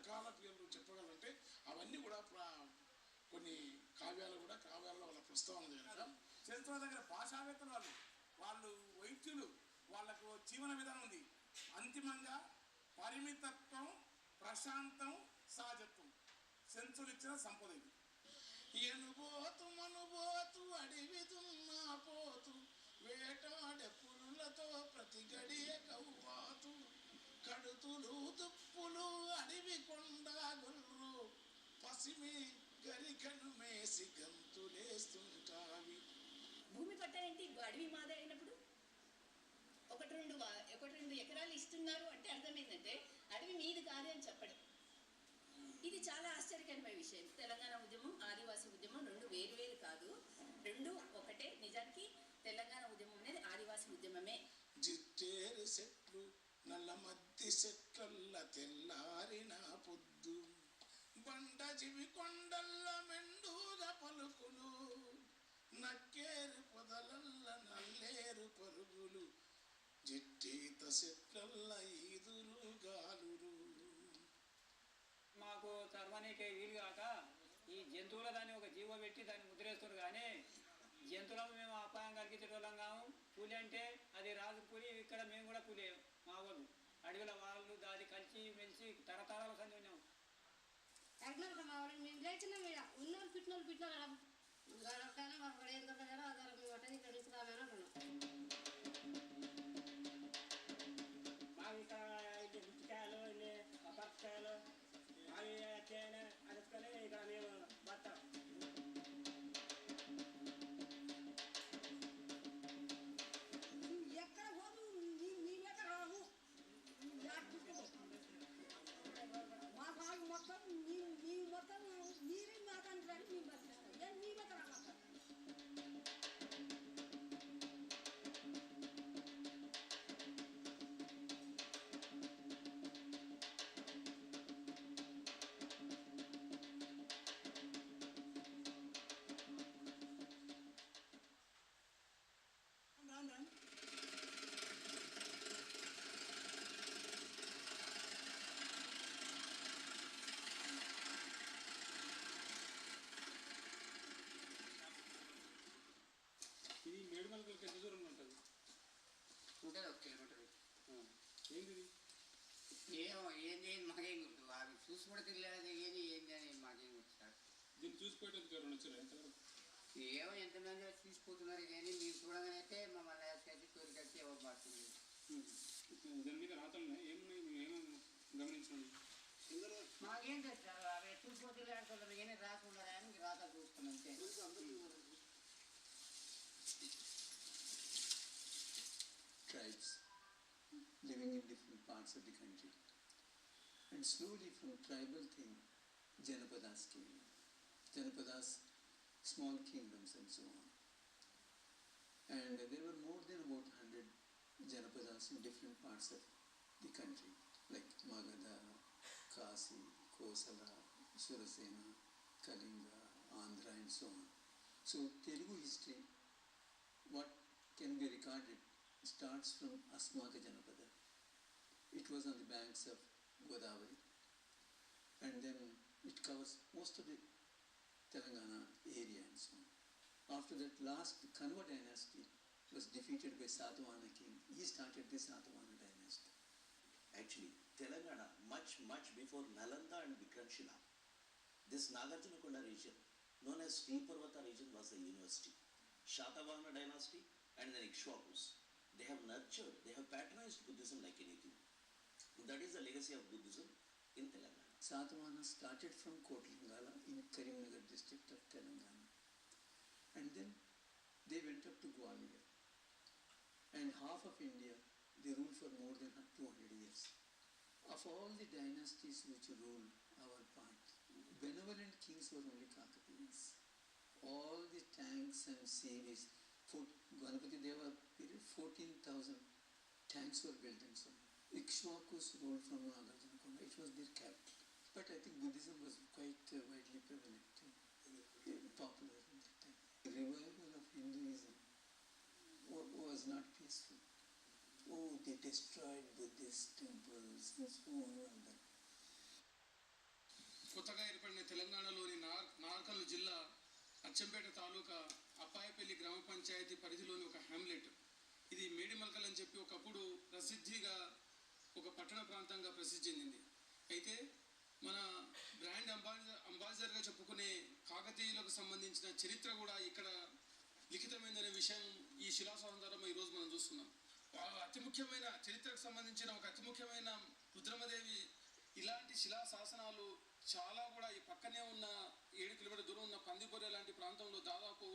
రకాల పేర్లు చెప్పగలంటే అవన్నీ కూడా కొన్ని కావ్యాలలో వాళ్ళ ప్రస్తావన జరగడం. చరిత్ర దగ్గర భాషావేత్తలు వాళ్ళు వైద్యులు, వాళ్ళకు జీవన విధానం ఉంది. అంతిమంగా పరిమితత్వం, ప్రశాంతం, సహజత్వం సెన్సులు ఇచ్చిన సంపద ఇది. ఎనుబోతు మనుబోతు అడివిదున్నా పోతు వేటాడే పులులతో ప్రతి గడియ కవ్వాతు కడుతులు దుప్పులు అడవి కొండ గుర్రు పసిమి గరికను మేసి గంతులేస్తుంటావి. భూమి పట్టాలంటే అడవి మాదే అయినప్పుడు ఒకటి రెండు ఎకరాలు ఇస్తున్నారు అంటే అర్థం ఏంటంటే అడవి మీది కాదే అని చెప్పడం. ఇది చాలా ఆశ్చర్యకరమైన విషయం. తెలంగాణ ఉద్యమం, ఆదివాసీ ఉద్యమం రెండు వేరు కాదు, రెండు ఒకటే. నిజానికి తెలంగాణ ఉద్యమం అనేది ఆదివాసీ ఉద్యమమే. జిట్టేరు చెట్లు నల్ల మద్ది చెట్లల్ల తెల్లారిన పొద్దు బండ జివి కొండల్ల మెండుగా పలుకులు నక్కేరు పొదలల్ల నల్లేరు పరుగులు జిట్టేత చెట్లల్ల ఈదురు గాలురు. మాకు చర్మనీకే వీలు కాక ఈ జంతువుల దాన్ని ఒక జీవో పెట్టి దాన్ని ముద్రేస్తారు. కానీ జంతువులకు మేము అపాయం కలిగించేటోళ్ళం కాము. పులి అంటే అది రాజు పులి, ఇక్కడ మేము కూడా పులి. మా వాళ్ళు అడవిల వాళ్ళు దాది కలిసి మెలిసి తరతరాల సంది ఉన్నాము. మా వాళ్ళు మేము లేచిన ఉన్నోళ్ళు పిట్టినోళ్ళు మాకు ఇక్కడ గుచ్చికాయలు, అపర్కాయలు అవి అనుకొని ఇక్కడ మేము బతాం. ఎక్కడ పోదు నీవెక్క రావు మా వాళ్ళు మొత్తం నీ మొత్తం నీరే మాతానికి రాని మేము బతికేస్తాం. ఏం నీవెక్క రామాక ఇది మేడుమలకి ఎంత దూరంలో ఉంటుంది? ఉంటుంది, ఒక కిలోమీటర్. ఏంటి ఏంది మాకేం గుర్తు, అవి చూసి కూడా తెలియదు. ఏంది అని మాకేం గుర్తు సార్. దీన్ని చూసిపోయేటందుకు ఎవరైనా వచ్చారు? ఎంతవరకు ఏమో ఎంతమంది తీసుకుపోతున్నారు. ఇదేంటి మీరు చూడగానే అయితే మమ్మల్ని వేసుకొచ్చి తోలికొచ్చి ఎవరు పడుతుంది. దాని మీద రాతలు ఏమున్నాయి, మేము ఏమో గమనించండి. మాకేం తెలుసు సార్, అవి చూసిపోతే ఆడుతున్నారు. ఏమైనా రాసుకున్నారా అని రాతలు చూస్తున్నాం అంతే. Tribes living in different parts of the country, and slowly from tribal thing Janapadas came. Janapadas, small kingdoms and so on, and there were more than about 100 Janapadas in different parts of the country, like Magadha, Kasi, Kosala, Surasena, Kalinga, Andhra and so on. So Telugu history, what can be recorded, starts from Asmaka Janapada. It was on the banks of Godavari, and then it covers most of the Telangana area and so on. After that, last Kanva dynasty was defeated by Satavahana king. He started the Satavahana dynasty. Actually, Telangana, much before Nalanda and Vikramshila, this Nagarjunakonda region, known as Sri Parvata region, was a university. Shatavahana dynasty and then Ikshwakus, they have nurtured, they have patronized Buddhism like anything. That is the legacy of Buddhism in Telangana. Satavahana started from Kotlingala in Karimnagar district of Telangana, and then they went up to Gwalior, and half of India they ruled for more than 200 years. Of all the dynasties which ruled our part, benevolent kings were only Kakatiyas. All the tanks and seaways, Ganapati Deva period, 14,000 tanks were built and so on. Ikshwakus ruled from Nagarjunakonda. It was their capital. But I think Buddhism was quite widely prevalent, popular in that time. The revival of Hinduism was not peaceful. Oh, they destroyed Buddhist temples and so on and that. కొత్తగా ఏర్పడిన తెలంగాణలోని నార్కల్ జిల్లా అచ్చంపేట తాలూకా అప్పాయపల్లి గ్రామ పంచాయతీ పరిధిలోని ఒక hamlet. ఇది మేడిమల్కల్ అని చెప్పి ఒకప్పుడు ప్రసిద్ధిగా ఒక పట్టణ ప్రాంతంగా ప్రసిద్ధి చెందింది. అయితే మన బ్రాండ్ అంబాసిడర్గా చెప్పుకునే కాకతీయులకు సంబంధించిన చరిత్ర కూడా ఇక్కడ లిఖితమైందనే విషయం ఈ శిలాశాసనం ద్వారా ఈరోజు మనం చూస్తున్నాం. అతి ముఖ్యమైన చరిత్రకు సంబంధించిన ఒక అతి ముఖ్యమైన రుద్రమదేవి ఇలాంటి శిలాశాసనాలు చాలా కూడా ఈ పక్కనే ఉన్న 7 కిలోమీటర్ల దూరం ఉన్న పందిపొర లాంటి ప్రాంతంలో దాదాపు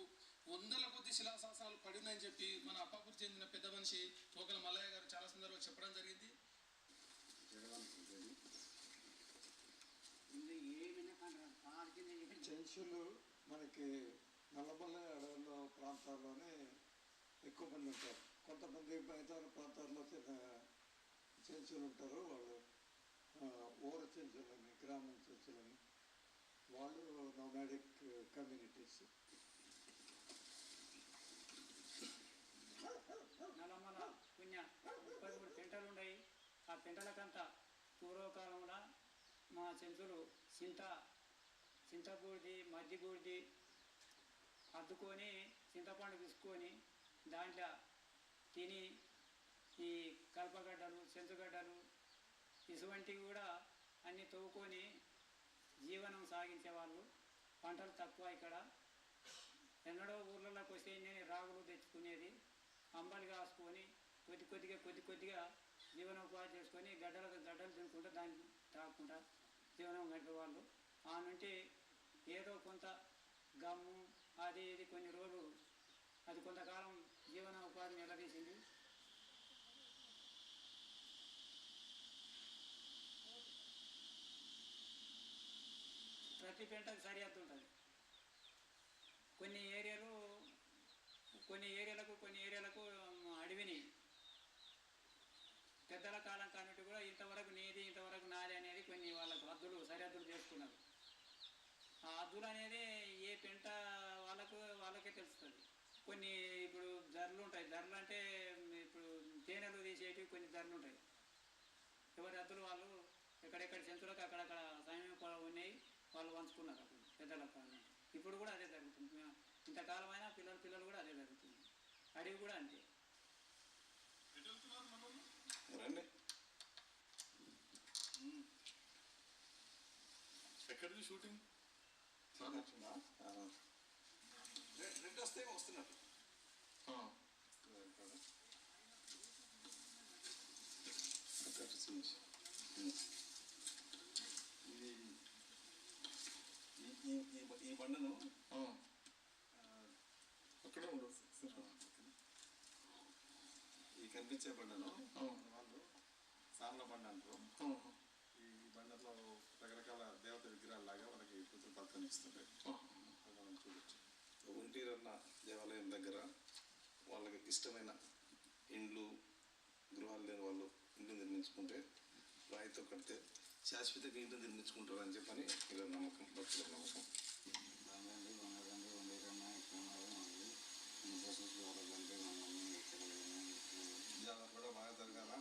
100ల కొద్ది శిలాశాసనాలు పడిందని చెప్పి మన అప్పాపూర్ చెందిన పెద్ద మనిషి తోకల మల్లయ్య గారు చాలా సందర్భంగా చెప్పడం జరిగింది. చెంచులు మనకి నల్లమల్ల అడవుల ప్రాంతాల్లోనే ఎక్కువ మంది ఉంటారు. కొంతమంది మైదాన ప్రాంతాల్లో చెంచులు ఉంటారు. వాళ్ళు ఊర చెంచులని, గ్రామం చెంచులని, వాళ్ళు నోమాడిక్ కమ్యూనిటీస్. నల్లమల పుణ్య 33 పెంటలు ఉన్నాయి. ఆ పెంటలకంతా పూర్వకాలంలో మా చెంచులు చింతపూడిది మద్దిపూడిది అద్దుకొని చింతపండు తీసుకొని దాంట్లో తిని ఈ కల్పగడ్డలు చెంచుగడ్డలు ఇటువంటివి కూడా అన్నీ తవ్వుకొని జీవనం సాగించేవాళ్ళు. పంటలు తక్కువ ఇక్కడ. ఎన్నడో ఊర్లలోకి వస్తే నేను రాగులు తెచ్చుకునేది, అంబలు కాసుకొని కొద్ది కొద్దిగా జీవనోపాధి చేసుకొని గడ్డలు తినుకుంటూ దాన్ని తాకుండా జీవనం గడిపేవాళ్ళు. ఆ నుండి ఏదో కొంత గమ్ము అది ఇది కొన్ని రోజులు అది కొంతకాలం జీవనోపాధి నిలదీసింది. ప్రతి పెంటకు సరిహద్దు ఉంటుంది. కొన్ని ఏరియాలకు అడవిని పెద్దల కాలం కానుంటి కూడా ఇంతవరకు నీది ఇంతవరకు నాది అనేది కొన్ని వాళ్ళకు సరిహద్దులు చేసుకున్నారు. ఆ హద్దులు అనేది ఏ పెంట వాళ్ళకే తెలుస్తుంది. కొన్ని ఇప్పుడు ధరలు ఉంటాయి. ధరలు అంటే ఇప్పుడు తేనెలు తీసేటివి కొన్ని ధరలు ఉంటాయి. ఎవరి హద్దులు వాళ్ళు ఎక్కడెక్కడ చెంచులకు అక్కడక్కడ సమీప ఉన్నాయి, వాళ్ళు పంచుకున్నారు అప్పుడు పెద్దల కాలం. ఇప్పుడు కూడా అదే జరుగుతుంది. ఇంతకాలమైనా పిల్లలు కూడా అదే జరుగుతుంది. అడవి కూడా అంతే. ఎక్కడిది షూటింగ్? రెండు వస్తే వస్తున్నట్టు. ఈ బండను అక్కడే ఉండదు. ఈ కనిపించే బండను వాళ్ళు సామ్ల బండ అంటారు. ఈ బండలో రకరకాల దేవత విగ్రహాలు లాగా వాళ్ళకి కొంచెం పక్కనిస్తుంటాయి. మనం చూడొచ్చు. ఒంటిరన్న దేవాలయం దగ్గర వాళ్ళకి ఇష్టమైన ఇండ్లు గృహాలు లేని వాళ్ళు ఇండ్లు నిర్మించుకుంటే రాయితో కడితే శాశ్వతంగా ఇండ్లు నిర్మించుకుంటారని చెప్పని ఇలా నమ్మకం, భక్తుల నమ్మకం. జాతర కూడా బాగా జరగాల.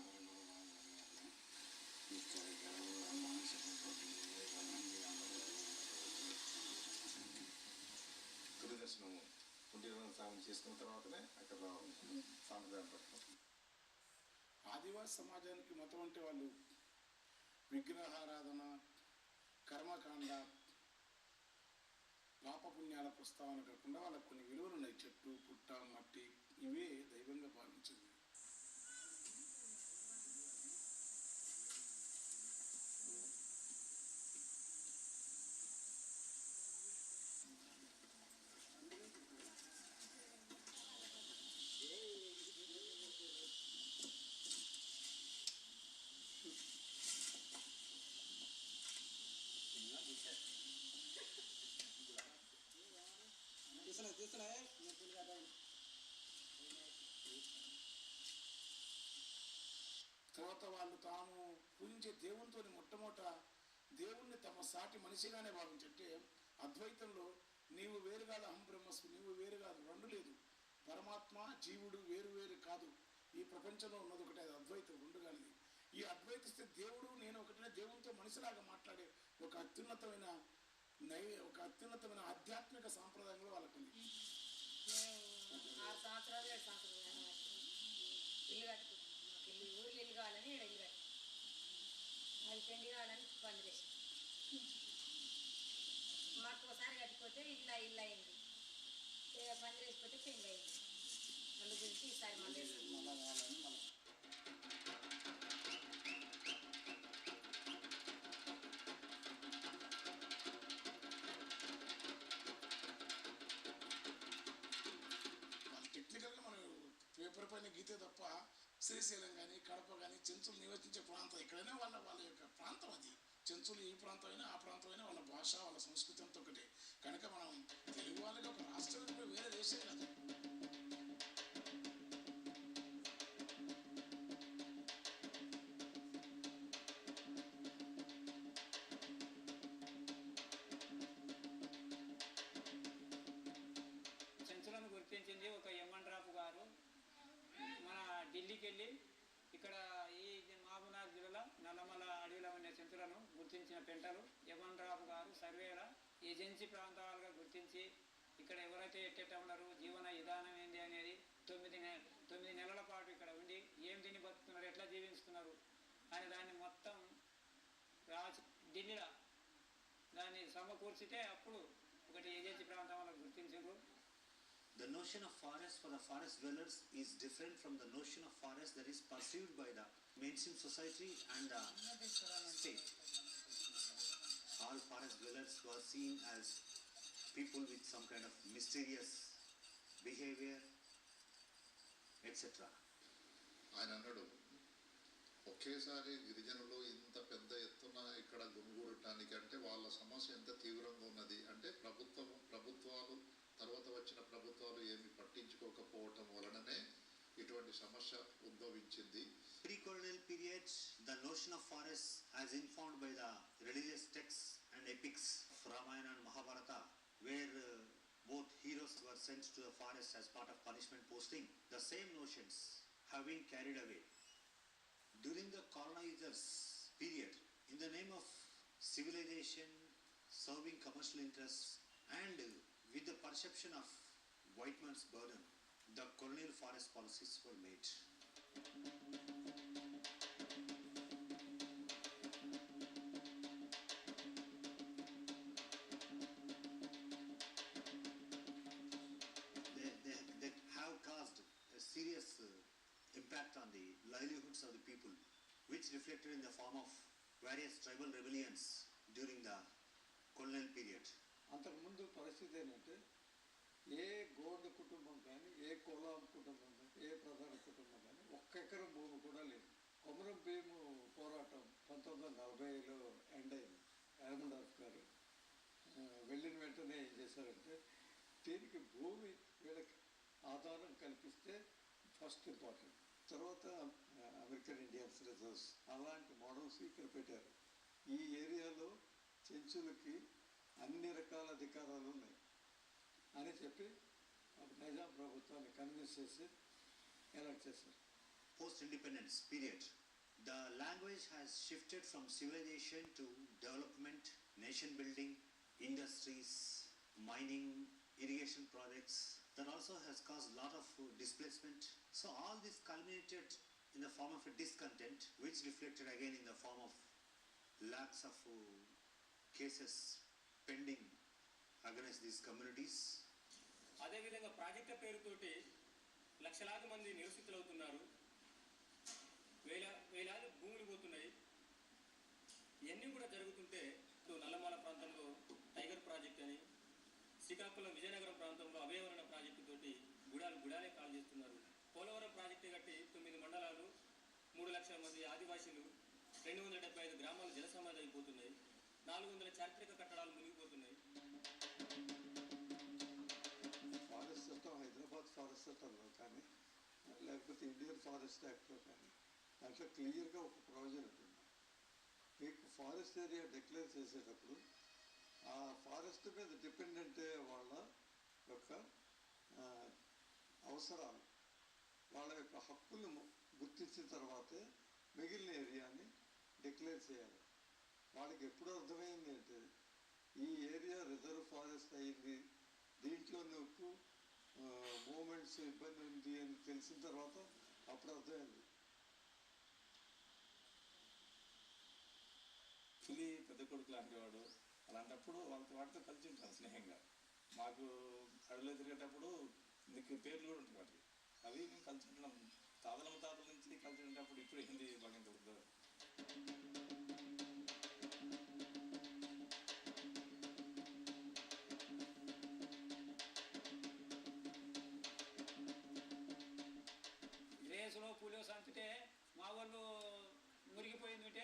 తొలి దర్శనము ఒంటిరన్న స్నానం చేసుకున్న తర్వాతనే అక్కడ రావాలి. సాంప్రదాయం పట్టుకోవాలి. ఆదివాసి సమాజానికి మతం అంటే వాళ్ళు విగ్రహారాధన, కర్మకాండ, పాపపుణ్యాల ప్రస్తావన కాకుండా వాళ్ళకు కొన్ని విలువలు ఉన్నాయి. చెట్టు, పుట్ట, మట్టి ఇవే దైవంగా భావించింది. తర్వాత వాళ్ళు తాము పూజించే దేవునితో మొట్టమొదట దేవుణ్ణి తమ సాటి మనిషిగానే భావించంటే అద్వైతంలో నీవు వేరు కాదు, అహం బ్రహ్మస్మి, నీవు వేరు కాదు, రెండు లేదు. పరమాత్మ జీవుడు వేరు వేరు కాదు. ఈ ప్రపంచంలో ఉన్నది ఒకటే, అది అద్వైతం, రెండు కానిది. ఈ అద్వైతిస్తే దేవుడు నేను ఒకటే, దేవునితో మనిషిలాగా మాట్లాడే ఒక అత్యున్నతమైన ఒక అత్యున్నతమైన ఆధ్యాత్మిక సాంప్రదాయంలో వాళ్ళకు ఉంది. మేము 6 సంవత్సరాలు 7 సంవత్సరాలు ఇల్లు కట్టుకుంటాం. మాకు ఊర్లో ఇల్లు కావాలని ఇక్కడ ఇల్లు కట్టుకుంటాం. అది పెండి కావాలని పందిరేసాం. మాకు ఒకసారి కట్టుకోతే ఇల్లు అయింది, పందిరేసిపోతే పెండి అయింది. మళ్ళీ గురించి ఈసారి మళ్ళీ టెక్నికల్గా మనం పేపర్ పైన గీతే తప్ప శ్రీశైలం కానీ కడప కానీ చెంచులు నివసించే ప్రాంతం ఎక్కడైనా వాళ్ళ యొక్క ప్రాంతం అది. చెంచులు ఈ ప్రాంతం అయినా ఆ ప్రాంతం అయినా వాళ్ళ భాష వాళ్ళ సంస్కృతి అంతా ఒకటే. కనుక మనం తెలుగు వాళ్ళకి ఒక రాష్ట్రం కూడా వేరే దేశం కాదు. చెంచులను గుర్తించింది ఒక ఎంఎన్ గారు. మన ఢిల్లీకి వెళ్ళి ఇక్కడ ఈ మహబూబ్నగర్ జిల్లాలో నల్లమల అడవిలో ఉండే చెంచులను గుర్తించిన పెంటలు ఎంఎన్ గారు సర్వేల ఏజెన్సీ ప్రాంతాలుగా గుర్తించి ఇక్కడ ఎవరైతే ఎట్టెట్ట ఉన్నారు, జీవన విధానం ఏంది అనేది 9 నెలల పాటు ఇక్కడ ఉండి ఏం తిని బతుకుతున్నారు, ఎట్లా జీవిస్తున్నారు అని దాన్ని మొత్తం ఢిల్లీలో దాన్ని సమకూర్చితే అప్పుడు ఒకటి ఏజెన్సీ ప్రాంతం వాళ్ళకు గుర్తించారు. The notion of forest for the forest dwellers is different from the notion of forest that is perceived by the mainstream society and the state. All forest dwellers were seen as people with some kind of mysterious behavior, etc. ఆయన అన్నాడు, ఒకేసారి గిరిజనులు ఇంత పెద్ద ఎత్తున ఇక్కడ గుమిగూడటానికి అంటే వాళ్ళ సమస్య ఎంత తీవ్రంగా ఉన్నది అంటే ప్రభుత్వాలు తర్వాత వచ్చిన ప్రభుత్వాలు ఏమి పట్టించుకోకపోవటం వలననే ఇటువంటి సమస్య ఉద్భవించింది. Pre-colonial period, the notion of forest as informed by the religious texts and epics of Ramayana and Mahabharata, where both heroes were sent to the forest as part of punishment posting, the same notions have been carried away. During the colonizers period, in the name of civilization, serving commercial interests, and with the perception of white man's burden, the colonial forest policies were made. They have caused a serious impact on the livelihoods of the people, which reflected in the form of various tribal rebellions during the colonial period. అంతకుముందు పరిస్థితి ఏంటంటే ఏ గోండు కుటుంబం కానీ, ఏ కులం కుటుంబం కానీ, ఏ ప్రధాన కుటుంబం కానీ 1 ఎకరం భూమి కూడా లేదు. కొమరం భీము పోరాటం 1940లో ఎండ్ అయింది. యారమండాఫ్ గారు వెళ్ళిన వెంటనే ఏం చేశారంటే దీనికి భూమి వీళ్ళకి ఆధారం కల్పిస్తే ఫస్ట్ ఇంపార్టెంట్, తర్వాత అమెరికన్ ఇండియన్స్ రిజర్వ్స్ అలాంటి మోడల్స్ ఇక్కడ పెట్టారు. ఈ ఏరియాలో చెంచులకి అన్ని రకాల అధికారాలు ఉన్నాయి అని చెప్పి నైజాం ప్రభుత్వాన్ని కన్విన్స్ చేసి ఎలక్ట్ చేశారు. Post-independence period, the language has shifted from civilization to development, nation building, industries, mining, irrigation projects. That also has caused a lot of displacement. So all this culminated in the form of a discontent, which reflected again in the form of lakhs of cases pending against these communities. అదేవిధంగా ప్రాజెక్టుల పేరుతోటి లక్షలాది మంది నివసితులవుతున్నారు, వేలాది భూములు పోతున్నాయి. ఇవన్నీ కూడా జరుగుతుంటే నల్లమల ప్రాంతంలో టైగర్ ప్రాజెక్ట్ అని, శ్రీకాకుళం విజయనగరం ప్రాంతంలో అభయవరణ ప్రాజెక్టు తోటి గుడాలే కాల్ చేస్తున్నారు. పోలవరం ప్రాజెక్టు కట్టి 9 మండలాలు, 3 లక్షల మంది ఆదివాసీలు, 275 గ్రామాలు జలసమాధి అయిపోతున్నాయి, 400 చారిత్రక కట్టడాలు మునిగిపోతున్నాయి. ఫారెస్ట్ చట్టం హైదరాబాద్ ఫారెస్ట్ చట్టంలో కానీ లేకపోతే ఇండియన్ ఫారెస్ట్ యాక్ట్లో కానీ దాంట్లో క్లియర్గా ఒక ప్రొవిజన్ ఉంటుంది. మీకు ఫారెస్ట్ ఏరియా డిక్లేర్ చేసేటప్పుడు ఆ ఫారెస్ట్ మీద డిపెండెంట్ వాళ్ళ యొక్క అవసరాలు, వాళ్ళ యొక్క హక్కులను గుర్తించిన తర్వాతే మిగిలిన ఏరియాని డిక్లేర్ చేయాలి. వాళ్ళకి ఎప్పుడు అర్థమైంది అంటే ఈ ఏరియా రిజర్వ్ ఫారెస్ట్ అయింది, దీంట్లో నువ్వు మూమెంట్స్ ఇబ్బంది ఉంది అని తెలిసిన తర్వాత అప్పుడు అర్థమైంది. పులి పెద్ద కొడుకు లాంటి వాడు, అలాంటప్పుడు వాటితో కలిసి ఉంటాం స్నేహంగా. మాకు అడవిలో తిరిగేటప్పుడు నీకు పేర్లు కూడా ఉంటాయి వాటికి, అవి మేము కలిసి ఉంటున్నాం తాతల ముతాతల నుంచి కలిసి ఉండేటప్పుడు. ఇప్పుడు ఏంది బాగా ఇంత రేసులో పులి చంపితే మా వాళ్ళు మురిగిపోయిందంటే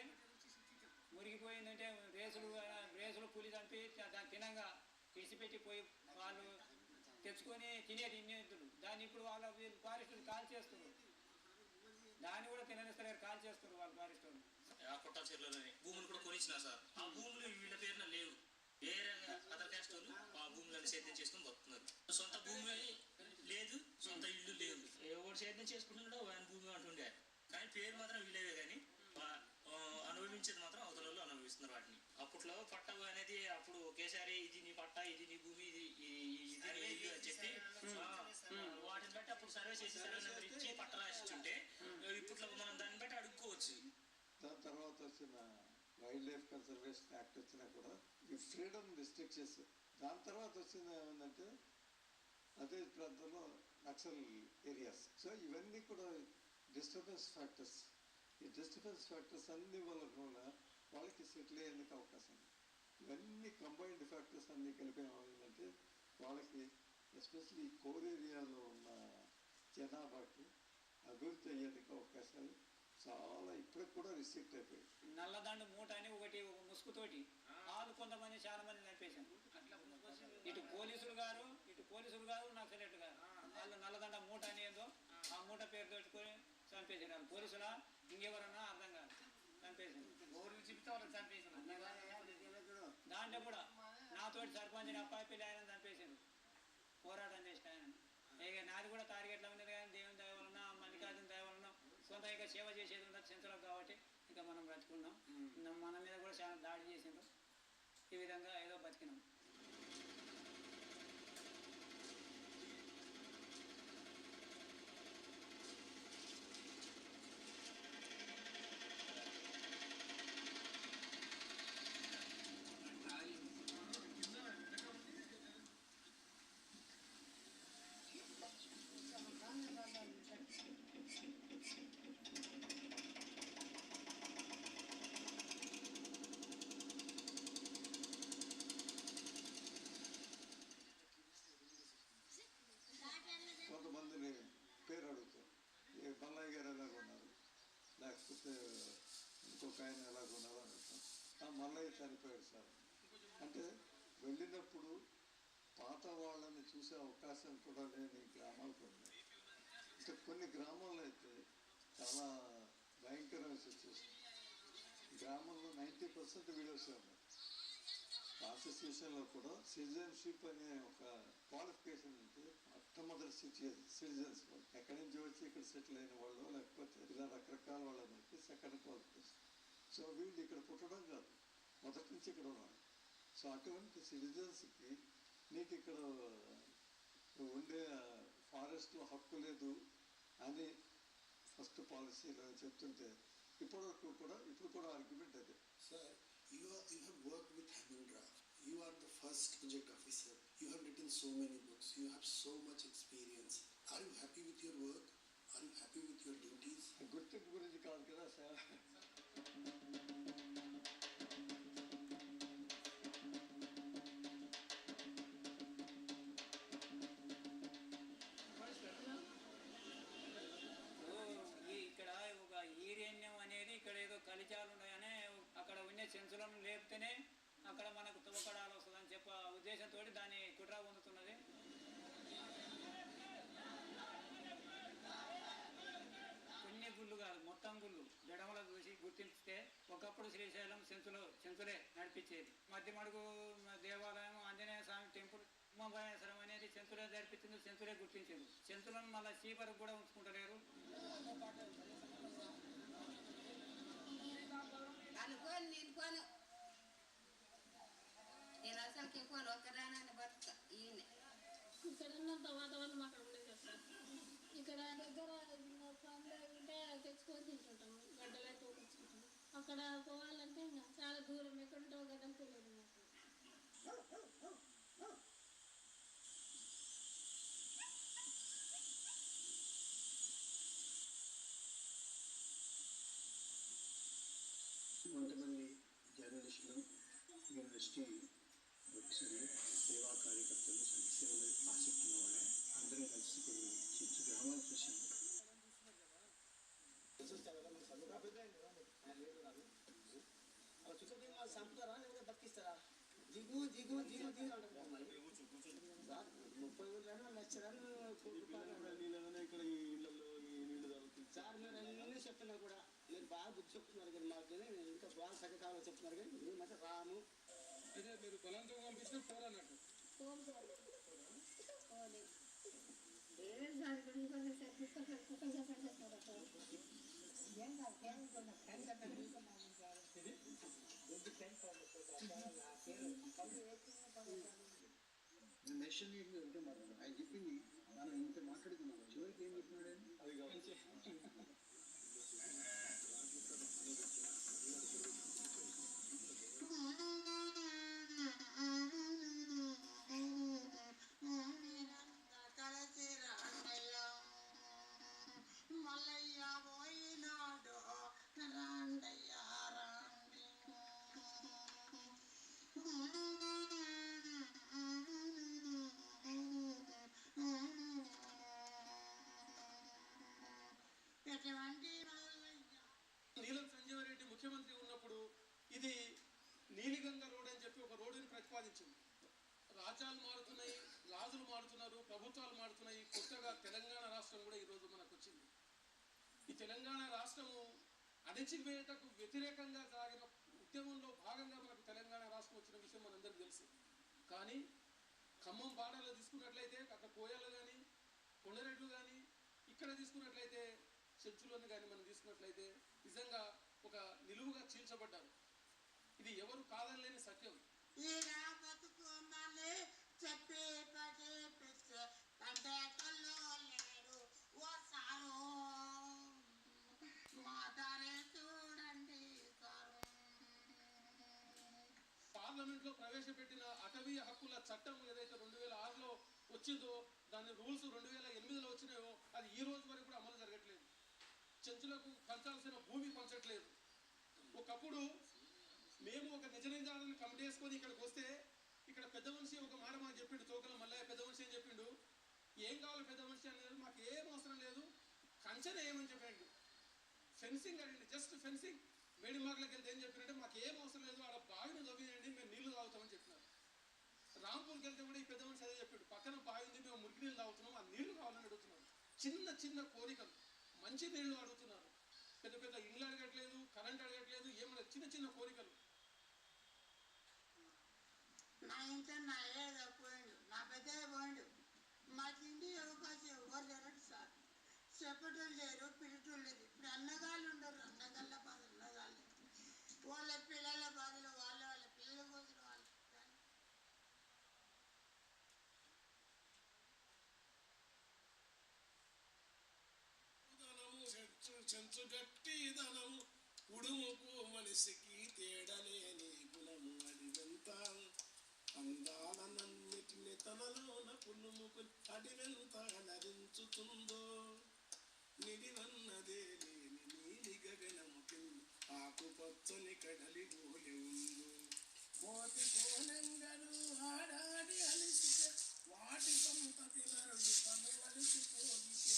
రేసులు పులి చంపి దాన్ని తినంగా విడిచిపెట్టి పోయి వాళ్ళు తెచ్చుకొని తినేది ఇన్నేతులు. దాన్ని ఇప్పుడు వాళ్ళ ఫారెస్టులు కాల్ చేస్తున్నారు, దాన్ని కూడా తిననిస్తారు, కాల్ చేస్తారు వాళ్ళు ఫారెస్ట్ వాళ్ళు. ఆ కొట్టా చెరువులోని భూములు కూడా కొనిచ్చినా సార్, ఆ భూములు వీళ్ళ పేరున లేవు, వేరే అదర్ క్యాస్ట్ వాళ్ళు ఆ భూములను సేద్యం చేసుకుని బతుకుతున్నారు. సొంత భూమి లేదు, సొంత ఇల్లు లేవు, ఎవరు సేద్యం చేసుకుంటున్నాడో ఆయన భూమి అంటుండే, కానీ పేరు మాత్రం వీళ్ళవే, కానీ అనుభవించేది మాత్రం అవతల వాళ్ళు అనుభవిస్తున్నారు వాటిని. అప్పట్లో పట్ట అనేది అప్పుడు ఒకేసారి ఇది నీ పట్ట, ఇది నీ భూమి, ఇది నీ ఇల్లు అని చెప్పి వాటిని బట్టి అప్పుడు సర్వే చేసి సర్వే నెంబర్ ఇచ్చి పట్ట రాసిచ్చుంటే ఇప్పట్లో మనం దాన్ని బట్టి అడుక్కోవచ్చు. దాని తర్వాత వచ్చిన వైల్డ్ లైఫ్ కన్సర్వేషన్ యాక్ట్ వచ్చినా కూడా ఈ ఫ్రీడమ్ రిస్ట్రిక్ట్ చేశారు. దాని తర్వాత వచ్చింది ఏమందంటే అదే ప్రాంతంలో నక్సల్ ఏరియాస్. సో ఇవన్నీ కూడా డిస్టర్బెన్స్ ఫ్యాక్టర్స్. ఈ డిస్టర్బెన్స్ ఫ్యాక్టర్స్ అన్ని వల్ల కూడా వాళ్ళకి సెటిల్ అయ్యేందుకు అవకాశం ఉంది. ఇవన్నీ కంబైన్డ్ ఫ్యాక్టర్స్ అన్నీ కలిపి ఏమైందంటే వాళ్ళకి ఎస్పెషల్లీ కోర్ ఏరియాలో ఉన్న జనాభాకి అభివృద్ధి అయ్యేందుకు అవకాశాలు చాలా ఇప్పటికి కూడా రిస్ట్రిక్ట్ అయిపోయాయి. నల్లదండు మూట అని ఒకటి ముసుగుతోటి వాళ్ళు కొంతమంది చాలా మంది చంపేశారు. ఇటు పోలీసులు గారు నాకు సెలెక్ట్ గారు వాళ్ళు నల్లదండ మూట అనేదో ఆ మూట పేరు తోడుకొని చంపేసారు. వాళ్ళు పోలీసులా ఇంకెవరన్నా అర్థం కాదు, చంపేసారు. దాంట్లో కూడా నాతోటి సర్పంచ్ అప్పాయిపల్లి ఆయన చంపేశారు, పోరాటం చేసిన ఆయన. ఇక నాది కూడా టార్గెట్లో ఉన్నది, కానీ దేవుని దయ వలన మల్లికార్జున దయ వలన సొంత ఇక సేవ చేసేది ఉన్నది సెంచులకు కాబట్టి ఇక మనం బ్రతుకున్నాం. మన మీద కూడా చాలా దాడి చేసిండ్రు, ఈ విధంగా ఏదో బతికినాం. కొంతమందిని పేరు అడుగుతారు, ఏ మల్లయ్య గారు ఎలాగున్నారు, లేకపోతే ఇంకొక ఆయన ఎలాగున్నారు అని అడుగుతాం. ఆ మల్లయ్య చనిపోయాడు సార్ అంటే వెళ్ళినప్పుడు పాత వాళ్ళని చూసే అవకాశం కూడా లేని గ్రామాలు కొన్ని. ఇంకా కొన్ని గ్రామాల్లో అయితే చాలా భయంకరమైన సిచ్యువేషన్. గ్రామంలో 90% వీడియోస్ ఉన్నాయి. కాన్స్టిట్యూషన్లో కూడా సిటిజన్షిప్ అనే ఒక క్వాలిఫికేషన్ ఉంటే మొట్టమొదటి సిటిజన్స్ వాళ్ళు ఎక్కడి నుంచి వచ్చి ఇక్కడ సెటిల్ అయిన వాళ్ళు, లేకపోతే ఇలా రకరకాల వాళ్ళందరికీ సెకండ్ క్వాలిఫికేషన్. సో వీళ్ళు ఇక్కడ పుట్టడం కాదు, మొదటి నుంచి ఇక్కడ ఉన్నారు. సో అటువంటి సిటిజన్స్కి నీకు ఇక్కడ ఉండే ఫారెస్ట్లో హక్కు లేదు అని ఫస్ట్ పాలసీలో చెప్తుంటే ఇప్పుడు కూడా ఆర్గ్యుమెంట్ అదే. Sir, you have worked with Hemendra. You are the first project officer. You have written so many books. You have so much experience. Are you happy with your work? Are you happy with your duties? గుర్తింపు గురించి కాదు కదా sir. ఇక్కడ ఒక ఈరేన్యం అనేది ఇక్కడ ఏదో కలిచాలు ఉన్నాయనే అక్కడ ఉండే చెంచులను లేపితేనే అక్కడ మనకు తవ్వకడాలు వస్తుందని చెప్ప ఉద్దేశంతో దాన్ని కుట్ర పొందుతున్నది. కొన్ని గుళ్ళు కాదు, మొత్తం గుళ్ళు జడమల చూసి గుర్తించితే ఒకప్పుడు శ్రీశైలం చెంచులే నడిపించేది. మధ్యమడుగు దేవాలయం, ఆంజనేయ స్వామి టెంపుల్, ఉమామహేశ్వరం అనేది చెంచులే నడిపించింది, చెంచులే గుర్తించింది. చెంచులను మళ్ళీ చీపరకు కూడా ఉంచుకుంటలేరు. అనుకోని నేను వాతావరణం అక్కడ ఉండేది కదా సార్. ఇక్కడ దగ్గర పండ్లు ఉంటే తెచ్చుకొని తింటుంటాము, గడ్డలు అయితే తెచ్చుకుంటాము. అక్కడ పోవాలంటే ఇంకా చాలా దూరం, ఎక్కడుంటో గడ్డలు తెలియదు మాకు. కొంతమంది జర్నలిస్టులు, యూనివర్సిటీ ప్రొఫెసర్లు, సేవా కార్యకర్తలు, సంక్షేమ ఆసక్తి ఉన్న వాళ్ళు అందరం కలిసి కొన్ని చెంచు గ్రామాలు చూసాము. చంపుతారా లేకపోతే బతికిస్తారా? దిగు దిగు దిగు దిగు అంటారు. 30 ఊళ్ళను లక్షలను ఇక్కడ ఈ ఇళ్ళల్లో ఈ నీళ్లు తాగుతుంది సార్. మీరు అన్నీ చెప్తున్నారు కూడా, మీరు బాగా బుద్ధి చెప్తున్నారు కానీ మాకు ఇంకా బాగా సగకాలం చెప్తున్నారు కానీ మేము అయితే రాము. అయితే మీరు బలంతో పంపించిన పోరు అన్నట్టు. నేషనల్ లీడర్ ఒకటే మాట్లాడు, ఆయన చెప్పింది మనం ఇంత మాట్లాడుకున్నాం, చివరికి ఏం చెప్పినాడని అది కావాలి. నీలం సంజీవ రెడ్డి ముఖ్యమంత్రి ఉన్నప్పుడు ఇది నీలిగంగ రోడ్ అని చెప్పి ఒక రోడ్డుని ప్రతిపాదించింది. రాజ్యాలు మారుతున్నాయి, రాజులు మారుతున్నారు, ప్రభుత్వాలు మారుతున్నాయి. కొత్తగా తెలంగాణ రాష్ట్రం కూడా ఈరోజు మనకు వచ్చింది. ఈ తెలంగాణ రాష్ట్రము అణచివేతకు వ్యతిరేకంగా సాగిన ఉద్యమంలో భాగంగా మనకు తెలంగాణ రాష్ట్రం వచ్చిన విషయం మనందరికీ తెలుసు. కానీ ఖమ్మం బాడలో తీసుకున్నట్లయితే అక్కడ కోయలు కానీ, కొండరెడ్లు కానీ, ఇక్కడ తీసుకున్నట్లయితే చెంచులోని కానీ మనం తీసుకున్నట్లయితే నిజంగా ఒక నిలువుగా చీల్చబడ్డారు. ఇది ఎవరు కాదనలేని సత్యం. పార్లమెంట్ లో ప్రవేశపెట్టిన అటవీ హక్కుల చట్టం ఏదైతే 2006లో వచ్చిందో, దాని రూల్స్ 2008లో వచ్చినాయో అది ఈ రోజు వరకు కూడా అమలు జరగట్లేదు. చెంచులకు పంచాల్సిన భూమి పంచట్లేదు. ఒకప్పుడు మేము ఒక నిజ నిజాలను కమిటీ వేసుకొని ఇక్కడికి వస్తే, ఇక్కడ పెద్ద మనిషి ఒక మాట మాకు చెప్పిండు, తోకల మల్లయ్య పెద్ద మనిషి అని చెప్పిండు. ఏం కావాలి పెద్ద మనిషి అనేది మాకు ఏం అవసరం లేదు, కంచెన ఏమని చెప్పాడు. ఫెన్సింగ్ అడిగింది, జస్ట్ ఫెన్సింగ్. మేడి మార్కులకు వెళ్తే ఏం చెప్పినట్టే మాకు ఏం అవసరం లేదు, ఆడ బావిని తవ్వినండి, మేము నీళ్లు తాగుతామని చెప్పినారు. రాంపూర్కి వెళ్తే కూడా ఈ పెద్ద మనిషి అదే చెప్పాడు, పక్కన బావి ఉంది, మేము మురికి నీళ్ళు తాగుతున్నాం, ఆ నీళ్లు కావాలని అడుగుతున్నారు. చిన్న చిన్న కోరికలు, మంచి నీళ్లు అడుగుతున్నారు. పెద్ద పెద్ద ఇండ్లు అడగట్లేదు, కరెంట్ అడగట్లేదు, ఏమన్నా చిన్న చిన్న కోరికలు. నా ఇంట్లో నా ఏదో పోయిండు, నా పెద్ద పోయిండు, మా తిండి అవకాశం ఎవరు జరగదు సార్. చెప్పటం లేరు, పిలటం లేదు. ఇప్పుడు అన్నగాళ్ళు ఉండరు, అన్నగాళ్ళ బాధలు అన్నగాళ్ళు, వాళ్ళ పిల్లల బాధలు వాళ్ళ పిల్లల కోసం వాళ్ళు. చెంచు గట్టి ధనము ఉడుముకు మనిషికి తేడలేని గుణము అడివెంత అందాలనన్నిటిని తనలోన పులుముకు అడివెంత నరించుతుందో నిడివన్నదే లేని నీలి గగనము కింద ఆకుపచ్చని కడలి గోలె ఉందో కోటి కోనంగలు ఆడాడి అలిసితే వాటి సంతతి నరుడు తను అలిసిపోయితే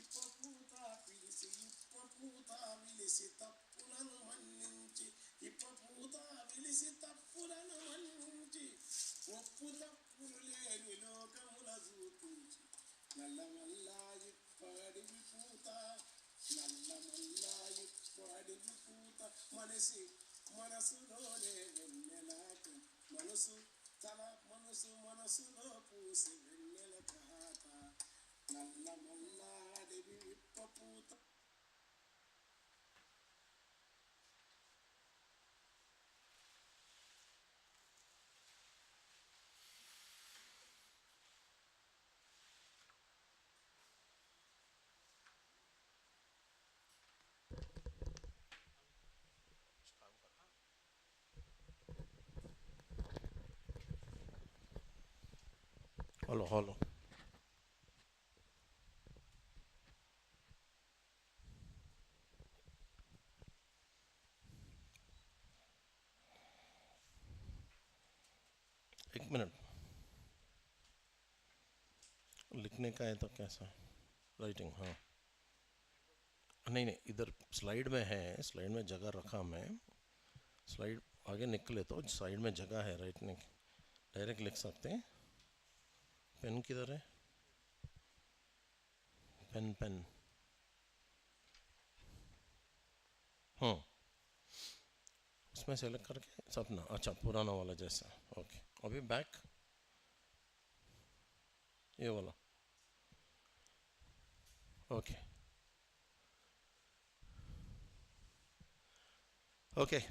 ఇప్పపూత పిలిసి ఇప్పపూత విలిసి తప్పులను మన్నించి ఇప్పపూత విలిసి తప్పులను మన్నించి ఒప్పు తప్పులు లేని లోకముల చూపించి నల్లమల్లా ఇప్పడివి పూత నల్లమల్లా ఇప్పడివి పూత మనిషి మనసులోనే వెన్నెలకు మనసు తల మనసులో పూసి వెన్నెల కాత నల్లమల్లా అడివి విప్పపూత. हेलो एक मिनट, लिखने का है तो कैसा राइटिंग? हाँ नहीं नहीं, इधर स्लाइड में है, स्लाइड में जगह रखा मैं, स्लाइड आगे निकले तो साइड में जगह है राइटिंग, डायरेक्ट लिख सकते हैं। पेन किधर है? पेन उसमें सेलेक्ट करके सपना, अच्छा पुराना वाला जैसा, ओके। अभी बैक ये वाला, okay okay.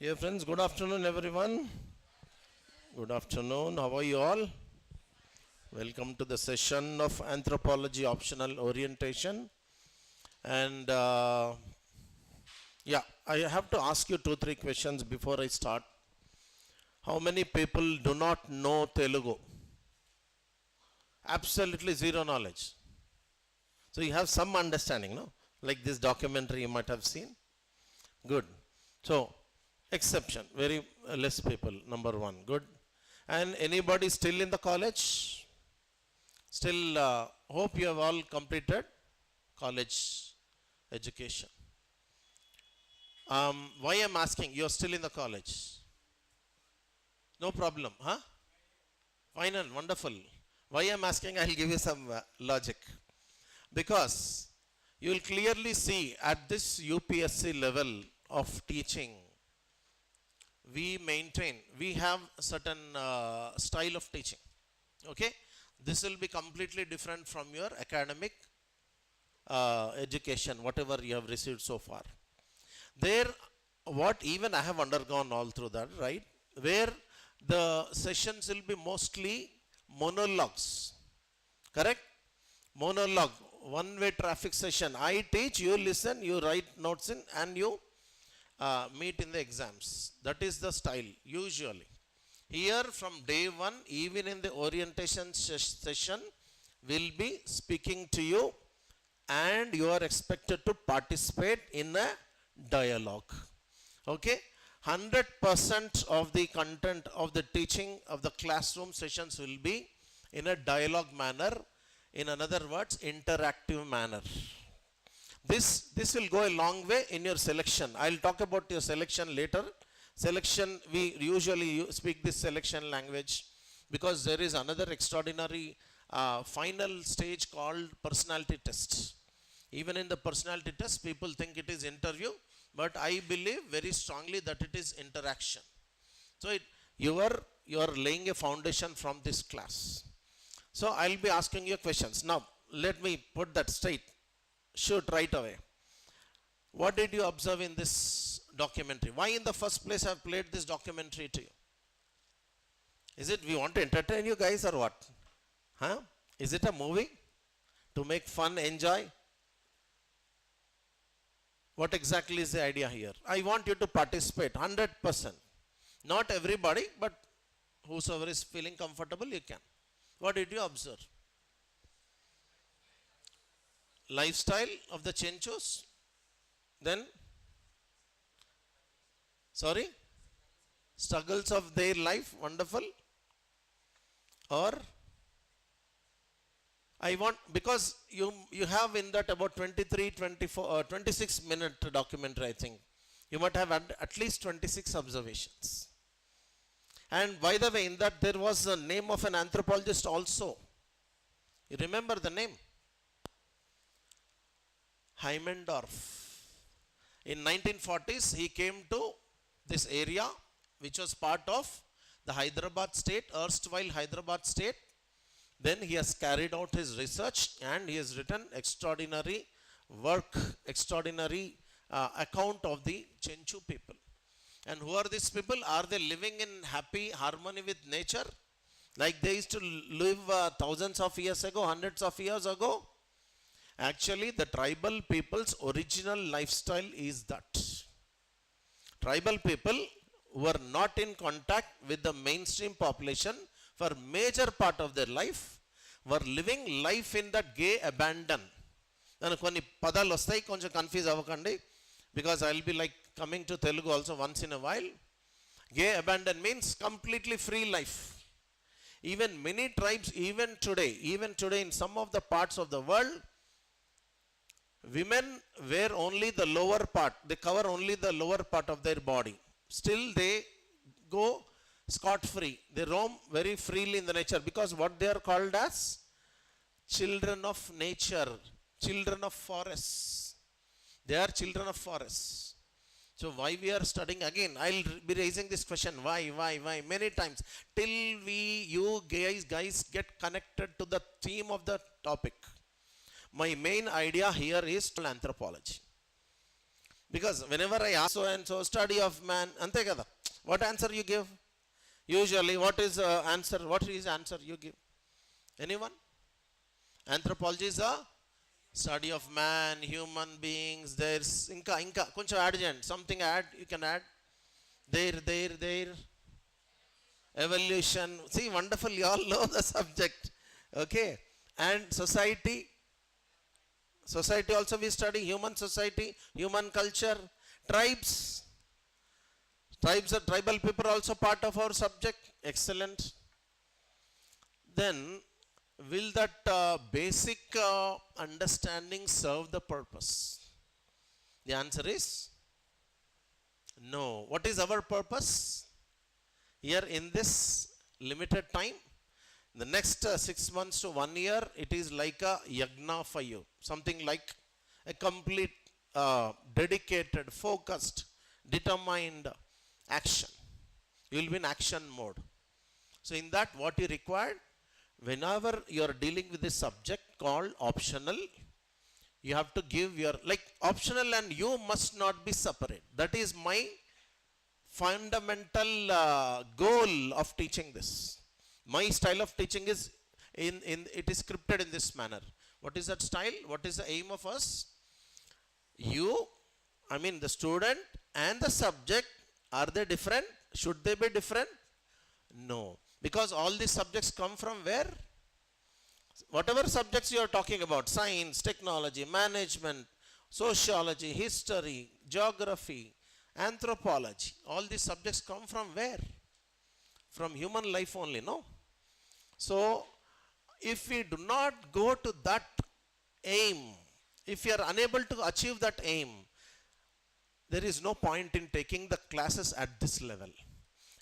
Dear friends, good afternoon everyone. Good afternoon, how are you all? Welcome to the session of Anthropology Optional Orientation. And yeah, I have to ask you 2-3 questions before I start. How many people do not know Telugu? Absolutely zero knowledge. So you have some understanding, no? Like this documentary you might have seen. Good. So, exception, very less people, number one, good. And anybody still in the college? Still, hope you have all completed college education. Why I'm asking, you're still in the college? No problem, huh? Final, wonderful. Why I'm asking, I'll give you some logic. Because you will clearly see at this UPSC level of teaching, we have a certain style of teaching, okay? This will be completely different from your academic education, whatever you have received so far. There, what even I have undergone all through that, right? Where the sessions will be mostly monologues, correct? Monologue, one-way traffic session. I teach, you listen, you write notes in, and you meet in the exams. That is the style usually. Here from day one, even in the orientation session, will be speaking to you, and you are expected to participate in a dialogue. Okay, 100% of the content of the teaching of the classroom sessions will be in a dialogue manner. In other words, interactive manner. This will go a long way in your selection. I'll talk about your selection later. Selection, we usually speak this selection language because there is another extraordinary final stage called personality test. Even in the personality test, people think it is interview, but I believe very strongly that it is interaction. So you are laying a foundation from this class. So I'll be asking you questions. Now, let me put that straight. Shoot right away. What did you observe in this documentary? Why in the first place I have played this documentary to you? Is it we want to entertain you guys or what? Huh? Is it a movie? To make fun, enjoy? What exactly is the idea here? I want you to participate 100%. Not everybody, but whosoever is feeling comfortable, you can. What did you observe? Lifestyle of the Chenchus. Then, sorry, struggles of their life, wonderful. Or, I want, because you have in that about 23, 24, 26 minute documentary, I think. You might have at least 26 observations. And by the way, in that there was the name of an anthropologist also. You remember the name? Heimendorf. In 1940s, he came to this area, which was part of the Hyderabad state, erstwhile Hyderabad state. Then he has carried out his research and he has written extraordinary work, extraordinary account of the Chenchu people. And who are these people? Are they living in happy harmony with nature? Like they used to live thousands of years ago, hundreds of years ago? Actually, the tribal people's original lifestyle is that. Tribal people were not in contact with the mainstream population for major part of their life, were living life in that gay abandon. దానికి కొన్ని పదాలు వస్తాయి, కొంచెం confuse అవ్వకండి, because I will be like coming to Telugu also once in a while. Gay abandon means completely free life. Even many tribes, even today in some of the parts of the world, women wear only the lower part, they cover only the lower part of their body. Still they go scot free, they roam very freely in the nature, because what they are called as children of nature, children of forests. They are children of forests. So why we are studying again? I'll be raising this question, why many times, till you guys get connected to the theme of the topic. My main idea here is anthropology, because whenever I ask so and so study of man, ante kada, what answer you give? Usually what is answer you give? Anyone? Anthropology is a study of man, human beings. There's inka konచెం add చేయండి, something add, you can add there evolution. See, wonderful, you all know the subject. Okay. And society also we study, human society, human culture. Tribes are tribal people, also part of our subject. Excellent. Then will that basic understanding serve the purpose? The answer is no. What is our purpose here in this limited time? The next 6 months to 1 year, it is like a yagna for you, something like a complete dedicated, focused, determined action. You will be in action mode. So in that, what you require, whenever you are dealing with this subject called optional, you have to give your, like, optional and you must not be separate. That is my fundamental goal of teaching this. My style of teaching is it is scripted in this manner. What is that style? What is the aim of us? The student and the subject, are they different? Should they be different? No. Because all these subjects come from where? Whatever subjects you are talking about, science, technology, management, sociology, history, geography, anthropology, all these subjects come from where? From human life only, no? So, if we do not go to that aim, if we are unable to achieve that aim, there is no point in taking the classes at this level.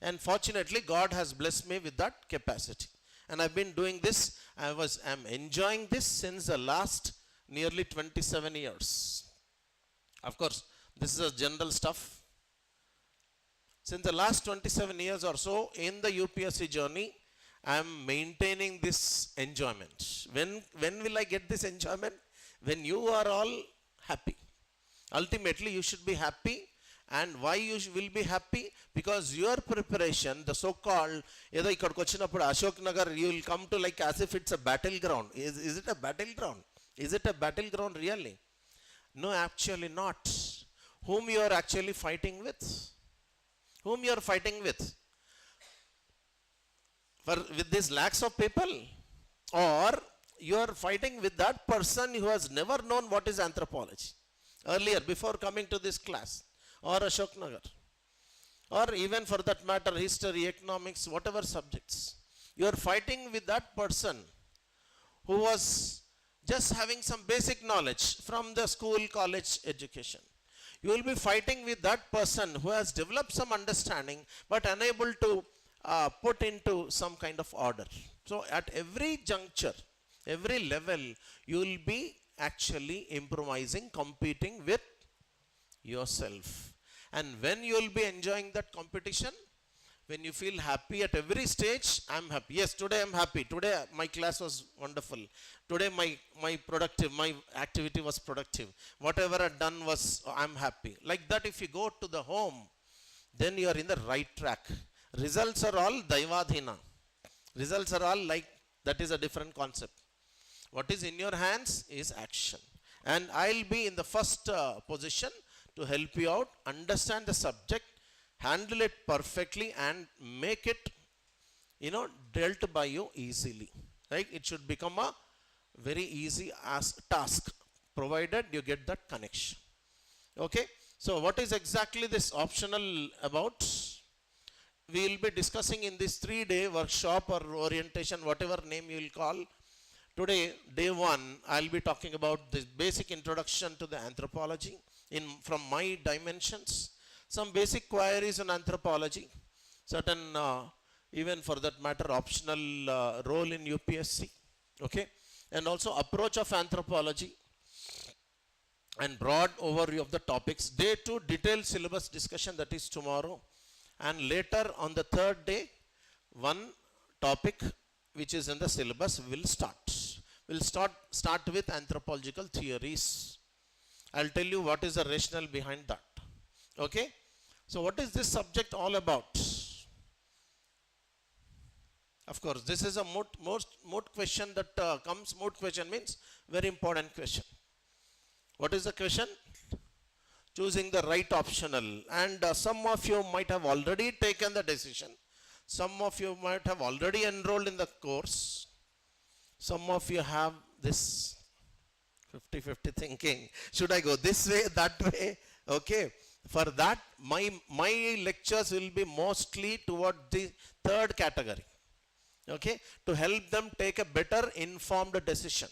And fortunately, God has blessed me with that capacity. And I've been doing this, I'm enjoying this since the last nearly 27 years. Of course, this is a general stuff. Since the last 27 years or so in the UPSC journey, I am maintaining this enjoyment. When will I get this enjoyment? When you are all happy. Ultimately, you should be happy. And why you will be happy? Because your preparation, the so-called, ఏదో ఇక్కడికి వచ్చినప్పుడు Ashok Nagar, you will come to like as if it's a battleground. Is it a battleground? Is it a battleground really? No, actually not. Whom you are actually fighting with? Whom you are fighting with? With these lakhs of people? Or you are fighting with that person who has never known what is anthropology earlier, before coming to this class? Or Ashok Nagar, or even for that matter history, economics, whatever subjects. You are fighting with that person who was just having some basic knowledge from the school, college education. You will be fighting with that person who has developed some understanding but unable to put into some kind of order. So at every juncture, every level, you will be actually improvising, competing with yourself. And when you will be enjoying that competition, when you feel happy at every stage, I'm happy. Yes, today I'm happy. Today my class was wonderful. Today my activity was productive. Whatever I've done was, I'm happy. Like that, if you go to the home, then you are in the right track. Results are all daivadhina. Results are all like, that is a different concept. What is in your hands is action. And I'll be in the first position to help you out, understand the subject, handle it perfectly, and make it, dealt by you easily. right? It should become a very easy as task, provided you get that connection. Okay, so what is exactly this optional about? We will be discussing in this 3-day workshop or orientation, whatever name you will call. Today, day 1, I'll be talking about this basic introduction to the anthropology from my dimensions, some basic queries on anthropology, certain even for that matter optional role in UPSC, okay, and also approach of anthropology and broad overview of the topics. Day 2, detailed syllabus discussion, that is tomorrow, and later on the 3rd day, one topic which is in the syllabus will start. We'll start with anthropological theories. I'll tell you what is the rationale behind that. Okay, so what is this subject all about? Of course, this is a moot question that comes. Moot question means very important question. What is the question? Choosing the right optional. And some of you might have already taken the decision. Some of you might have already enrolled in the course. Some of you have this 50-50 thinking. Should I go this way, that way? Okay. For that, my lectures will be mostly toward the 3rd category. Okay, to help them take a better informed decision.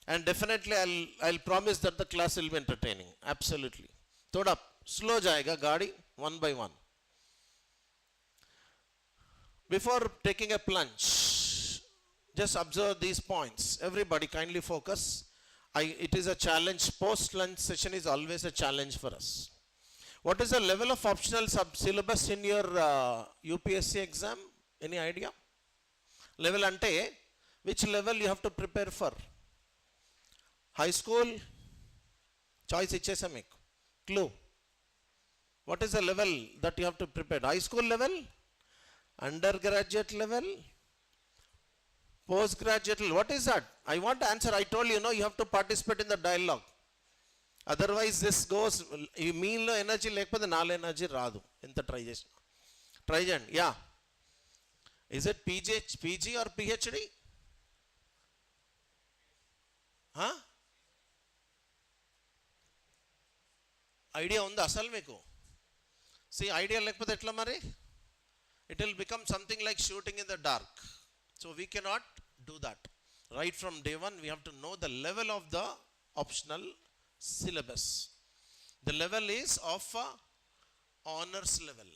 And definitely I'll promise that the class will be entertaining. Absolutely. Thoda slow jayega gaadi, one by one. Before taking a plunge, just observe these points. Everybody kindly focus. It is a challenge. Post-lunch session is always a challenge for us. What is the level of optional syllabus in your UPSC exam? Any idea? Level ante, which level you have to prepare for? High school? Choice ichesa meeku. Clue. What is the level that you have to prepare? High school level? Undergraduate level? Postgraduate level? What is that? I want to answer. I told you, you have to participate in the dialogue. Otherwise this goes, meelo energy lekapothe naalo energy raadu. Enta try chesina. Try cheyandi. Yeah. Is it PG or PhD? Huh? Idea unda asal meeku? See, idea lekapothe etla mari? It will become something like shooting in the dark. So we cannot do that. Right from day 1, we have to know the level of the optional syllabus. The level is of honors level.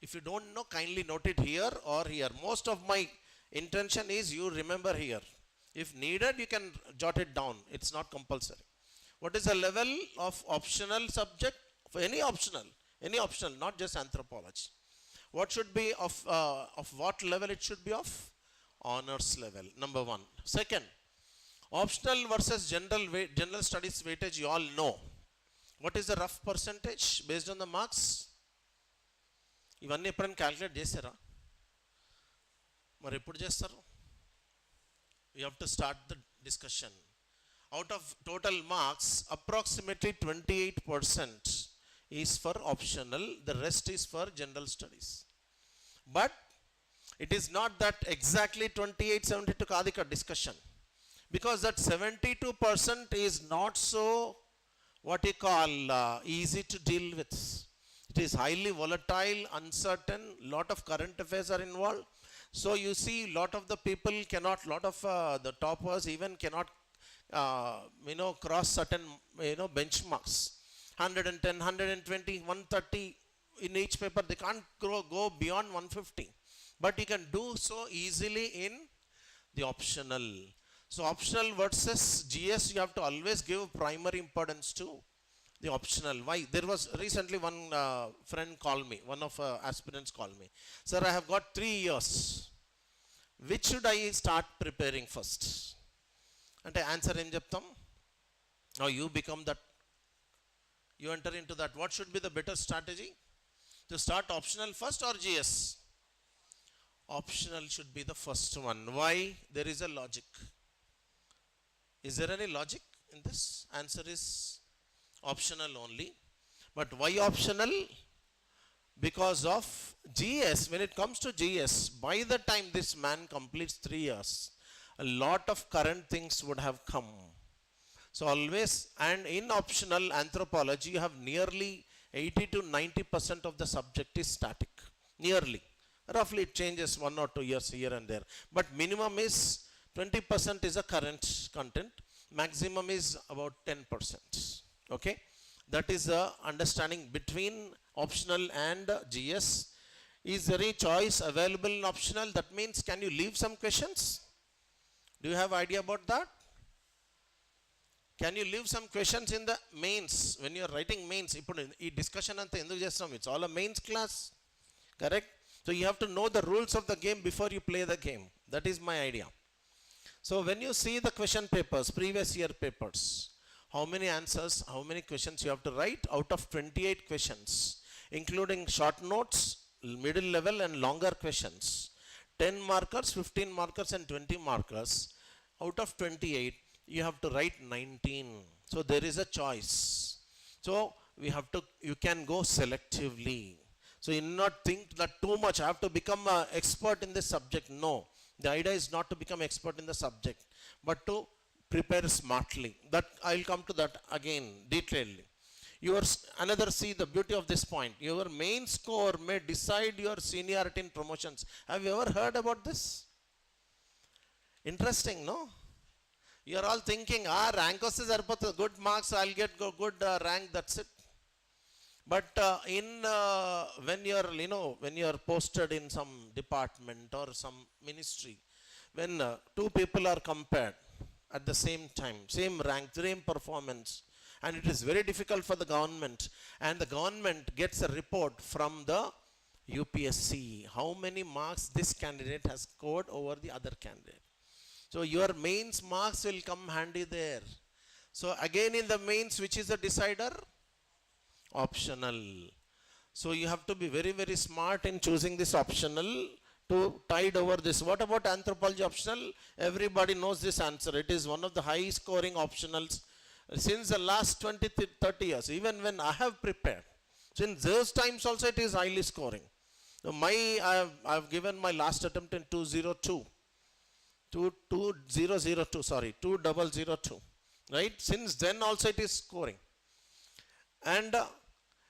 If you don't know, kindly note it here or here. Most of my intention is you remember here. If needed, you can jot it down. It's not compulsory. What is the level of optional subject? For any optional, not just anthropology. What should be of what level it should be of? Honors level, number 1. Second, optional versus general studies weightage, you all know. What is the rough percentage based on the marks? ఇవన్నీ ఎప్పుడైనా calculate చేస్తారా? మరి ఎప్పుడు చేస్తారు? You have to start the discussion. Out of total marks approximately 28% is for optional, the rest is for general studies. But it is not that exactly 28-72 కాదు ఇక్కడ discussion, because that 72% is not so what you call easy to deal with. It is highly volatile, uncertain, lot of current affairs are involved. So you see lot of the people cannot, lot of the toppers even cannot cross certain benchmarks. 110, 120, 130 in each paper, they can't go beyond 150. But you can do so easily in the optional. So optional versus GS, you have to always give primary importance to the optional. Why? There was recently one friend called me, one of aspirants called me. Sir, I have got 3 years. Which should I start preparing first? And I answer in Japtam. Now you become that, you enter into that. What should be the better strategy? To start optional first or GS? Optional should be the first one. Why? There is a logic. Is there any logic in this? Answer is optional only. But why optional? Because of GS. When it comes to GS, by the time this man completes 3 years, a lot of current things would have come. So always, and in optional anthropology, you have nearly 80 to 90% of the subject is static. Nearly. Roughly it changes 1 or 2 years here and there. But minimum is 20% is a current content. Maximum is about 10%. Okay. That is the understanding between optional and GS. Is there any choice available in optional? That means, can you leave some questions? Do you have idea about that? Can you leave some questions in the mains when you are writing mains? ఇప్పుడు ఈ discussion అంతా ఎందుకు చేస్తాం? It's all a mains class. Correct? So you have to know the rules of the game before you play the game. That is my idea. So when you see the question papers, previous year papers, how many answers, how many questions you have to write out of 28 questions, including short notes, middle level and longer questions. 10 markers, 15 markers and 20 markers. Out of 28, you have to write 19. So there is a choice. So we have to, you can go selectively. So you not think that too much, I have to become an expert in this subject. No, the idea is not to become expert in the subject, but to prepare smartly. That I will come to that again detailedly. Another, see the beauty of this point. Your main score may decide your seniority in promotions. Have you ever heard about this? Interesting, no? You are all thinking, rank vaste saripothundi, good marks, I'll get good rank, that's it. But when you are posted in some department or some ministry, when two people are compared at the same time, same rank, same performance, and it is very difficult for the government, and the government gets a report from the UPSC, how many marks this candidate has scored over the other candidate. So your mains marks will come handy there. So again in the mains, which is the decider? Optional. So you have to be very, very smart in choosing this optional to tide over this. What about anthropology optional? Everybody knows this answer. It is one of the high scoring optionals since the last 20-30 years. Even when I have prepared, since those times also it is highly scoring. So I have given my last attempt in 2002. 2002, right? Since then also it is scoring. And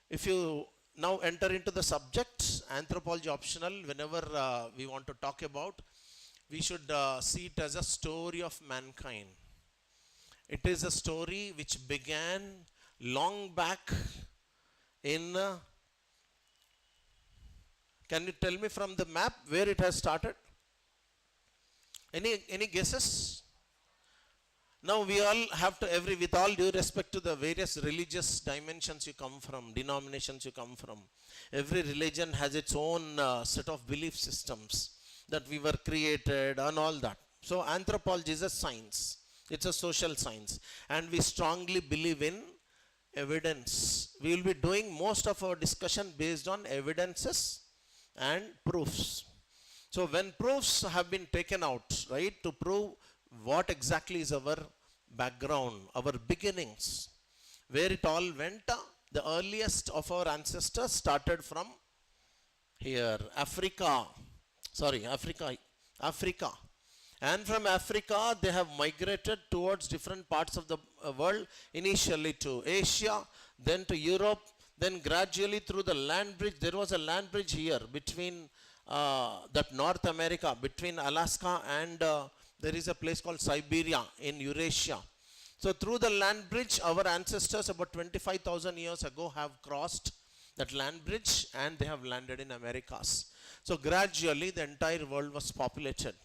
if you now enter into the subject, anthropology optional, whenever we want to talk about, we should see it as a story of mankind. It is a story which began long back in, can you tell me from the map where it has started? Any guesses? Now we all have to, with all due respect to the various religious dimensions you come from, denominations you come from, every religion has its own set of belief systems that we were created and all that. So anthropology is a science. It's a social science, and we strongly believe in evidence. We will be doing most of our discussion based on evidences and proofs. So when proofs have been taken out, right, to prove what exactly is our background, our beginnings, where it all went, the earliest of our ancestors started from here, Africa. And from Africa, they have migrated towards different parts of the world, initially to Asia, then to Europe, then gradually through the land bridge. There was a land bridge here between that North America, between Alaska and there is a place called Siberia in Eurasia. So through the land bridge, our ancestors about 25,000 years ago have crossed that land bridge and they have landed in Americas. So gradually the entire world was populated.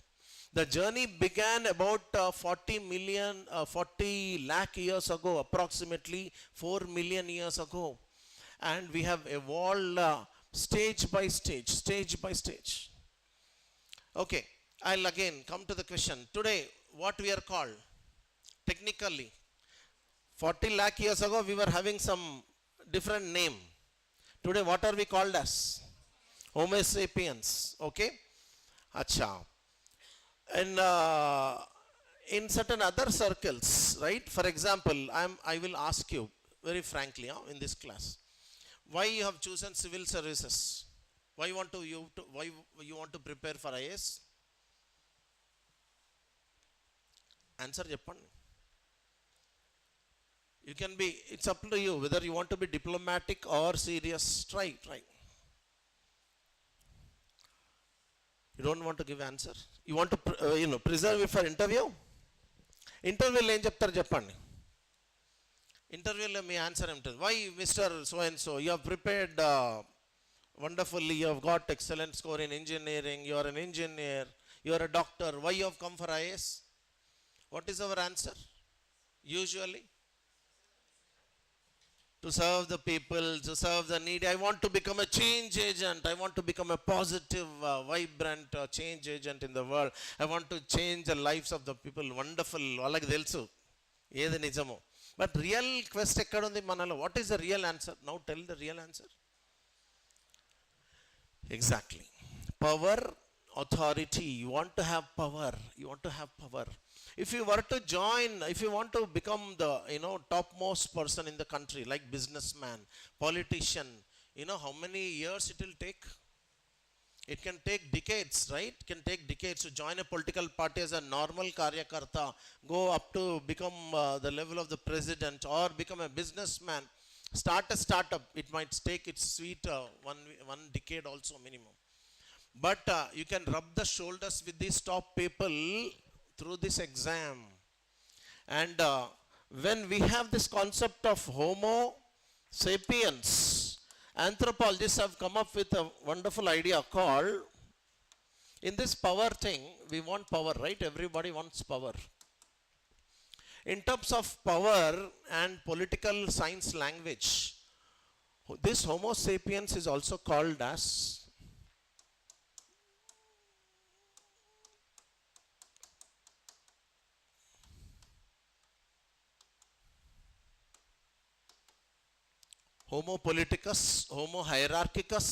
The journey began about 40 lakh years ago, approximately 4 million years ago. And we have evolved stage by stage. Okay, I'll again come to the question. Today, what we are called? Technically, 40 lakh years ago, we were having some different name. Today, what are we called as? Homo sapiens. Okay? Acha. And in certain other circles, right? For example, I will ask you very frankly in this class, why you have chosen civil services? Why you want to prepare for IAS? Answer చెప్పండి. You can be, it's up to you whether you want to be diplomatic or serious. Try. You don't want to give answer. You want to preserve it for interview. ఇంటర్వ్యూలో ఏం చెప్తారు చెప్పండి. ఇంటర్వ్యూలో మీ answer ఏమిటంది? Why mister so and so you have prepared wonderfully, you have got excellent score in engineering, you are an engineer, you are a doctor, why you have come for IAS? What is our answer usually? To serve the people, to serve the needy. I want to become a change agent. I want to become a positive, vibrant change agent in the world. I want to change the lives of the people. Wonderful. Alaki telusu edi nijamo. But real quest ekkada undi manalo? What is the real answer? Now tell the real answer. Exactly. Power, authority. You want to have power. You want to have power. If you were to join, if you want to become the topmost person in the country, like businessman, politician, how many years it will take? It can take decades, right? It can take decades to join a political party as a normal karyakarta, go up to become the level of the president, or become a businessman, start a startup. It might take its sweet one decade also minimum. But you can rub the shoulders with these top people through this exam. And when we have this concept of Homo sapiens, anthropologists have come up with a wonderful idea called, in this power thing, we want power, right? Everybody wants power. In terms of power and political science language, this Homo sapiens is also called as Homo politicus, Homo hierarchicus,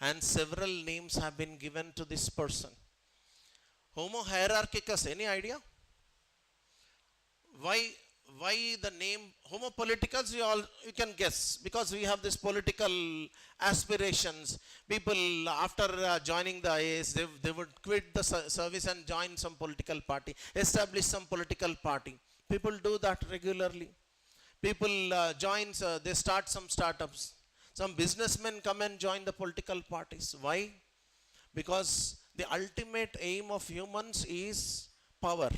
and several names have been given to this person. Homo hierarchicus, any idea? Why the name Homo politicus? You can guess, because we have this political aspirations. People after joining the IAS, they would quit the service and join some political party, establish some political party. People do that regularly. People they start some startups. Some businessmen come and join the political parties. Why? Because the ultimate aim of humans is power.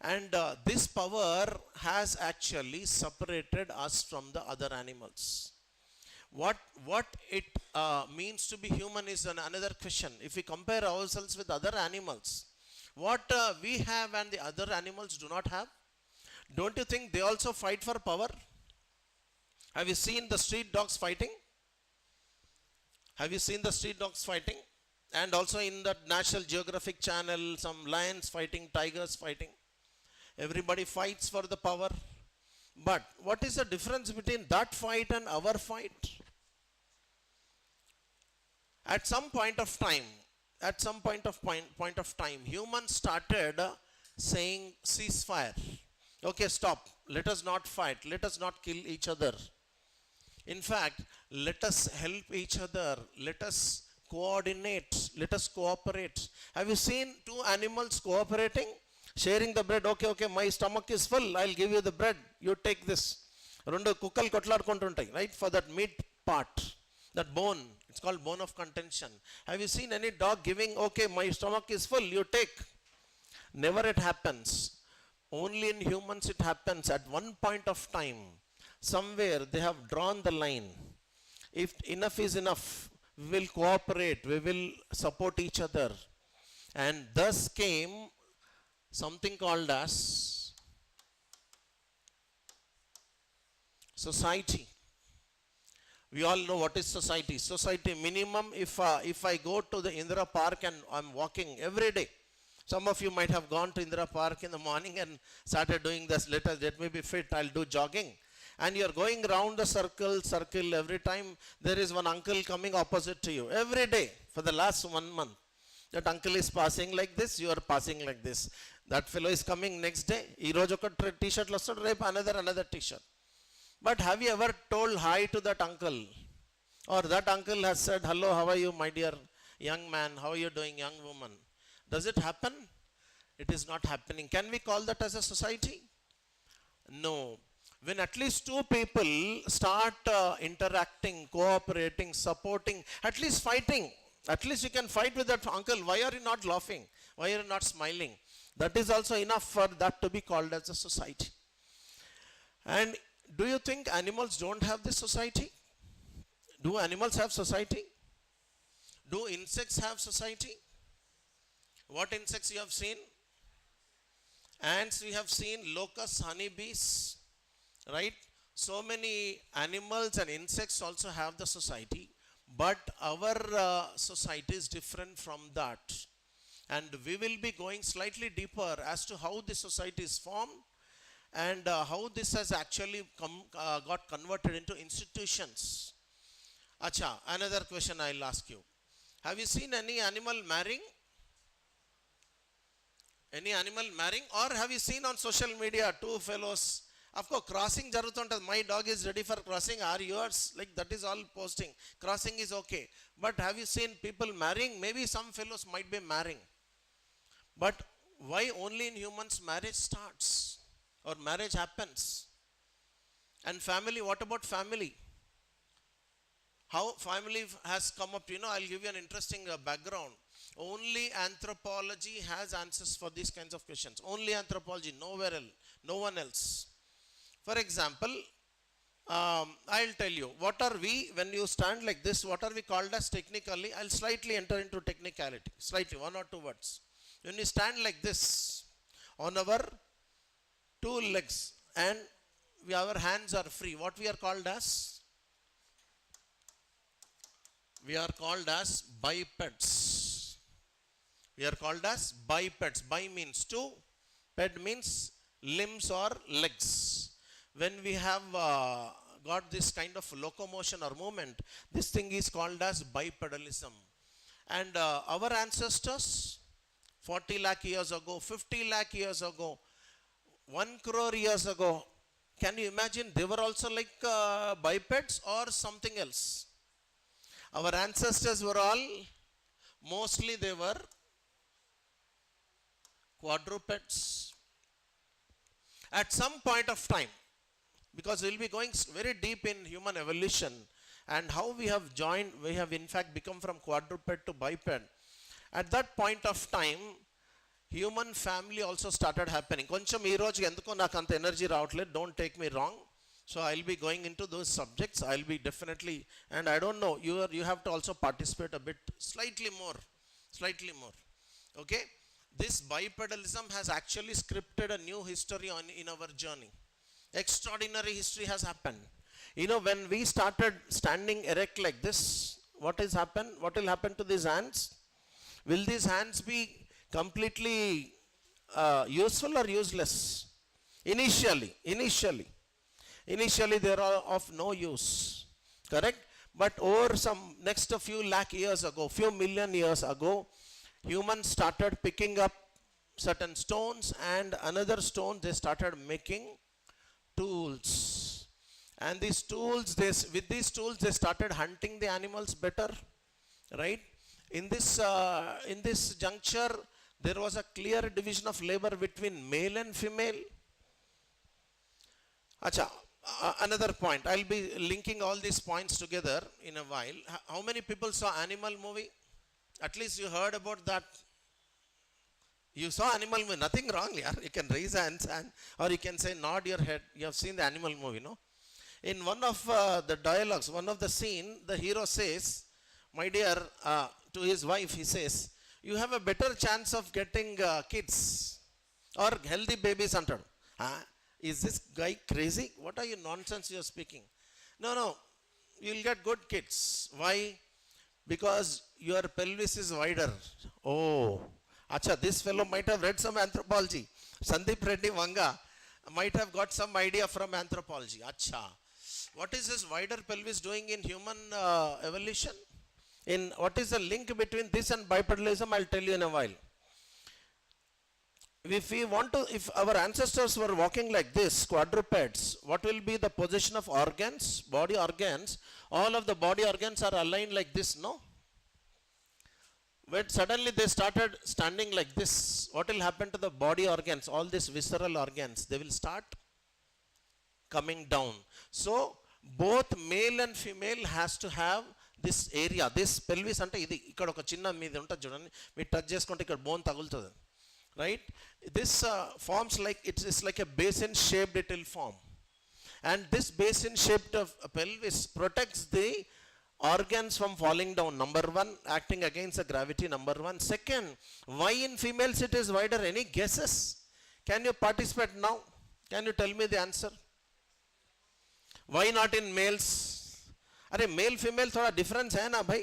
And this power has actually separated us from the other animals. What it means to be human is another question. If we compare ourselves with other animals, what we have and the other animals do not have, don't you think they also fight for power? Have you seen the street dogs fighting? Have you seen the street dogs fighting? And also in the National Geographic channel, some lions fighting, tigers fighting. Everybody fights for the power. But what is the difference between that fight and our fight? At some point of time, humans started saying ceasefire. Okay, stop. Let us not fight. Let us not kill each other. In fact, let us help each other. Let us coordinate. Let us cooperate. Have you seen two animals cooperating? Sharing the bread. Okay, my stomach is full. I'll give you the bread. You take this. Rendu kukkal kotladukuntuntayi, right? For that meat part, that bone. It's called bone of contention. Have you seen any dog giving, okay, my stomach is full, you take? Never it happens. Only in humans it happens. At one point of time, somewhere they have drawn the line. If enough is enough, we will cooperate, we will support each other. And thus came something called as society. We all know what is society. Society minimum, if I go to the Indira Park and I'm walking every day. Some of you might have gone to Indira Park in the morning and started doing this. Let me be fit, I'll do jogging. And you're going round the circle, every time there is one uncle coming opposite to you. Every day for the last 1 month. That uncle is passing like this, you are passing like this. That fellow is coming next day. Ee roju oka t-shirt lo vastadu, repu another t-shirt. But have you ever told hi to that uncle? Or that uncle has said, hello, how are you, my dear young man? How are you doing, young woman? Does it happen? It is not happening. Can we call that as a society? No. When at least two people start interacting, cooperating, supporting, at least fighting, at least you can fight with that uncle. Why are you not laughing? Why are you not smiling? That is also enough for that to be called as a society. And do you think animals don't have this society? Do animals have society? Do insects have society? What insects you have seen? Ants we have seen, locusts, honeybees, right? So many animals and insects also have the society, but our society is different from that. And we will be going slightly deeper as to how this society is formed and how this has actually got converted into institutions. Acha, another question I'll ask you. Have you seen any animal marrying? Any animal marrying? Or have you seen on social media two fellows, of course, crossing jarutuntadi, my dog is ready for crossing, are yours? Like that is all posting. Crossing is okay. But have you seen people marrying? Maybe some fellows might be marrying. But why only in humans marriage starts or marriage happens? And family, what about family? How family has come up, I'll give you an interesting background. Only anthropology has answers for these kinds of questions. Only anthropology, nowhere else, no one else. For example, I'll tell you, what are we, when you stand like this, what are we called as technically? I'll slightly enter into technicality, slightly, one or two words. When we stand like this, on our two legs, and our hands are free, what we are called as? We are called as bipeds. We are called as bipeds. Bi means two, ped means limbs or legs. When we have got this kind of locomotion or movement, this thing is called as bipedalism. And our ancestors, 40 lakh years ago, 50 lakh years ago, 1 crore years ago, can you imagine they were also like bipeds or something else? Our ancestors were all, mostly they were quadrupeds. At some point of time, because we will be going very deep in human evolution and how we have joined, we have in fact become from quadruped to biped. At that point of time, human family also started happening. Koncham ee roju enduko naaku anta energy ravatledu, don't take me wrong. So I'll be going into those subjects. I'll be definitely, and I don't know, you have to also participate a bit, slightly more. Okay, this bipedalism has actually scripted a new history in our journey. Extraordinary history has happened. When we started standing erect like this, what will happen to these hands? Will these hands be completely useful or useless? Initially they are of no use, correct? But over some next few lakh years ago, few million years ago, humans started picking up certain stones, and another stone they started making tools. And these tools, with these tools they started hunting the animals better, right? In this juncture, there was a clear division of labor between male and female. Acha, another point, I'll be linking all these points together in a while. How many people saw Animal movie? At least you heard about that. You saw Animal movie, nothing wrong here. You can raise hands or you can say nod your head. You have seen the Animal movie, no? In one of the dialogues, one of the scene, the hero says, my dear, to his wife, he says, you have a better chance of getting kids or healthy babies antadu. Is this guy crazy? What are you nonsense you are speaking? No, you will get good kids. Why? Because your pelvis is wider. Oh, acha, this fellow might have read some anthropology. Sandeep Reddy Vanga might have got some idea from anthropology. Acha, what is this wider pelvis doing in human evolution? What is the link between this and bipedalism? I'll tell you in a while. If our ancestors were walking like this, quadrupeds, what will be the position of organs, body organs? All of the body organs are aligned like this, no? when suddenly they started standing like this, what will happen to the body organs? All these visceral organs, they will start coming down. So both male and female has to have this area, this pelvis ante idi ikkada oka chinna meedi untadi chudandi, mee touch cheskunte ikkada bone tagultadi, right? This forms like it is like a basin shaped, it will form, and this basin shaped of pelvis protects the organs from falling down. Number one, acting against the gravity. Number one. Second, why in females it is wider? Any guesses? Can you participate now? Can you tell me the answer? Why not in males? अरे male female थोड़ा difference है ना भाई,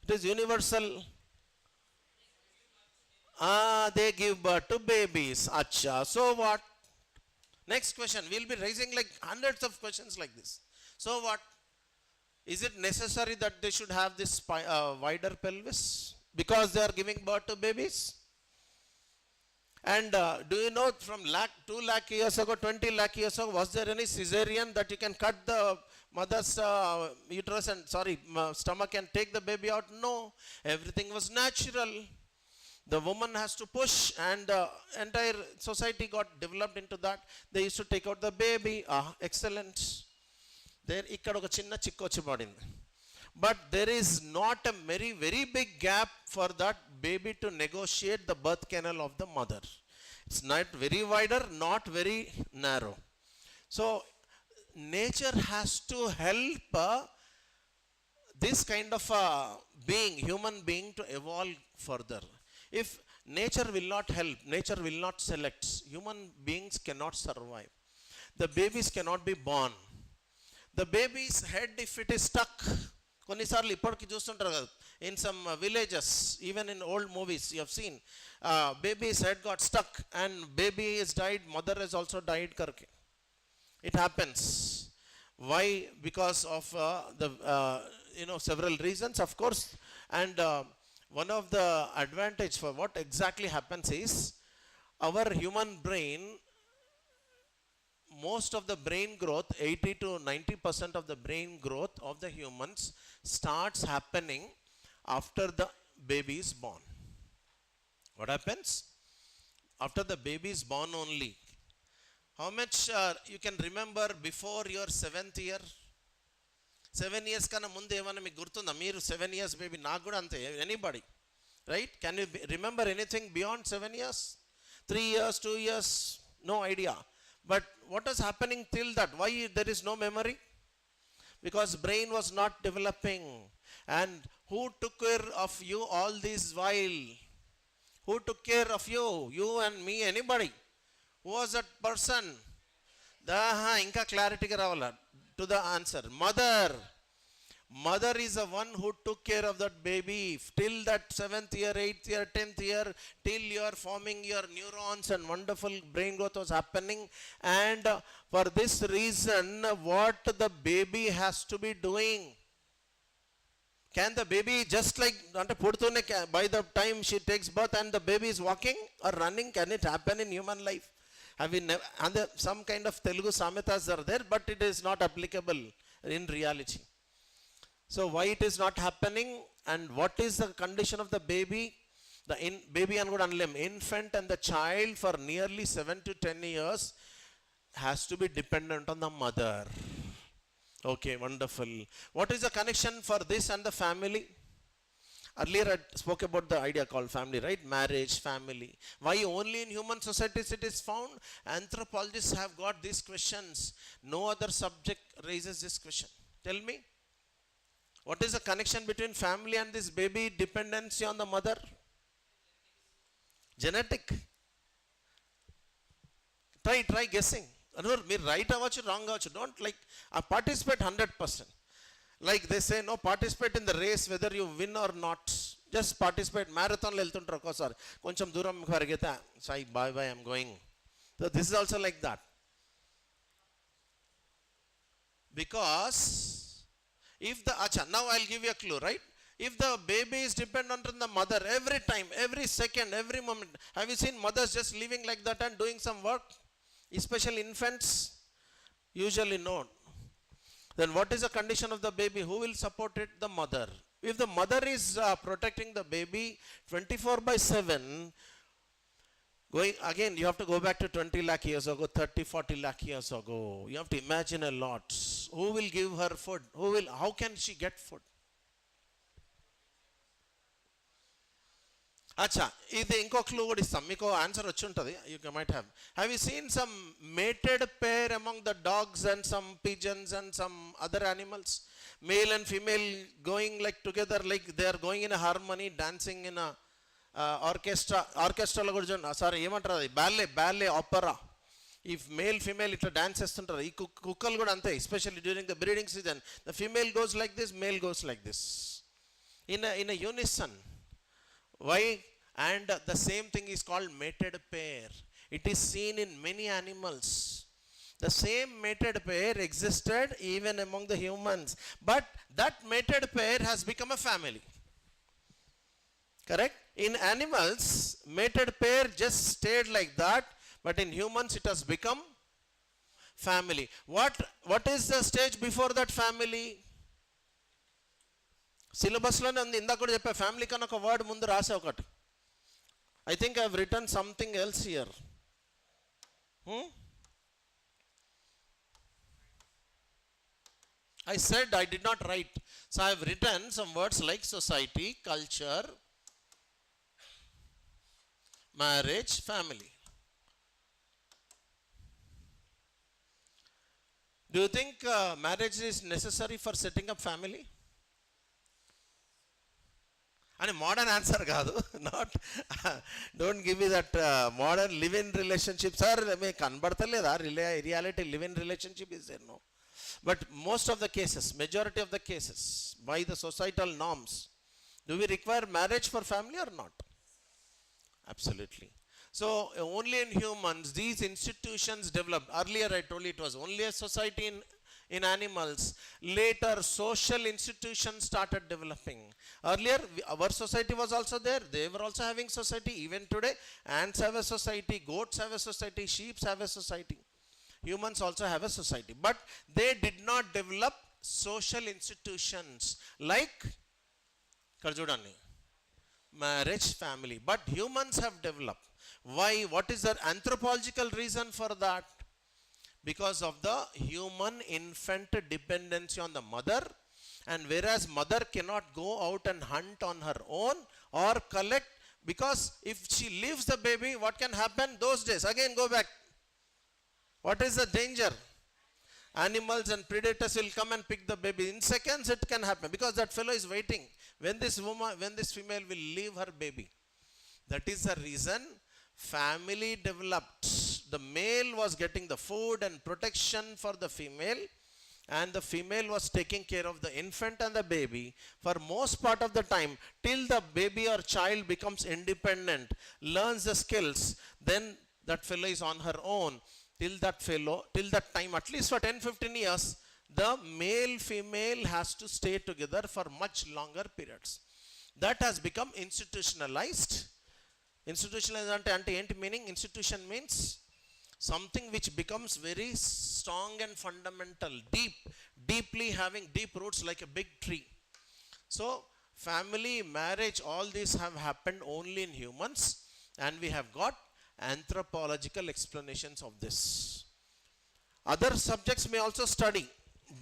it is universal. They give birth to babies. Acha, so what? Next question, we'll be raising like hundreds of questions like this. So what? Is it necessary that they should have this wider pelvis because they are giving birth to babies? And do you know from 2 lakh years ago, 20 lakh years ago, was there any cesarean that you can cut the mother's uterus and stomach and take the baby out? No, everything was natural. The woman has to push, and entire society got developed into that. They used to take out the baby. Excellent. There ikkada oka chinna chikku vachi padindi, but there is not a very very big gap for that baby to negotiate the birth canal of the mother. It's not very wider, not very narrow. So nature has to help this kind of being, human being, to evolve further. If nature will not help, nature will not select, human beings cannot survive. The babies cannot be born. The baby's head, if it is stuck, కొన్నిసార్లు ఇప్పటికి చూస్తుంటారు కదా, in some villages, even in old movies you have seen, baby's head got stuck and baby is died, mother has also died karke. It happens. Why? Because of the several reasons, of course. And one of the advantage for what exactly happens is, our human brain, most of the brain growth, 80 to 90% of the brain growth of the humans starts happening after the baby is born. What happens? After the baby is born only. How much you can remember before your 7th year? 7 years kana munde emana meeku gurtunda? Meeru 7 years baby, naaku kuda ante, anybody, right? Can you remember anything beyond 7 years? 3 years, 2 years? No idea. But what is happening till that? Why there is no memory? Because brain was not developing. And who took care of you all this while? Who took care of you? You and me, anybody? Who was that person? Inka clarity ga ravala to the answer. Mother. Mother is the one who took care of that baby till that 7th year, 8th year, 10th year, till you are forming your neurons and wonderful brain growth was happening. And for this reason, what the baby has to be doing? Can the baby just like by the time she takes birth and the baby is walking or running, can it happen in human life? Have we never, and some kind of Telugu sametas are there, but it is not applicable in reality. So why it is not happening, and what is the condition of the baby? The baby and good unlim, infant and the child for nearly 7 to 10 years has to be dependent on the mother. Okay, wonderful. What is the connection for this and the family? Earlier I spoke about the idea called family, right? Marriage, family. Why only in human societies it is found? Anthropologists have got these questions. No other subject raises this question. Tell me. What is the connection between family and this baby dependency on the mother? Genetic. Try guessing. Meer right avachu, wrong avachu. Don't participate 100%. Like they say, no, participate in the race whether you win or not. Just participate. Marathon lo eltuntaru okosari. Koncham dooram parigete, sai bye bye, I'm going. So this is also like that. Because if the now I'll give you a clue, right? If the baby is dependent on the mother every time, every second, every moment, have you seen mothers just living like that and doing some work? Especially infants? Usually no. Then what is the condition of the baby? Who will support it? The mother. If the mother is protecting the baby 24/7, going again, you have to go back to 20 lakh years ago, 30, 40 lakh years ago. You have to imagine a lot. Who will give her food? How can she get food? అచ్చా, ఇది ఇంకో clue కూడా ఇస్తాం, మీకు answer వచ్చి ఉంటుంది. You might have you seen some mated pair among the dogs and some pigeons and some other animals, male and female going like together, like they are going in harmony, dancing in ఆర్కెస్ట్రాలో కూడా చూడండి, sorry ఏమంటారు అది, ballet ఆపరా. ఈ male female ఇట్లా dance చేస్తుంటారు. ఈ కుక్కలు కూడా అంతే, especially during the breeding season, the female goes like this, male goes like this in a unison. Why? And the same thing is called mated pair. It is seen in many animals. The same mated pair existed even among the humans, but that mated pair has become a family. Correct? In animals, mated pair just stayed like that, but in humans it has become family. What is the stage before that family? సిలబస్లోనే ఉంది, ఇందాక కూడా చెప్పా, family కన్నా ఒక word ముందు రాసే ఒకటి. I think I have written something else here. I said I did not write. So I have written some words like society, culture, marriage, family. Do you think marriage is necessary for setting up family? అని modern answer కాదు, not, don't give me that modern live in relationship. Sir మీకు కనబడతలేదా reality live in relationship is there? No. But most of the cases, majority of the cases, by the societal norms, do we require marriage for family or not? Absolutely. So only in humans these institutions developed. Earlier I told you it was only a society in animals. Later social institutions started developing. Earlier our society was also there, they were also having society. Even today ants have a society, goats have a society, sheep have a society, humans also have a society, but they did not develop social institutions like ikkada chudandi marriage, family, but humans have developed. Why? What is the anthropological reason for that? Because of the human infant dependency on the mother, and whereas mother cannot go out and hunt on her own or collect, because if she leaves the baby, what can happen? Those days, again go back, what is the danger? Animals and predators will come and pick the baby. In seconds it can happen, because that fellow is waiting when this female will leave her baby. That is the reason family developed. The male was getting the food and protection for the female, and the female was taking care of the infant and the baby for most part of the time, till the baby or child becomes independent, learns the skills, then that fellow is on her own. Till that time, at least for 10-15 years, the male female has to stay together for much longer periods. That has become institutionalized. Institutionalized ante enti meaning? Institution means something which becomes very strong and fundamental, deeply having deep roots like a big tree. So family, marriage, all these have happened only in humans, and we have got anthropological explanations of this. Other subjects may also study,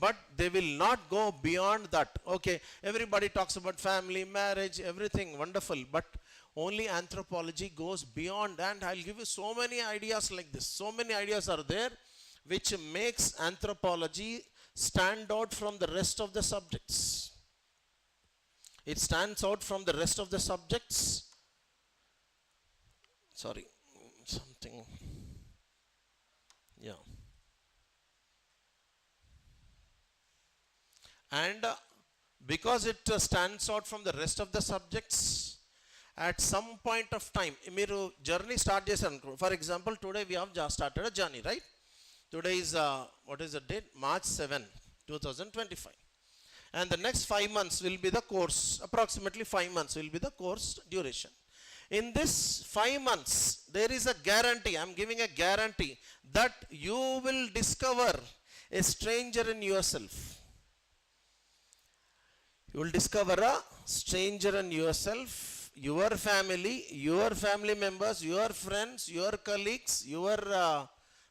but they will not go beyond that. Okay, everybody talks about family, marriage, everything wonderful, but only anthropology goes beyond. And I'll give you so many ideas like this. So many ideas are there which makes anthropology stand out from the rest of the subjects. It stands out from the rest of the subjects. Sorry, something, yeah. And because it stands out from the rest of the subjects, at some point of time, మీరు journey start చేశారు. For example, today we have just started a journey, right? Today is what is the date? March 7, 2025. And the next 5 months will be the course. Approximately 5 months will be the course duration. In this 5 months, there is a guarantee, I am giving a guarantee, that you will discover a stranger in yourself. You will discover a stranger in yourself, your family members, your friends, your colleagues, your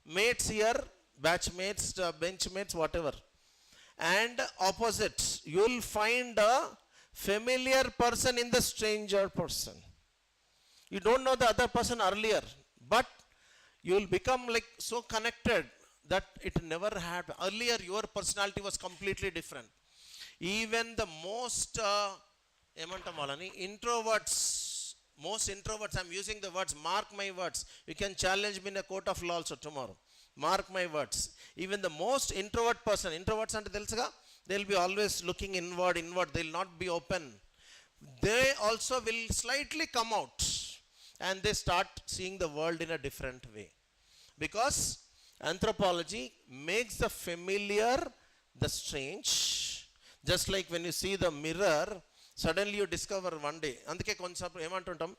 mates here, batchmates, benchmates, whatever. And opposites, you will find a familiar person in the stranger person. You don't know the other person earlier, but you will become like so connected that it never happened. Earlier, your personality was completely different. Even the most introverts, I'm using the words, mark my words. You can challenge me in a court of law also tomorrow. Mark my words. Even the most introvert person, introverts ante telusuga, they'll be always looking inward, they'll not be open. They also will slightly come out and they start seeing the world in a different way. Because anthropology makes the familiar the strange. Just like when you see the mirror, suddenly you discover one day. Andike konchesapu emantuntam,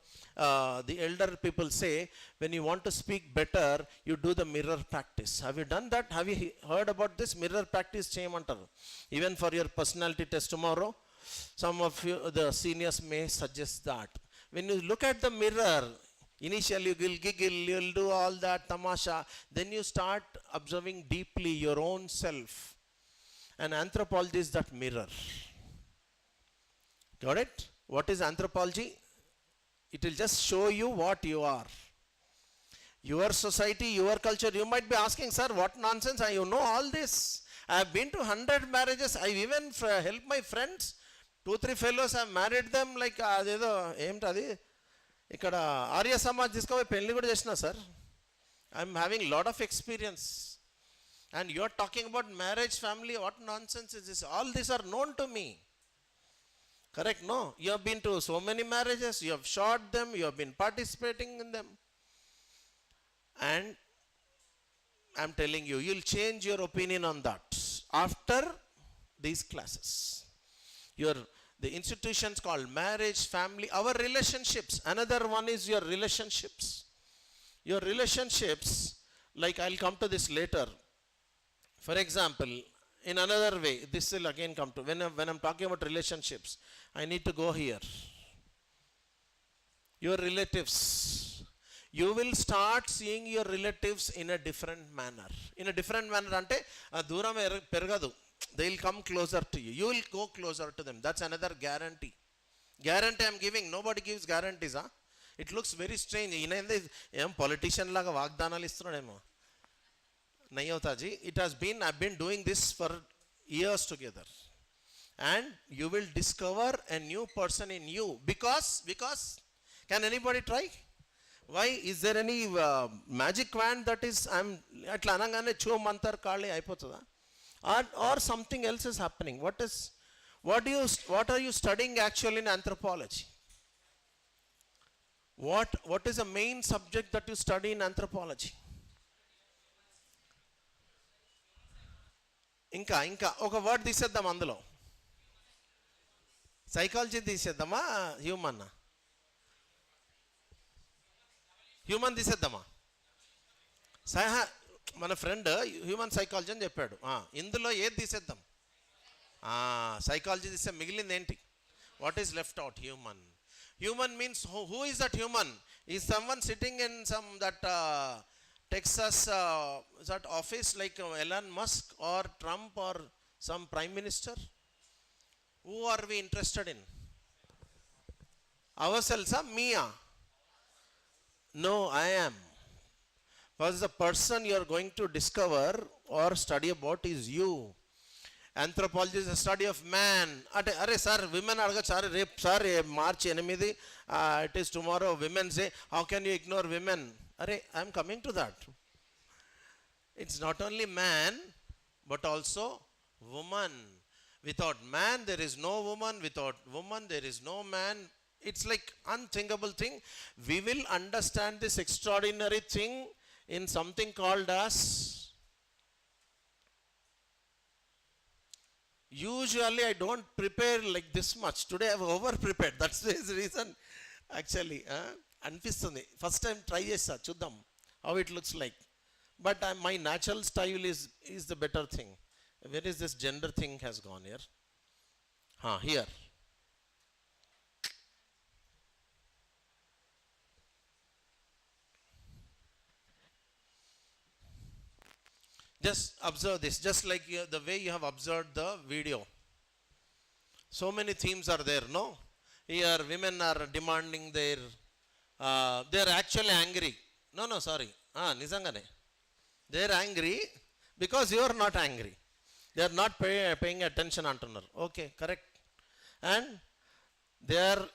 the elder people say, when you want to speak better, you do the mirror practice. Have you done that? Have you heard about this mirror practice cheyamantaru? Even for your personality test tomorrow, some of you, the seniors may suggest that. When you look at the mirror, initially you will giggle, you will do all that tamasha, then you start observing deeply your own self. And anthropology is that mirror. Got it? What is anthropology? It will just show you what you are. Your society, your culture. You might be asking, sir, what nonsense? You know all this. I have been to 100 marriages. I even helped my friends. 2-3 fellows, I have married them like adedo emtadi ikkada Arya Samaj diskovi pelli kuda chesina sir. I am having lot of experience. And you are talking about marriage, family, what nonsense is this? All these are known to me. Correct? No? You have been to so many marriages, you have shot them, you have been participating in them. And I am telling you, you will change your opinion on that after these classes. The institutions called marriage, family, our relationships. Another one is your relationships. Your relationships, like I'll come to this later. For example, in another way, this will again come to, when I'm talking about relationships, I need to go here. Your relatives. You will start seeing your relatives in a different manner. In a different manner, ante dooram peragadu. They will come closer to you. You will go closer to them. That's another guarantee. Guarantee I'm giving. Nobody gives guarantees. Huh? It looks very strange. Em politician laga vaagdanalu istunademo. Nayavtaji, I've been doing this for years together. And you will discover a new person in you. Because, can anybody try? Why? Is there any magic wand that is, atla anangane chu mantar kali aipotada? Or something else is happening? What are you studying actually in anthropology? What is the main subject that you study in anthropology? ఇంకా ఒక word తీసేద్దాం అందులో. Psychology తీసేద్దామా, human తీసేద్దామా? మన friend human psychology అని చెప్పాడు. ఇందులో ఏది తీసేద్దాం? సైకాలజీ తీస్తే మిగిలింది ఏంటి? What is left out? Human means who is that human? Is someone sitting in some that Texas that office like Elon Musk or Trump or some prime minister? Who are we interested in? Ourselves, Mia? No, I am. Because the person you are going to discover or study about is you. Anthropology is a study of man. Are sir, women are rape, sir, March 8, it is tomorrow Women's Day. How can you ignore women? I am coming to that. It's not only man, but also woman. Without man, there is no woman. Without woman, there is no man. It's like unthinkable thing. We will understand this extraordinary thing in something called as, usually I don't prepare like this much. Today I have over prepared. That's the reason actually. అనిపిస్తుంది. First time try చేస్తా, చూద్దాం how it looks like. But my natural style is the better thing. Where is this gender thing has gone here? Here. Just observe this, just like the way you have observed the video. So many themes are there, no? Here women are demanding their, they are actually angry. No, sorry. Nizangane. They are angry because you are not angry. They are not paying attention antunar. Okay, correct. And they are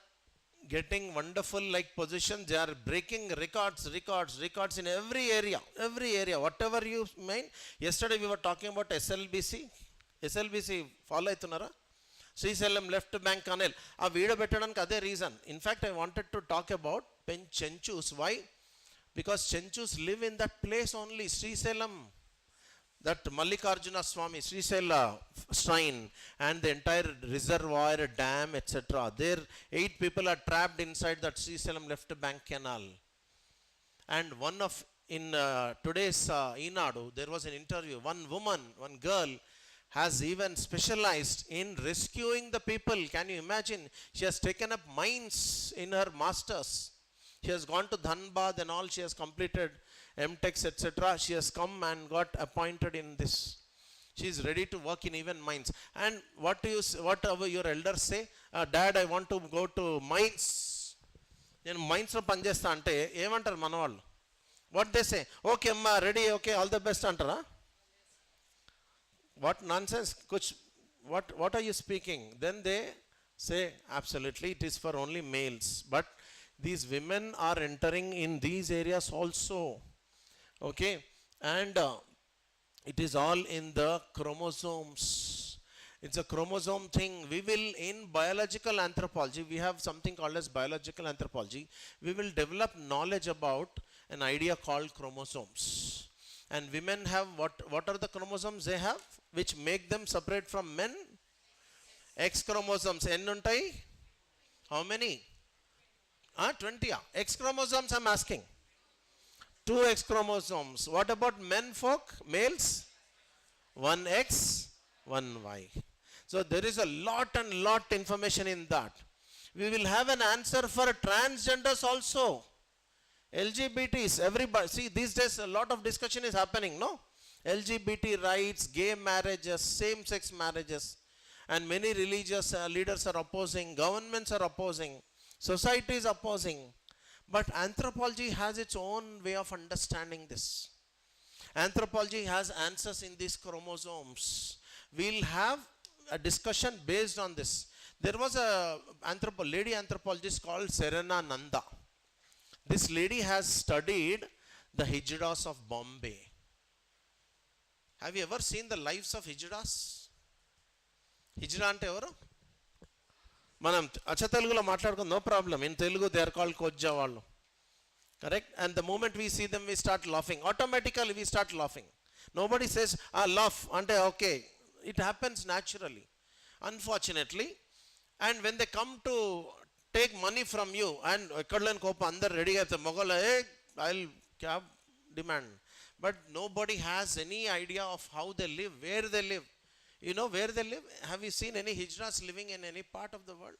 getting wonderful like positions. They are breaking records in every area. Whatever you mean. Yesterday we were talking about SLBC. Follow aitunara. Srisalem left bank canal. A video bettadaniki ade reason. In fact, I wanted to talk about Chenchus. Why? Because Chenchus live in that place only. Srisalem, that Mallikarjuna Swami, Srisala shrine, and the entire reservoir, dam, etc. There, 8 people are trapped inside that Srisalam left bank canal. And in today's Enadu, there was an interview. One girl has even specialized in rescuing the people. Can you imagine? She has taken up mines in her masters. She has gone to Dhanbad and all. She has completed MTechs, etc. She has come and got appointed in this. She is ready to work in even mines. And what your elders say? Dad, I want to go to mines. In mines lo panchesta ante emantaru manavallu? What they say? Okay amma, ready, okay, all the best antara? What nonsense? What are you speaking? Then they say, absolutely, it is for only males. But these women are entering in these areas also. Okay, and it is all in the chromosomes. It's a chromosome thing. We will, in biological anthropology, we have something called as biological anthropology. We will develop knowledge about an idea called chromosomes. And women have, what are the chromosomes they have, which make them separate from men? X chromosomes. N untai? How many? 20. X chromosomes I'm asking. 2 X chromosomes. What about men folk, males? 1 X, 1 Y. So there is a lot information in that. We will have an answer for transgenders also. LGBTs, everybody. See, these days a lot of discussion is happening, no? LGBT rights, gay marriages, same-sex marriages. And many religious leaders are opposing, governments are opposing, society is opposing. But anthropology has its own way of understanding this. Anthropology has answers in these chromosomes. We'll have a discussion based on this. There was a lady anthropologist called Serena Nanda. This lady has studied the Hijras of Bombay. Have you ever seen the lives of Hijras? Hijra ante evaru? Manam acha Telugulo maatladukom, no problem. In Telugu they are called Kojja vallu. Correct? And the moment we see them, we start laughing. Automatically we start laughing. Nobody says, laugh. Ante okay. It happens naturally. Unfortunately. And when they come to take money from you, and ekkadaleni kopa andaru ready ayithe mogala, I'll cab demand. But nobody has any idea of how they live, where they live. You know where they live? Have you seen any Hijras living in any part of the world?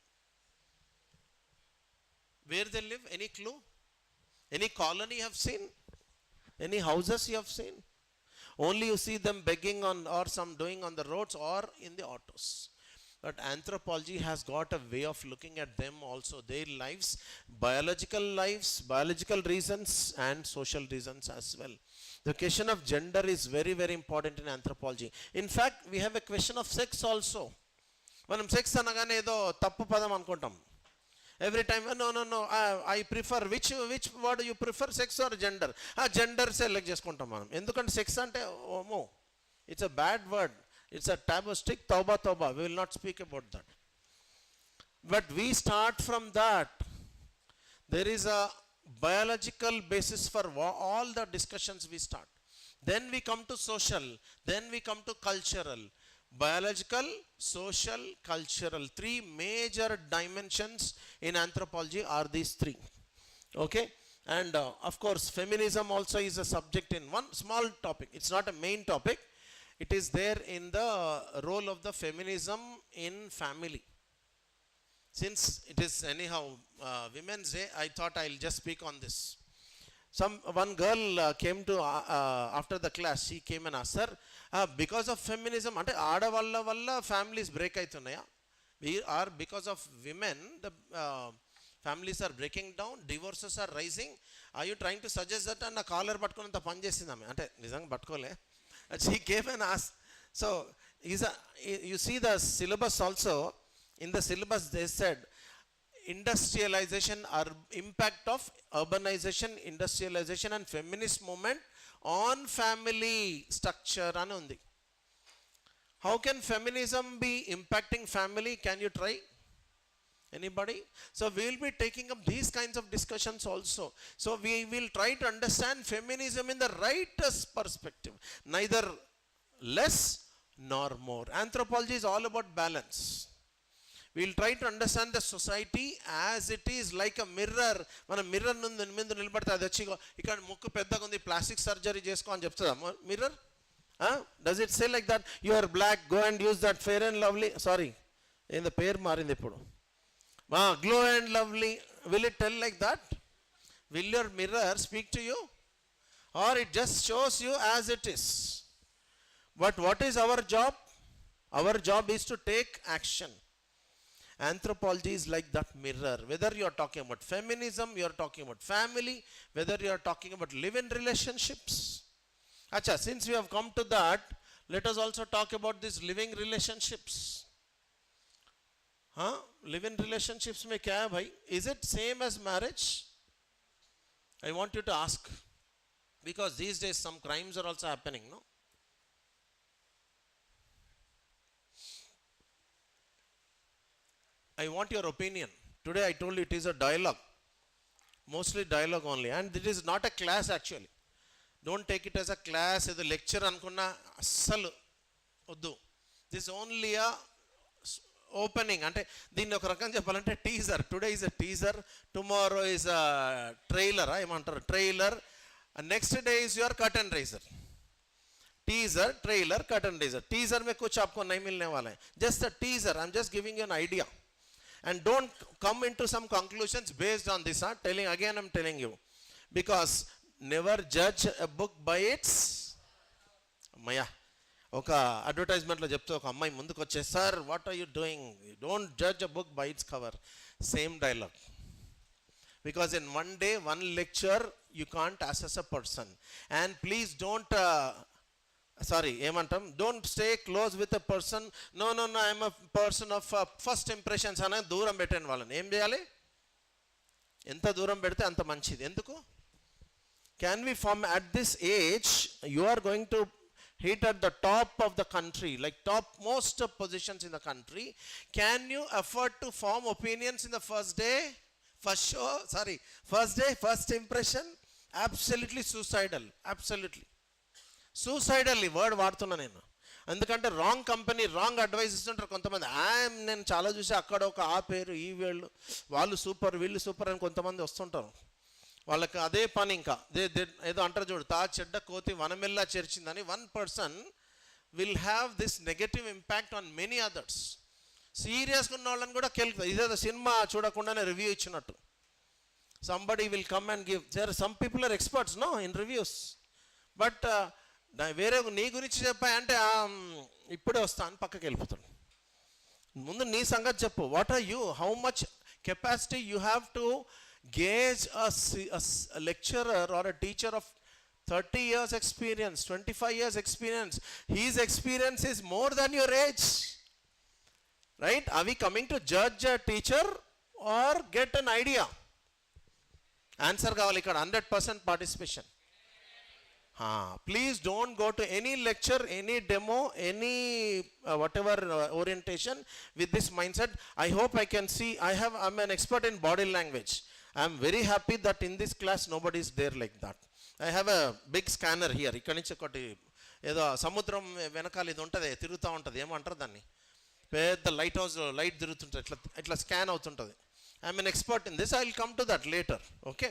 Where they live? Any clue? Any colony you have seen? Any houses you have seen? Only you see them begging on or some doing on the roads or in the autos. But anthropology has got a way of looking at them also, their lives, biological reasons and social reasons as well. The question of gender is very, very important in anthropology. In fact, we have a question of sex also. Manam sex anagane edo tappu padam anukuntam. Every time, no, I prefer, which word you prefer, sex or gender? Gender select cheskuntam manam. Endukante sex ante it's a bad word. It's a taboo, strict tauba. We will not speak about that. But we start from that. There is a biological basis for all the discussions we start. Then we come to social. Then we come to cultural. Biological, social, cultural. 3 major dimensions in anthropology are these 3. Okay? And of course, feminism also is a subject in one small topic. It's not a main topic. It is there in the role of the feminism in family. since it is anyhow Women's Day, I thought I'll just speak on this. One girl came to after the class, she came and asked, sir, because of feminism, ante aadavalla valla families break aitunnaya, we are because of women the families are breaking down, divorces are rising, are you trying to suggest that? And a collar పట్టుకున్నంత పని చేసింది ఆమె, అంటే నిజంగా పట్టుకోలే. She came and asked. So you see the syllabus also, in the syllabus they said industrialization or impact of urbanization, industrialization and feminist movement on family structure అని ఉంది. How can feminism be impacting family? Can you try? Anybody? So we will be taking up these kinds of discussions also. So we will try to understand feminism in the right perspective, neither less nor more. Anthropology is all about balance. We will try to understand the society as it is, like a mirror. మన mirror ముందు నిలబడితే అది వచ్చి ఇక్కడ ముక్కు పెద్దగా ఉంది, plastic surgery చేసుకో అని చెప్తుందా mirror? Does it say like that? You are black, go and use that fair and lovely, sorry, in the పేరు మారింది ఇప్పుడు, glow and lovely. Will it tell like that? Will your mirror speak to you? Or it just shows you as it is? But what is our job? Our job is to take action. Anthropology is like that mirror. Whether you are talking about feminism, you are talking about family, whether you are talking about live-in relationships. Acha, since we have come to that, let us also talk about these living relationships. Live-in relationships mein kya hai bhai? Is it same as marriage? I want you to ask, because these days some crimes are also happening, no? I want your opinion. Today I told you it is a dialogue, mostly dialogue only, and it is not a class actually. Don't take it as a class, as a lecture అనుకున్నా అస్సలు వద్దు. This is only a opening. అంటే దీన్ని ఒక రకం చెప్పాలంటే teaser. Today is a teaser, tomorrow is a trailer, ఏమంటారు trailer, next day is your curtain raiser. Teaser, trailer, curtain raiser. Teaser में कुछ आपको नहीं मिलने वाला है, just a teaser. I am just giving you an idea, and don't come into some conclusions based on this. Telling again, I'm telling you, because never judge a book by its maya. ఒక అడ్వర్టైజ్మెంట్లో చెప్తే ఒక అమ్మాయి ముందుకు వచ్చే, sir what are you doing, don't judge a book by its cover. Same dialogue. Because in one day, one lecture, you can't assess a person. And please don't ఏమంటాం, don't stay close with a person. No I'm a person of first impressions అని దూరం పెట్టండి వాళ్ళని. ఏం చేయాలి? ఎంత దూరం పెడితే అంత మంచిది. ఎందుకు? Can we form at this age, you are going to hit at the top of the country, like top most positions in the country. Can you afford to form opinions in the first day, first show, first day, first impression? Absolutely suicidal, absolutely suicidal. ఈ word వాడుతున్నా నేను, ఎందుకంటే wrong company wrong advice ఇస్తుంటారు కొంతమంది. నేను చాలా చూసి అక్కడ ఒక ఆ పేరు ఈ వీళ్ళు, వాళ్ళు సూపర్ వీళ్ళు సూపర్ అని కొంతమంది వస్తుంటారు. వాళ్ళకి అదే పని. ఇంకా ఏదో అంటారు చూడు, తా చెడ్డ కోతి వనమెల్లా చేర్చిందని. One person will have this negative impact on many others. సీరియస్గా ఉన్న వాళ్ళని కూడా కెలుకుతుంది. ఇదేదో సినిమా చూడకుండానే రివ్యూ ఇచ్చినట్టు. Somebody will come and give. There some people are experts no in reviews, but వేరే నీ గురించి చెప్పాయంటే ఇప్పుడే వస్తా అని పక్కకి వెళ్ళిపోతాడు. ముందు నీ సంగతి చెప్పు. What are you, how much capacity you have to gauge a lecturer or a teacher of 30 years experience, 25 years experience. His experience is more than your age, right? Are we coming to judge a teacher or get an idea? Answer kavali ikkada, 100% participation. Please don't go to any lecture, any demo, any whatever orientation with this mindset. I hope I can see, I'm an expert in body language. I am very happy that in this class nobody is there like that. I have a big scanner here. ఇక్కడ నుంచి ఒకటి ఏదో సముద్రం వెనకాల ఇది ఉంటుంది, తిరుగుతూ ఉంటుంది, ఏమంటారు దాన్ని, పెద్ద లైట్ హౌస్ లైట్ తిరుగుతుంటుంది, ఇట్లా స్కాన్ అవుతుంటుంది. I'm an expert in this. I will come to that later. Okay,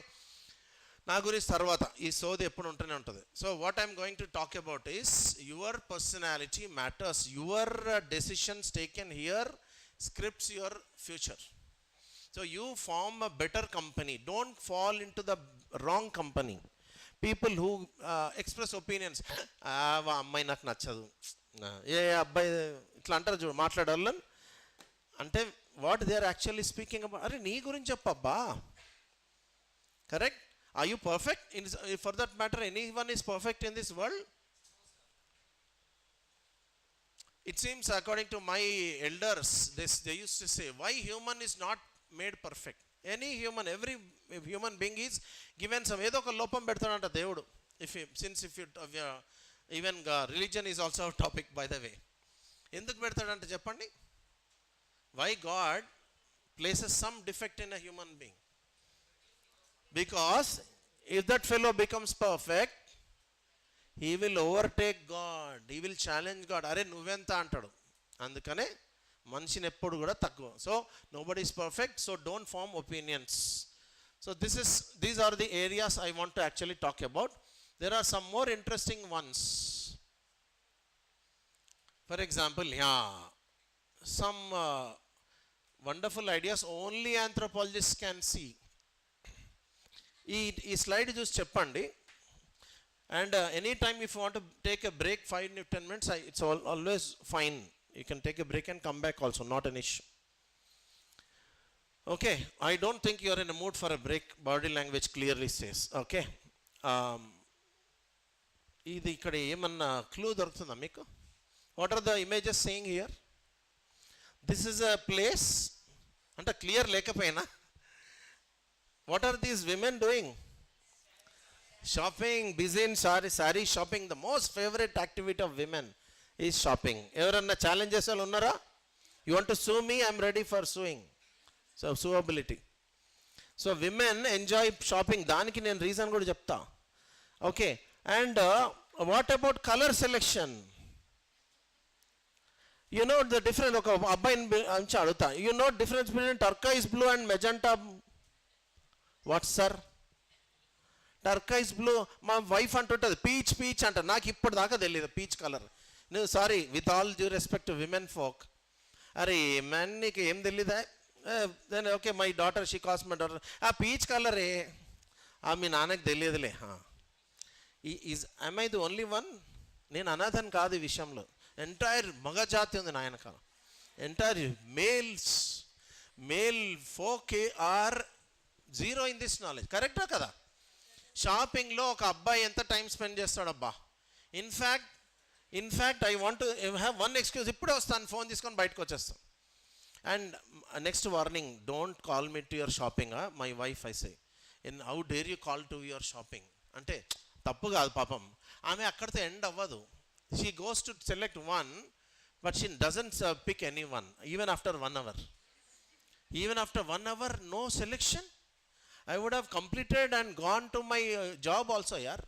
నా గురించి తర్వాత. ఈ సోది ఎప్పుడు ఉంటూనే ఉంటుంది. So what I'm going to talk about is your personality matters. Your decisions taken here scripts your future. So you form a better company. Don't fall into the wrong company. People who express opinions, అమ్మాయి నాకు నచ్చదు, ఏ అబ్బాయి ఇట్లా అంటారు చూడు మాట్లాడాలని అంటే what they are actually speaking about. అరే నీ గురించి చెప్పబ్బా. Correct? Are you perfect? In for that matter any one is perfect in this world? It seems according to my elders, they used to say, why human is not made perfect? Any human, every human being is given some ఏదో ఒక లోపం పెడతాడంట దేవుడు. Even religion is also a topic, by the way. ఎందుకు పెడతాడంట చెప్పండి? Why God places some defect in a human being? Because if that fellow becomes perfect, he will overtake God, he will challenge God. అరే నువ్వెంత అంటాడు. అందుకనే మనిషిని ఎప్పుడు కూడా తక్కువ. So nobody is perfect, so don't form opinions. So these are the areas I want to actually talk about. There are some more interesting ones. For example, some wonderful ideas only anthropologists can see. ఈ slide చూసి చెప్పండి. And anytime if you want to take a break 5-10 minutes, it's always fine. You can take a break and come back also, not an issue. Okay, I don't think you are in a mood for a break, body language clearly says. Okay, ఇది ఇక్కడ ఏమన్నా clue దొరుకుతుందా మీకు? What are the images saying here? This is a place అంటే clear లేకపోయినా what are these women doing? Shopping, busy in saree shopping. The most favorite activity of women is shopping. ఎవరన్నా challenges వాళ్ళు ఉన్నారా? You want to sue me? I'm ready for suing. So suability. So women enjoy shopping. దానికి నేను reason కూడా చెప్తా. Okay, and what about color selection? You know the difference. ఒక అబ్బాయిని నుంచి అడుగుతా. You know difference between turquoise blue and magenta? What sir? Turquoise blue. మా wife అంటుంటుంది పీచ్ అంట. నాకు ఇప్పటిదాకా తెలియదు పీచ్ కలర్. నువ్వు sorry, with all due respect to women folk, అరే మ్యాన్ నీకు ఏం తెలీదా? Then okay my daughter she cast my daughter ఆ పీచ్ కలరే మీ నాన్నకి తెలియదులే. I the only one? నేను అనాథని కాదు ఈ విషయంలో. ఎంటైర్ మగ జాతి ఉంది నా వెనకాల. Entire male folk are zero in this knowledge. కరెక్టా కదా? షాపింగ్లో ఒక అబ్బాయి ఎంత టైం స్పెండ్ చేస్తాడబ్బా. In fact I want to have one excuse. ఇప్పుడే వస్తాను, ఫోన్ తీసుకొని బయటకు వచ్చేస్తాను. And next warning, don't call me to your shopping. My wife I say, how dare you call to your shopping అంటే తప్పు కాదు పాపం. ఆమె అక్కడితో ఎండ్ అవ్వదు. She goes to select one, but she doesn't pick any one even after 1 hour. Even after 1 hour, no selection. I would have completed and gone to my job also, yaar.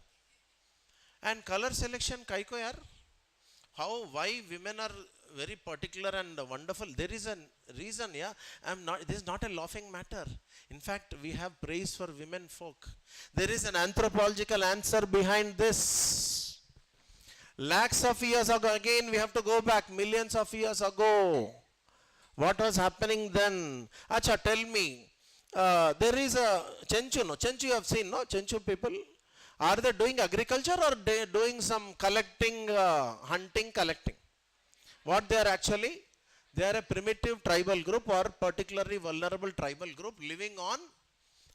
And color selection kaiko yaar? Why women are very particular and wonderful? There is a reason, yeah. This is not a laughing matter. In fact, we have praise for women folk. There is an anthropological answer behind this. Lakhs of years ago, again we have to go back millions of years ago. What was happening then? Acha, tell me. There is a Chenchu, no? Chenchu you have seen, no? Chenchu people. Are they doing agriculture or they doing some collecting, hunting, collecting? What they are actually? They are a primitive tribal group or particularly vulnerable tribal group living on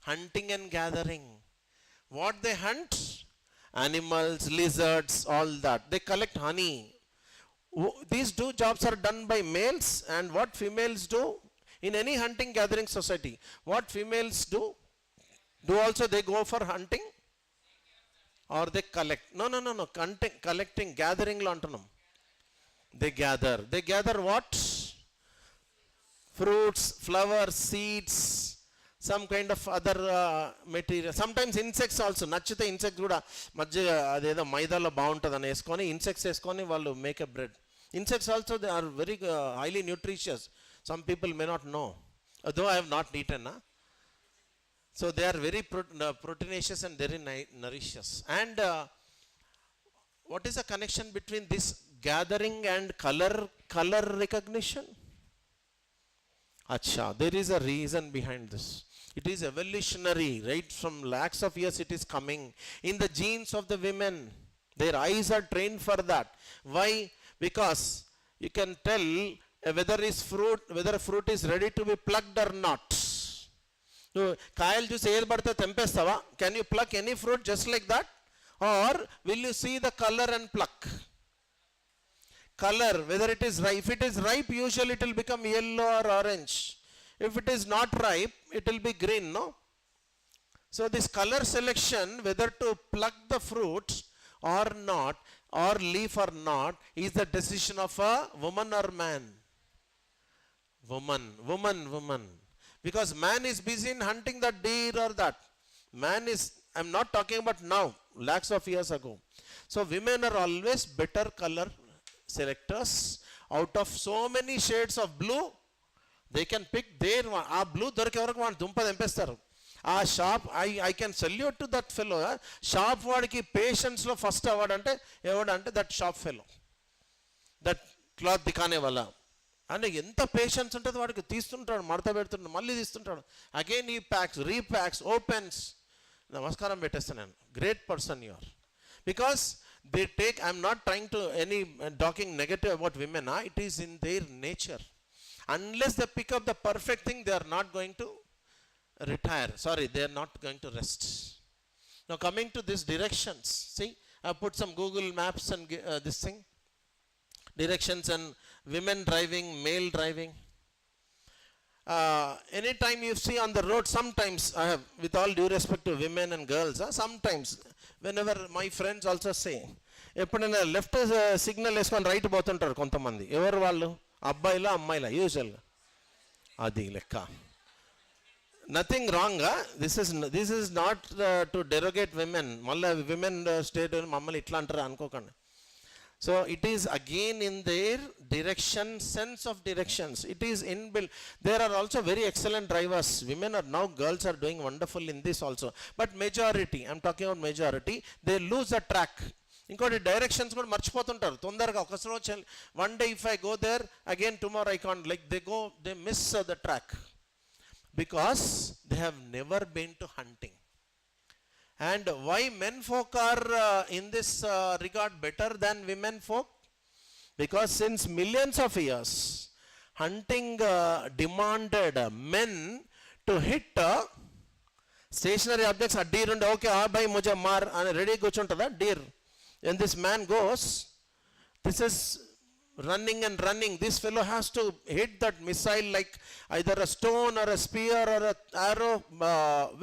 hunting and gathering. What they hunt? Animals, lizards, all that. They collect honey. These two jobs are done by males, and what females do? In any hunting gathering society, what females do also they go for hunting or they collect? No, hunting, collecting, gathering lo antunam. They gather what? Fruits, flowers, seeds, some kind of other material. Sometimes insects also. Nachite insects kuda madhya adedo maidalo baaguntadani eskoni insects eskoni vallu make a bread. Insects also, they are very highly nutritious. Some people may not know, though I have not eaten. So they are very proteinaceous and very nourishes. And what is the connection between this gathering and color recognition? Acha, there is a reason behind this. It is evolutionary, right? From lakhs of years it is coming in the genes of the women. Their eyes are trained for that. Why? Because you can tell whether a fruit is ready to be plucked or not. నువ్వు కాయలు చూసి ఏది పడితే తెంపేస్తావా? Can you pluck any fruit just like that? Or will you see the color and pluck? Color, whether it is ripe. If it is ripe, usually it will become yellow or orange. If it is not ripe, it will be green, no? So this color selection, whether to pluck the fruit or not, or leaf or not, is the decision of a woman or man. Woman. Because man is busy in hunting the deer or that. Man is, I'm not talking about now, lakhs of years ago. So women are always better color selectors. Out of so many shades of blue, they can pick their one. ఆ blue దొరికే వరకు వాడిని దుంప తెంపేస్తారు. ఆ shop I can salute to that fellow. Shop వాడికి పేషెన్స్లో first award అంటే ఎవడంటే that shop fellow, that cloth దికానే వల్ల. అంటే ఎంత పేషెన్స్ ఉంటుంది వాడికి. తీస్తుంటాడు, మడత పెడుతుంటాడు, మళ్ళీ తీస్తుంటాడు, అగైన్ ఈ ప్యాక్స్, రీప్యాక్స్, ఓపెన్స్. నమస్కారం పెట్టేస్తాను నేను. Great person you are. Because they take, I'm not trying to talking negative about women, it is in their nature. Unless they pick up the perfect thing, they are not going to retire. Sorry, they are not going to rest. Now coming to these directions, see, I put some Google Maps and this thing, directions, and women driving, male driving. Anytime you see on the road, sometimes I have, with all due respect to women and girls, sometimes whenever my friends also say, ఎప్పుడైనా left signal వేసుకొని right పోతుంటారు కొంతమంది. ఎవరు వాళ్ళు? అబ్బాయిలా అమ్మాయిలా? యూజువల్గా అది లెక్క. Nothing wrong. This is not to derogate women. మళ్ళీ విమెన్ స్టేట్ మమ్మల్ని ఇట్లా అంటారు అనుకోకండి. So it is again in their direction, sense of directions. It is inbuilt. There are also very excellent drivers. Women are now, girls are doing wonderful in this also. But majority, I'm talking about majority, they lose the track. ఇంకోటి directions కూడా మర్చిపోతుంటారు తొందరగా. ఒకసారి one day if I go there, again tomorrow I can't, like they miss the track. Because they have never been to hunting. And why men folk are in this regard better than women folk? Because since millions of years, hunting demanded men to hit stationary objects. A deer and okay, bhai mujhe maar, and ready కూర్చుంటుందా deer? When this man goes, this is running and running. This fellow has to hit that missile like either a stone or a spear or an arrow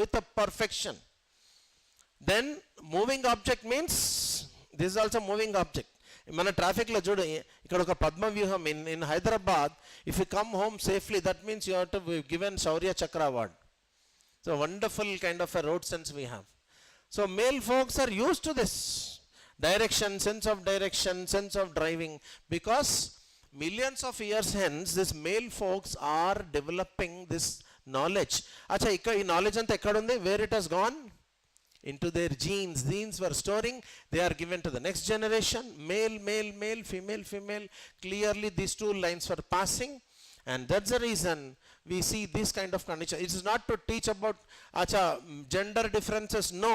with a perfection. Then moving object means this is also moving object. మన ట్రాఫిక్లో చూడు, ఇక్కడ ఒక పద్మ వ్యూహం in Hyderabad. If you come home safely, that means you have to be given Shaurya Chakra award. So wonderful kind of a road sense we have. So male folks are used to this direction, sense of driving, because millions of years hence this male folks are developing this knowledge. Acha, ఈ knowledge అంతా ఎక్కడ ఉంది? Where it has gone? Into their genes. Genes were storing, they are given to the next generation. Male, female. Clearly these two lines were passing, and that's the reason we see this kind of condition. It is not to teach about gender differences, no.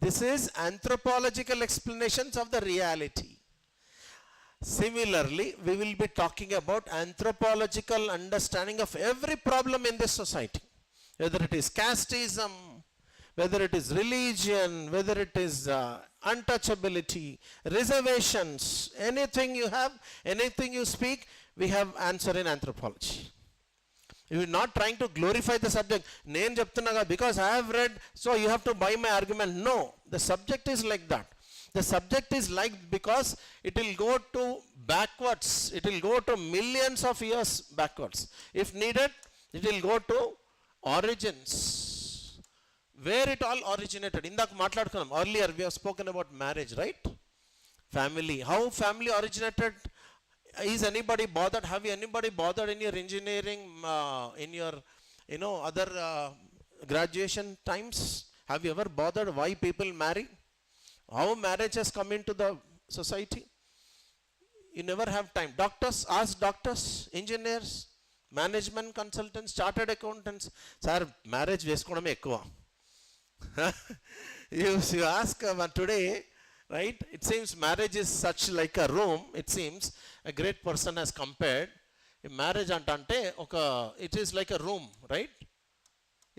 This is anthropological explanations of the reality. Similarly, we will be talking about anthropological understanding of every problem in this society, whether it is casteism, whether it is religion, whether it is untouchability, reservations, anything you have, anything you speak, we have answer in anthropology. You are not trying to glorify the subject. Nenu cheptunnaga because I have read, so you have to buy my argument. No, the subject is like that. The subject is like, because it will go to backwards. It will go to millions of years backwards. If needed, it will go to origins. Where it all originated. ఇందాక మాట్లాడుకున్నాం. Earlier we have spoken about marriage, right? Family. How family originated? Is anybody bothered? Have you anybody bothered in your engineering, in your other graduation times? Have you ever bothered why people marry? How marriage has come into the society? You never have time. Doctors, ask doctors, engineers, management consultants, chartered accountants. Sir marriage చేసుకోవడమే ఎక్కువ. you ask today, right, it seems marriage is such like a room. It seems a great person has compared marriage ante oka, it is like a room, right?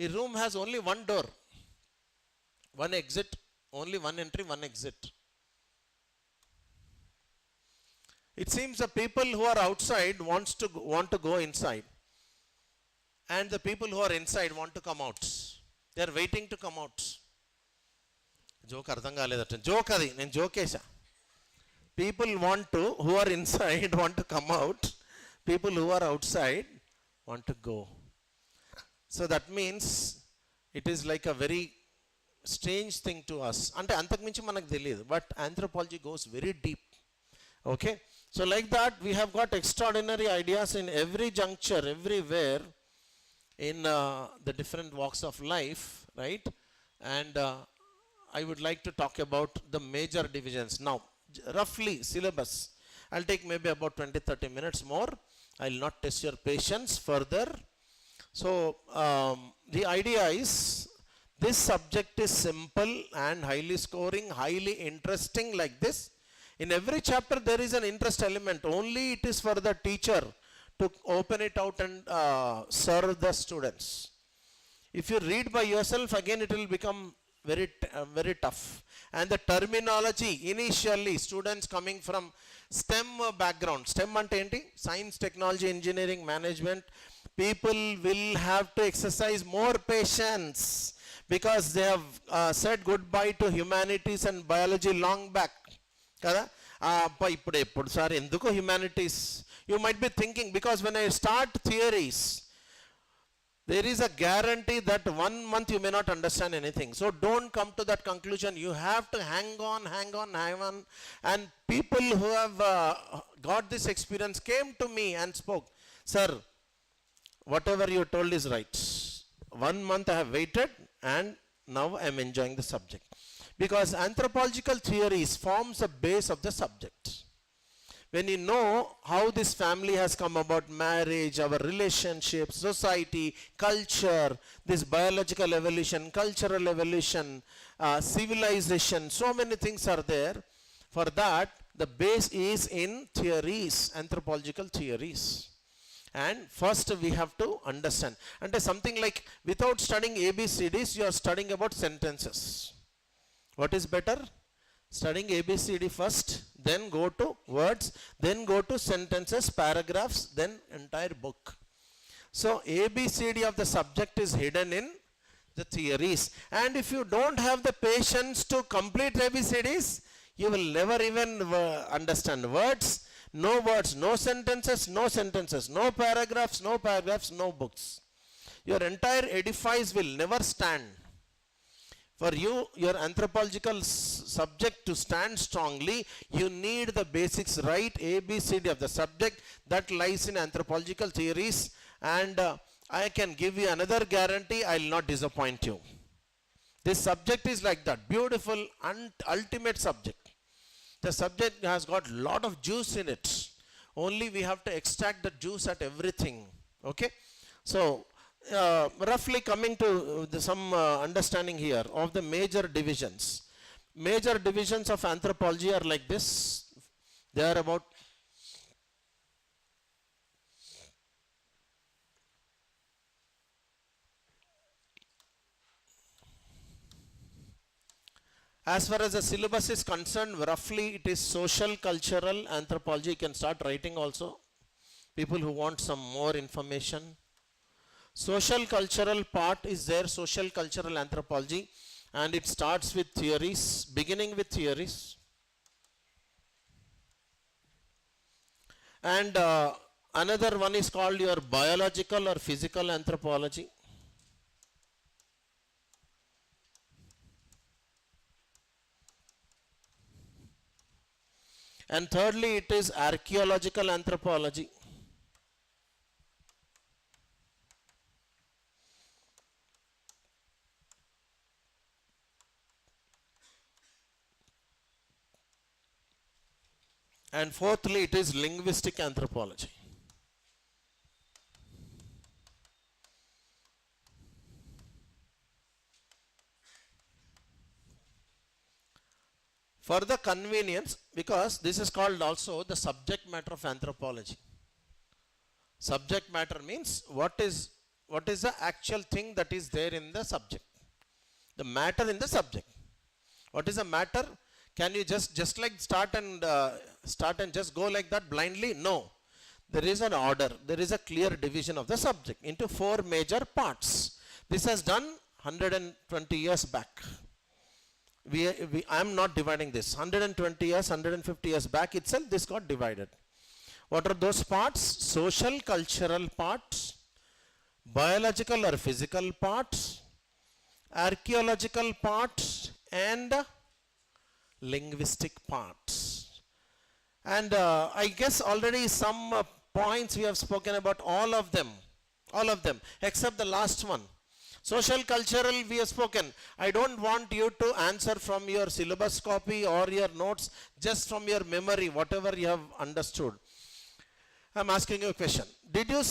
A room has only one door, one exit, only one entry, one exit. It seems the people who are outside want to go inside, and the people who are inside want to come out. They are waiting to come out. Joke అర్థం కాలేదట. Joke అది, నేను జోకేసా. People who are inside want to come out. People who are outside want to go. So that means it is like a very strange thing to us. అంటే అంతకుమించి మనకు తెలియదు. But anthropology goes very deep. Okay. So like that we have got extraordinary ideas in every juncture, everywhere in the different walks of life, right? And I would like to talk about the major divisions. Now, roughly syllabus. I'll take maybe about 20-30 minutes more. I'll not test your patience further. So, the idea is this subject is simple and highly scoring, highly interesting like this. In every chapter there is an interest element. Only it is for the teacher to open it out and serve the students. If you read by yourself, again it will become very tough. And the terminology, initially students coming from STEM background, STEM ante enti, science, technology, engineering, management, people will have to exercise more patience because they have said goodbye to humanities and biology long back kada. Ippudu sir enduko humanities, you might be thinking, because when I start theories, there is a guarantee that 1 month you may not understand anything. So don't come to that conclusion. You have to hang on. And people who have got this experience came to me and spoke, sir, whatever you told is right. 1 month I have waited and now I am enjoying the subject. Because anthropological theories forms the base of the subject. When you know how this family has come about, marriage, our relationships, society, culture, this biological evolution, cultural evolution, civilization, so many things are there. For that, the base is in theories, anthropological theories. And first we have to understand. And something like, without studying ABCDs, you are studying about sentences. What is better? Studying ABCD first, then go to words, then go to sentences, paragraphs, then entire book. So ABCD of the subject is hidden in the theories. And if you don't have the patience to complete ABCDs, you will never even understand words, no sentences, no paragraphs, no books. Your entire edifice will never stand. For you, your anthropological subject to stand strongly, you need the basics right, ABCD of the subject. That lies in anthropological theories. And I can give you another guarantee, I will not disappoint you. This subject is like that, beautiful, ultimate subject. The subject has got lot of juice in it. Only we have to extract the juice at everything. Okay? So, roughly coming to some understanding here of the major divisions. Major divisions of anthropology are like this. They are about as far as the syllabus is concerned, roughly it is social cultural anthropology. You can start writing also, people who want some more information. Social cultural part is there, social cultural anthropology, and it starts with theories, beginning with theories. And another one is called your biological or physical anthropology. And thirdly, it is archaeological anthropology. And fourthly, it is linguistic anthropology. For the convenience, because this is called also the subject matter of anthropology. Subject matter means what is the actual thing that is there in the subject. The matter in the subject. What is the matter? Can you just like start and just go like that blindly? No. There is an order. There is a clear division of the subject into 4 major parts. This has done 120 years back. I am not dividing this. 120 years, 150 years back itself, this got divided. What are those parts? Social, cultural parts, biological or physical parts, archaeological parts, and linguistic parts. And I guess already some points we have spoken about all of them, except the last one. Social, cultural, we have spoken. I don't want you to answer from your syllabus copy or your notes, just from your memory, whatever you have understood. I'm asking you a question. Did you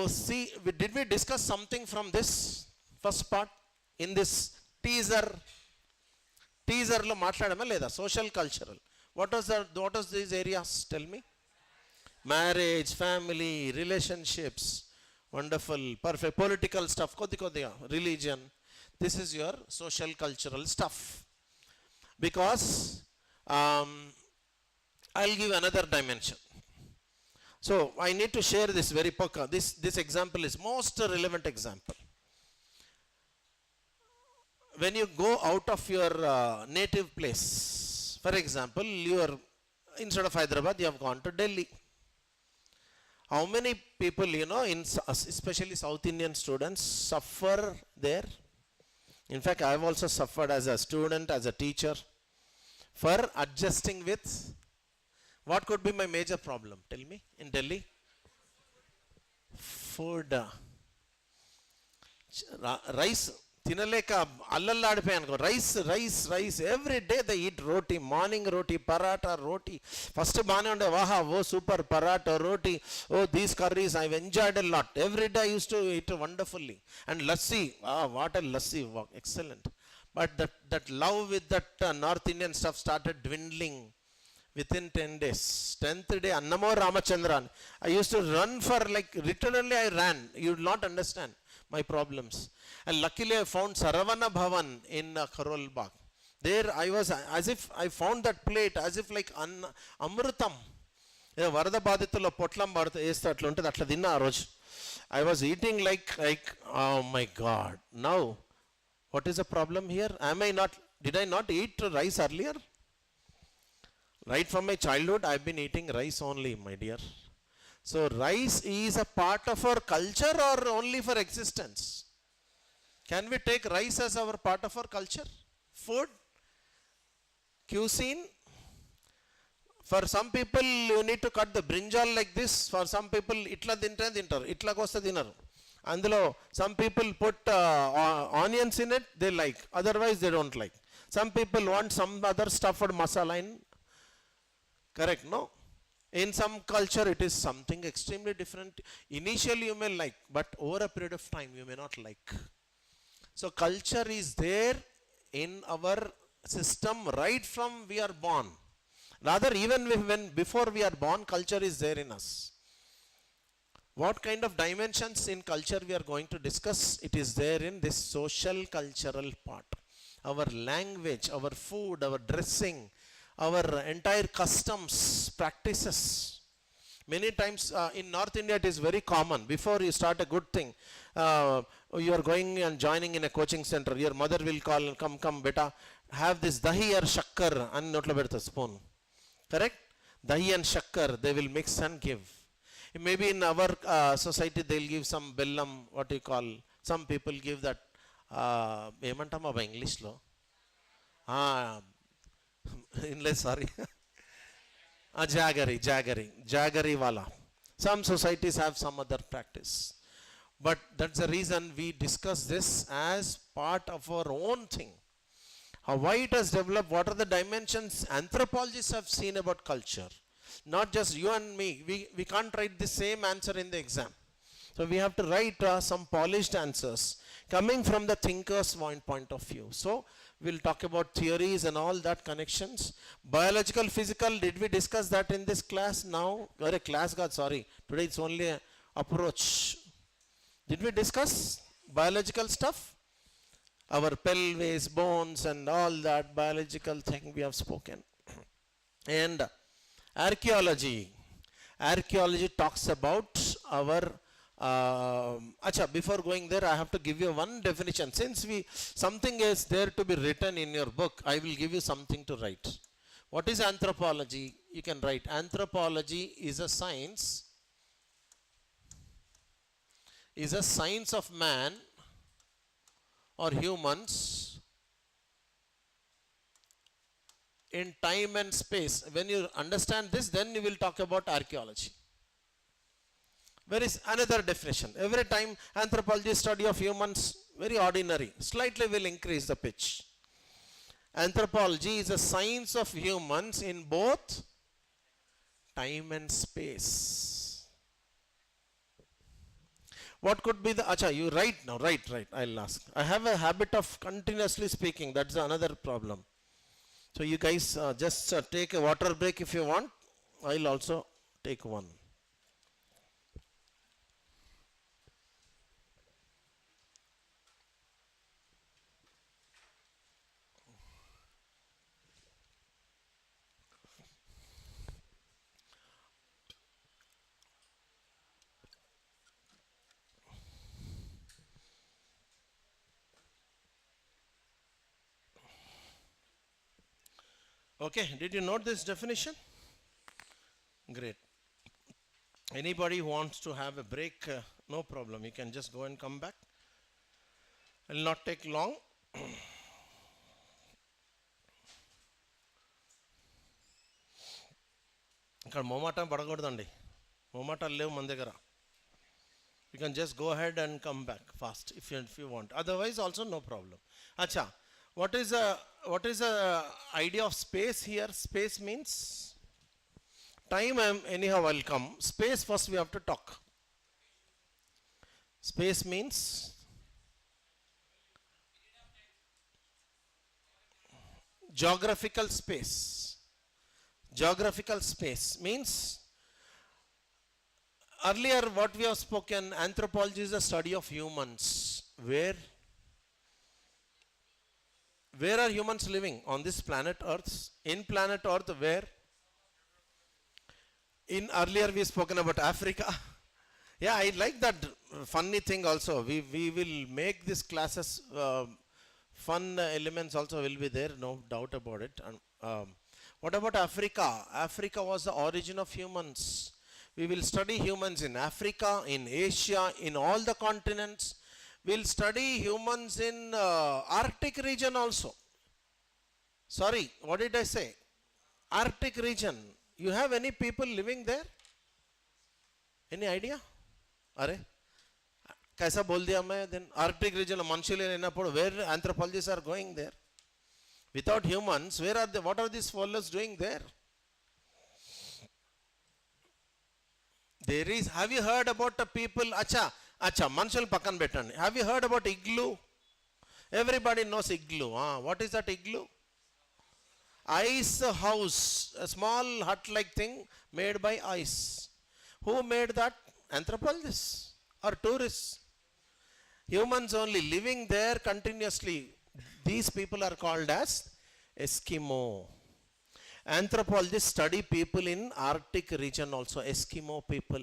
see, did we discuss something from this first part in this teaser lo మాట్లాడమా లేదా? Social, cultural. What was these areas? Tell me. Marriage, family, relationships. Wonderful, perfect. Political stuff, koddiga. Religion. This is your social, cultural stuff. Because I'll give another dimension. So I need to share this very pokka. This example is most relevant example. When you go out of your native place, for example, instead of Hyderabad, you have gone to Delhi. How many people, especially South Indian students, suffer there? In fact, I have also suffered as a student, as a teacher, for adjusting with, what could be my major problem? Tell me, in Delhi? Food. Rice. తినలేక అల్లల్లాడిపోయాను అనుకో. Rice every day they eat roti. Morning roti, paratha, roti. First బాగానే ఉండే, వాహా oh super paratha, roti, oh these curries I enjoyed a lot. Every day I use to eat wonderfully. And lassi, what a lassi, excellent. But that love with that North Indian stuff started dwindling within 10 days. 10th day, Annamo Ramachandran. I used to run for literally I ran. You will not understand my problems. And luckily I found Saravana Bhavan in Karol Bagh. There I was, as if I found that plate, as if like Amrutam. వరద బాధితుల్లో పొట్లం వేస్తే అట్లా ఉంటుంది, అట్లా తిన్నా ఆ రోజు. I was eating like oh my God. Now, what is the problem here? Did I not eat rice earlier? Right from my childhood, I've been eating rice only, my dear. So rice is a part of our culture or only for existence? Can we take rice as our part of our culture? Food? Cuisine? For some people, you need to cut the brinjal like this. For some people, itla tintaru. Itla kosta tinaru. Andulo, some people put onions in it, they like. Otherwise, they don't like. Some people want some other stuffed masala in. Correct, no? In some culture, it is something extremely different. Initially, you may like, but over a period of time, you may not like. So, culture is there in our system right from we are born. Rather, even before we are born, culture is there in us. What kind of dimensions in culture we are going to discuss? It is there in this social cultural part. Our language, our food, our dressing, our entire customs, practices. Many times in North India it is very common. Before you start a good thing, you are going and joining in a coaching center. Your mother will call, come beta, have this dahi or shakkar and notla bedta spoon. Correct? Dahi and shakkar, they will mix and give. Maybe in our society they will give some bellam, what you call, some people give that, emantam aba English lo? Sorry. Jaggery wala. Some societies have some other practice. But that's the reason we discuss this as part of our own thing. Why it has developed, what are the dimensions anthropologists have seen about culture. Not just you and me. We can't write the same answer in the exam. So we have to write some polished answers. coming from the thinker's point of view. So we'll talk about theories and all that connections. Biological, physical, did we discuss that in this class now? Or a class, God, sorry. Today it's only a approach. Did we discuss biological stuff? Our pelvis, bones and all that biological thing we have spoken. And archaeology. Archaeology talks about our before going there, I have to give you one definition. Since something is there to be written in your book, I will give you something to write. What is anthropology? You can write. Anthropology is a science of man or humans in time and space. When you understand this, then you will talk about archaeology. Where is another definition? Every time anthropology study of humans, very ordinary, slightly will increase the pitch. Anthropology is a science of humans in both time and space. What could be the, you write now, right, I'll ask. I have a habit of continuously speaking, that's another problem. So you guys just take a water break if you want. I'll also take one. Okay, did you note this definition? Great. Anybody who wants to have a break, no problem. You can just go and come back. It will not take long. ఇక్కడ మొమాటం పడకూడదండి, మొమాటాలు లేవు మన దగ్గర. You can just go ahead and come back fast if you want. Otherwise also no problem. Acha, what is the idea of space here? Space means time. Anyhow I'll come. Space first we have to talk. Space means geographical space. Geographical space means earlier what we have spoken, anthropology is the study of humans. Where are humans living? On this planet Earth. In planet Earth, where? In earlier we spoken about Africa. Yeah, I like that funny thing also. We will make these classes fun elements also will be there, no doubt about it. And what about Africa? Africa was the origin of humans. We will study humans in Africa, in Asia, in all the continents. We'll study humans in Arctic region also. Sorry, what did I say? Arctic region. You have any people living there? Any idea? Are? Kaisa bol diya main? Then Arctic region, Manchile, where anthropologists are going there? Without humans, where are they? What are these fellows doing there? There is. Have you heard about the people? Acha, Manchal Pakan Betan. Have you heard about igloo? Everybody knows igloo. What is that igloo? Ice house, a small hut-like thing made by ice. Who made that? Anthropologists or tourists? Humans only living there continuously. These people are called as Eskimo. Anthropologists study people in Arctic region also, Eskimo people.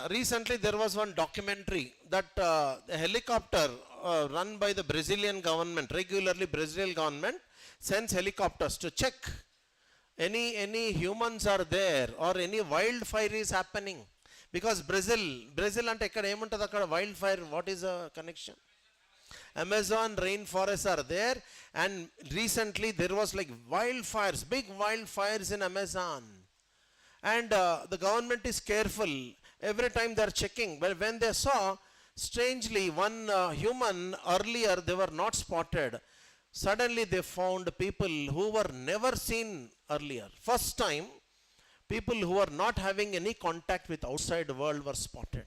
Recently there was one documentary that a helicopter run by the Brazilian government, regularly Brazilian government sends helicopters to check any humans are there or any wildfire is happening. Because Brazil ante ekkada emuntadi akkada wildfire, what is the connection? Amazon rainforests are there, and recently there was like wildfires, big wildfires in Amazon, and the government is careful every time they are checking. But when they saw, strangely, one human earlier they were not spotted, suddenly they found people who were never seen earlier. First time people who were not having any contact with outside world were spotted.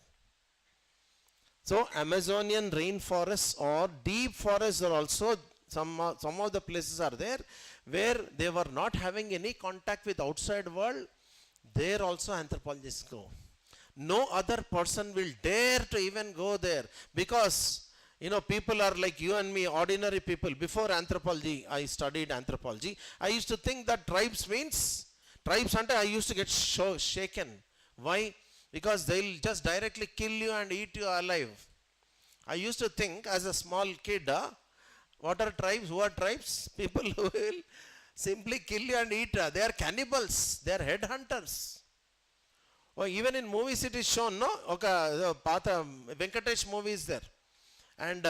So Amazonian rainforests or deep forests are also, some of the places are there where they were not having any contact with outside world. There also anthropologists go. No other person will dare to even go there, because people are like you and me, ordinary people. Before anthropology, I studied anthropology. I used to think that tribes means, tribes ante I used to get shaken. Why? Because they'll just directly kill you and eat you alive. I used to think as a small kid, what are tribes? Who are tribes? People who will simply kill you and eat. They are cannibals. They are headhunters. Oh, even in movies it is shown, no? Okay, Pata Venkatesh movie is there. And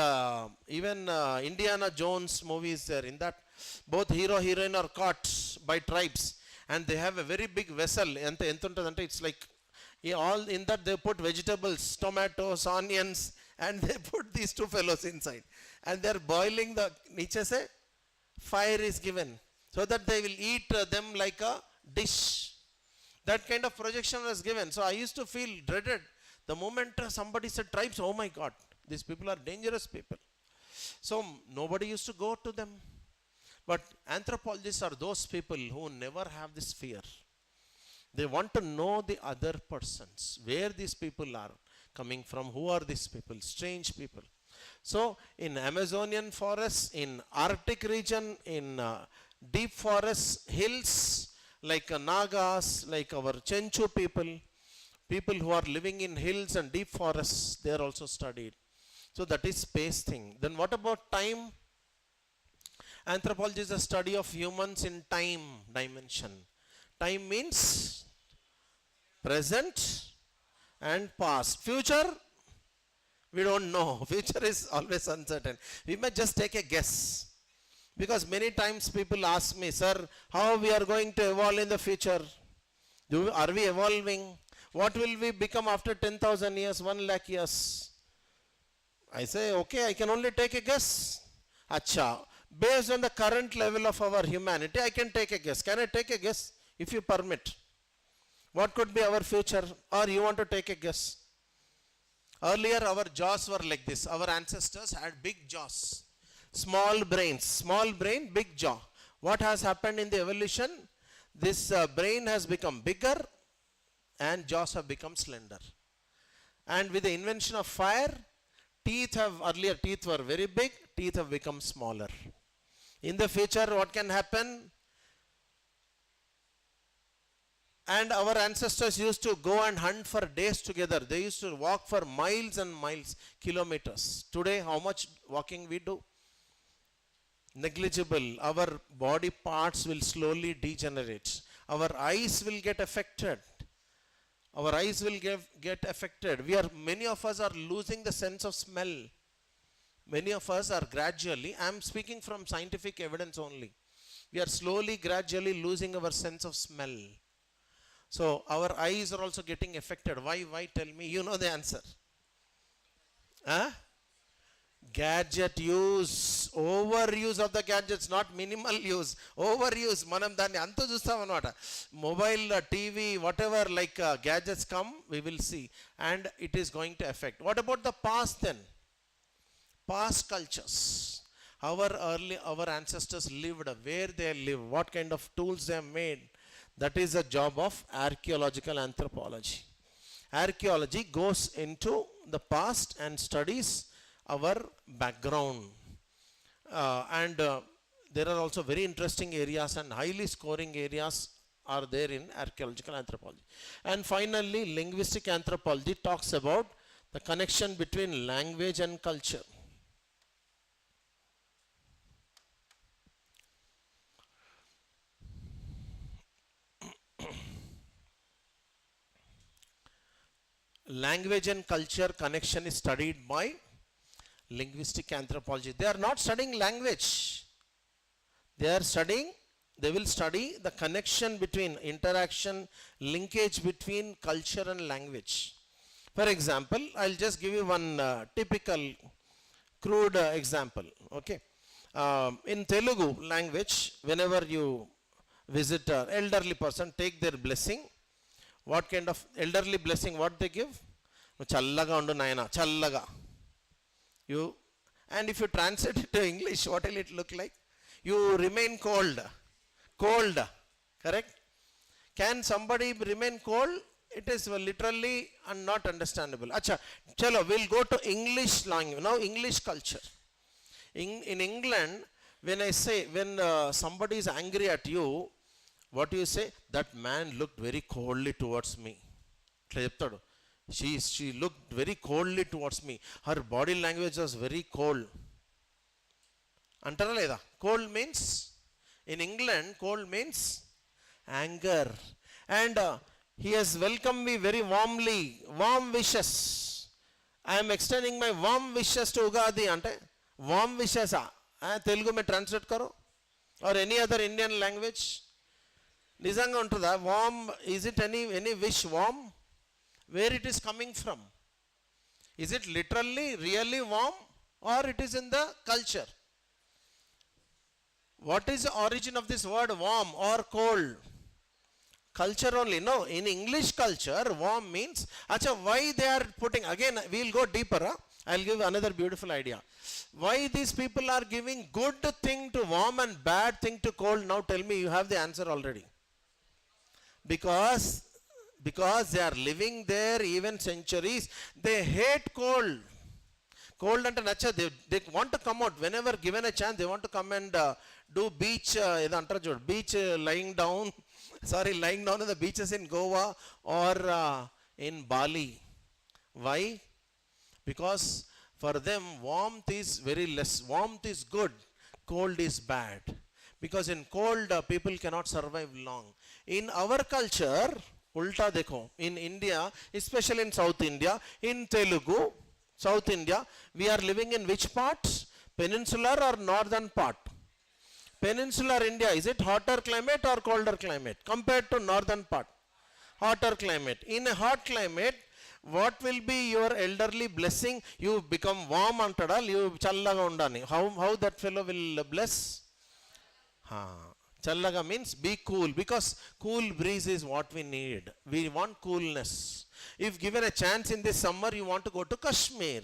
even Indiana Jones movie is there. In that, both hero heroine are caught by tribes, and they have a very big vessel. It's like, all in that they put vegetables, tomatoes, onions, and they put these two fellows inside, and they are boiling the niche se fire is given so that they will eat them like a dish. That kind of projection was given. So I used to feel dreaded the moment somebody said tribes. Oh my God, these people are dangerous people. So nobody used to go to them. But anthropologists are those people who never have this fear. They want to know the other persons, where these people are coming from, who are these people, strange people. So in Amazonian forests, in Arctic region, in deep forests, hills, like Nagas, like our Chenchu people, people who are living in hills and deep forests, they are also studied. So that is space thing. Then what about time? Anthropology is a study of humans in time dimension. Time means present and past. Future, we don't know. Future is always uncertain. We may just take a guess. Because many times people ask me, sir, how we are going to evolve in the future? Are we evolving? What will we become after 10,000 years, 1 lakh years? I say, okay, I can only take a guess. Acha, based on the current level of our humanity, I can take a guess. Can I take a guess? If you permit. What could be our future? Or you want to take a guess? Earlier, our jaws were like this. Our ancestors had big jaws. Small brains. Small brain, big jaw. What has happened in the evolution? This brain has become bigger and jaws have become slender. And with the invention of fire, earlier teeth were very big, teeth have become smaller. In the future, what can happen? And our ancestors used to go and hunt for days together. They used to walk for miles and miles, kilometers. Today, how much walking we do? Negligible. Our body parts will slowly degenerate. Our eyes will get affected. Our eyes will get affected. Many of us are losing the sense of smell. Many of us are gradually, I am speaking from scientific evidence only. We are slowly, gradually losing our sense of smell. So our eyes are also getting affected. Why? Tell me. You know the answer. Huh? Gadget use. Overuse of the gadgets, not minimal use. Overuse. Manam danni antu chustam anamata. Mobile, TV, whatever like gadgets come, we will see. And it is going to affect. What about the past then? Past cultures. Our ancestors lived, where they live, what kind of tools they have made. That is the job of archaeological anthropology. Archaeology goes into the past and studies our background. There are also very interesting areas and highly scoring areas are there in archaeological anthropology. And finally, linguistic anthropology talks about the connection between language and culture. Language and culture connection is studied by linguistic anthropology. They are not studying language. They will study the connection between interaction, linkage between culture and language. For example, I'll just give you one typical crude example. Okay. In Telugu language, whenever you visit an elderly person, take their blessing. What kind of elderly blessing, what they give? Challaga undu nayana, challaga. You, and if you translate it to English, what will it look like? You remain cold. Cold, correct? Can somebody remain cold? It is literally and not understandable. Acha, chalo, we'll go to English language. Now English culture. In England, when I say, when somebody is angry at you, what do you say? That man looked very coldly towards me. She looked very coldly towards me. Her body language was very cold. Antara leda? Cold means, in England, cold means anger. And he has welcomed me very warmly. Warm wishes. I am extending my warm wishes to Ugadi. Ante warm wishes. Telugu mein translate karo. Or any other Indian language. Nizanga untada. Warm, is it any wish warm? Where it is coming from? Is it literally, really warm? Or it is in the culture? What is the origin of this word warm or cold? Culture only. No, in English culture, warm means, acha, why they are putting, again, we'll go deeper. I'll give another beautiful idea. Why these people are giving good thing to warm and bad thing to cold? Now tell me, you have the answer already. Because they are living there even centuries. They hate cold. Cold and nacha, they want to come out. Whenever given a chance, they want to come and do beach, beach lying down. Sorry, lying down on the beaches in Goa or in Bali. Why? Because for them, warmth is very less. Warmth is good. Cold is bad. Because in cold, people cannot survive long. In our culture, ulta dekho, in India, especially in South India, in Telugu, South India, we are living in which part? Peninsular or northern part? Peninsular India, is it hotter climate or colder climate compared to northern part? Hotter climate. In a hot climate, what will be your elderly blessing? You become warm antadal, you challaga undani. How that fellow will bless? Challaga means be cool, because cool breeze is what we need. We want coolness. If given a chance in this summer, you want to go to Kashmir.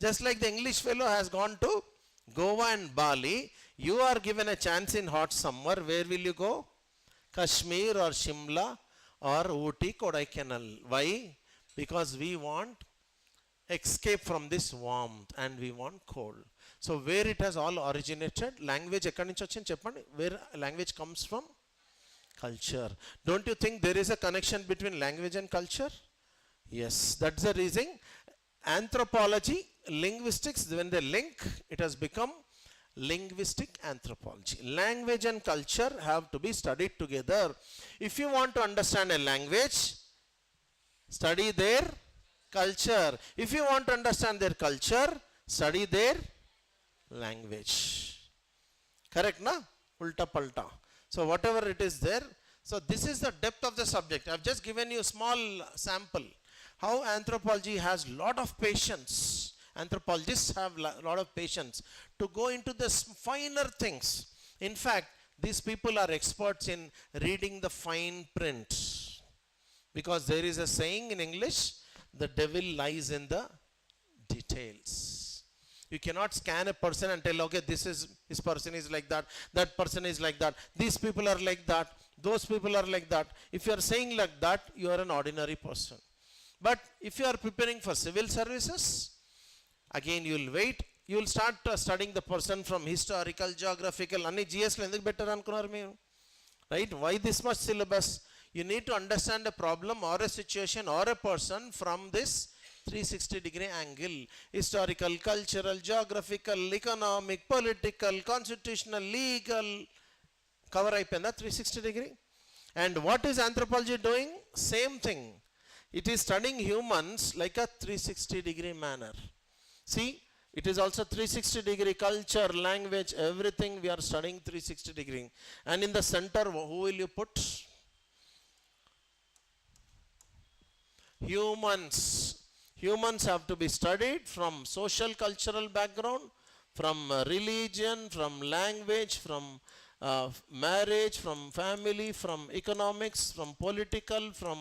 Just like the English fellow has gone to Goa and Bali, you are given a chance in hot summer. Where will you go? Kashmir or Shimla or Ooty, Kodaikanal. Why? Because we want escape from this warmth and we want cold. So where it has all originated? Language ekkadi nunchi vachindi cheppandi. Where language comes from? Culture. Don't you think there is a connection between language and culture? Yes, that's the reason. Anthropology, linguistics, when they link, it has become linguistic anthropology. Language and culture have to be studied together. If you want to understand a language, study their culture. If you want to understand their culture, study their language. Correct, na? Ulta palta. So whatever it is there. So this is the depth of the subject. I've just given you a small sample. How anthropology has lot of patience. Anthropologists have a lot of patience to go into the finer things. In fact, these people are experts in reading the fine print. Because there is a saying in English, the devil lies in the details. You cannot scan a person and tell, okay, this person is like that person is like that, these people are like that, those people are like that. If you are saying like that, you are an ordinary person. But if you are preparing for civil services, again you will wait, you will start studying the person from historical, geographical, anni GS lo enduku better anukunnaru meeru, right? Why this much syllabus? You need to understand a problem or a situation or a person from this 360-degree angle. Historical, cultural, geographical, economic, political, constitutional, legal. Cover అయిపోయిందా 360-degree? And what is anthropology doing? Same thing. It is studying humans like a 360-degree manner. See, it is also 360-degree culture, language, everything we are studying 360-degree. And in the center, who will you put? Humans. Humans have to be studied from social cultural background, from religion, from language, from marriage, from family, from economics, from political, from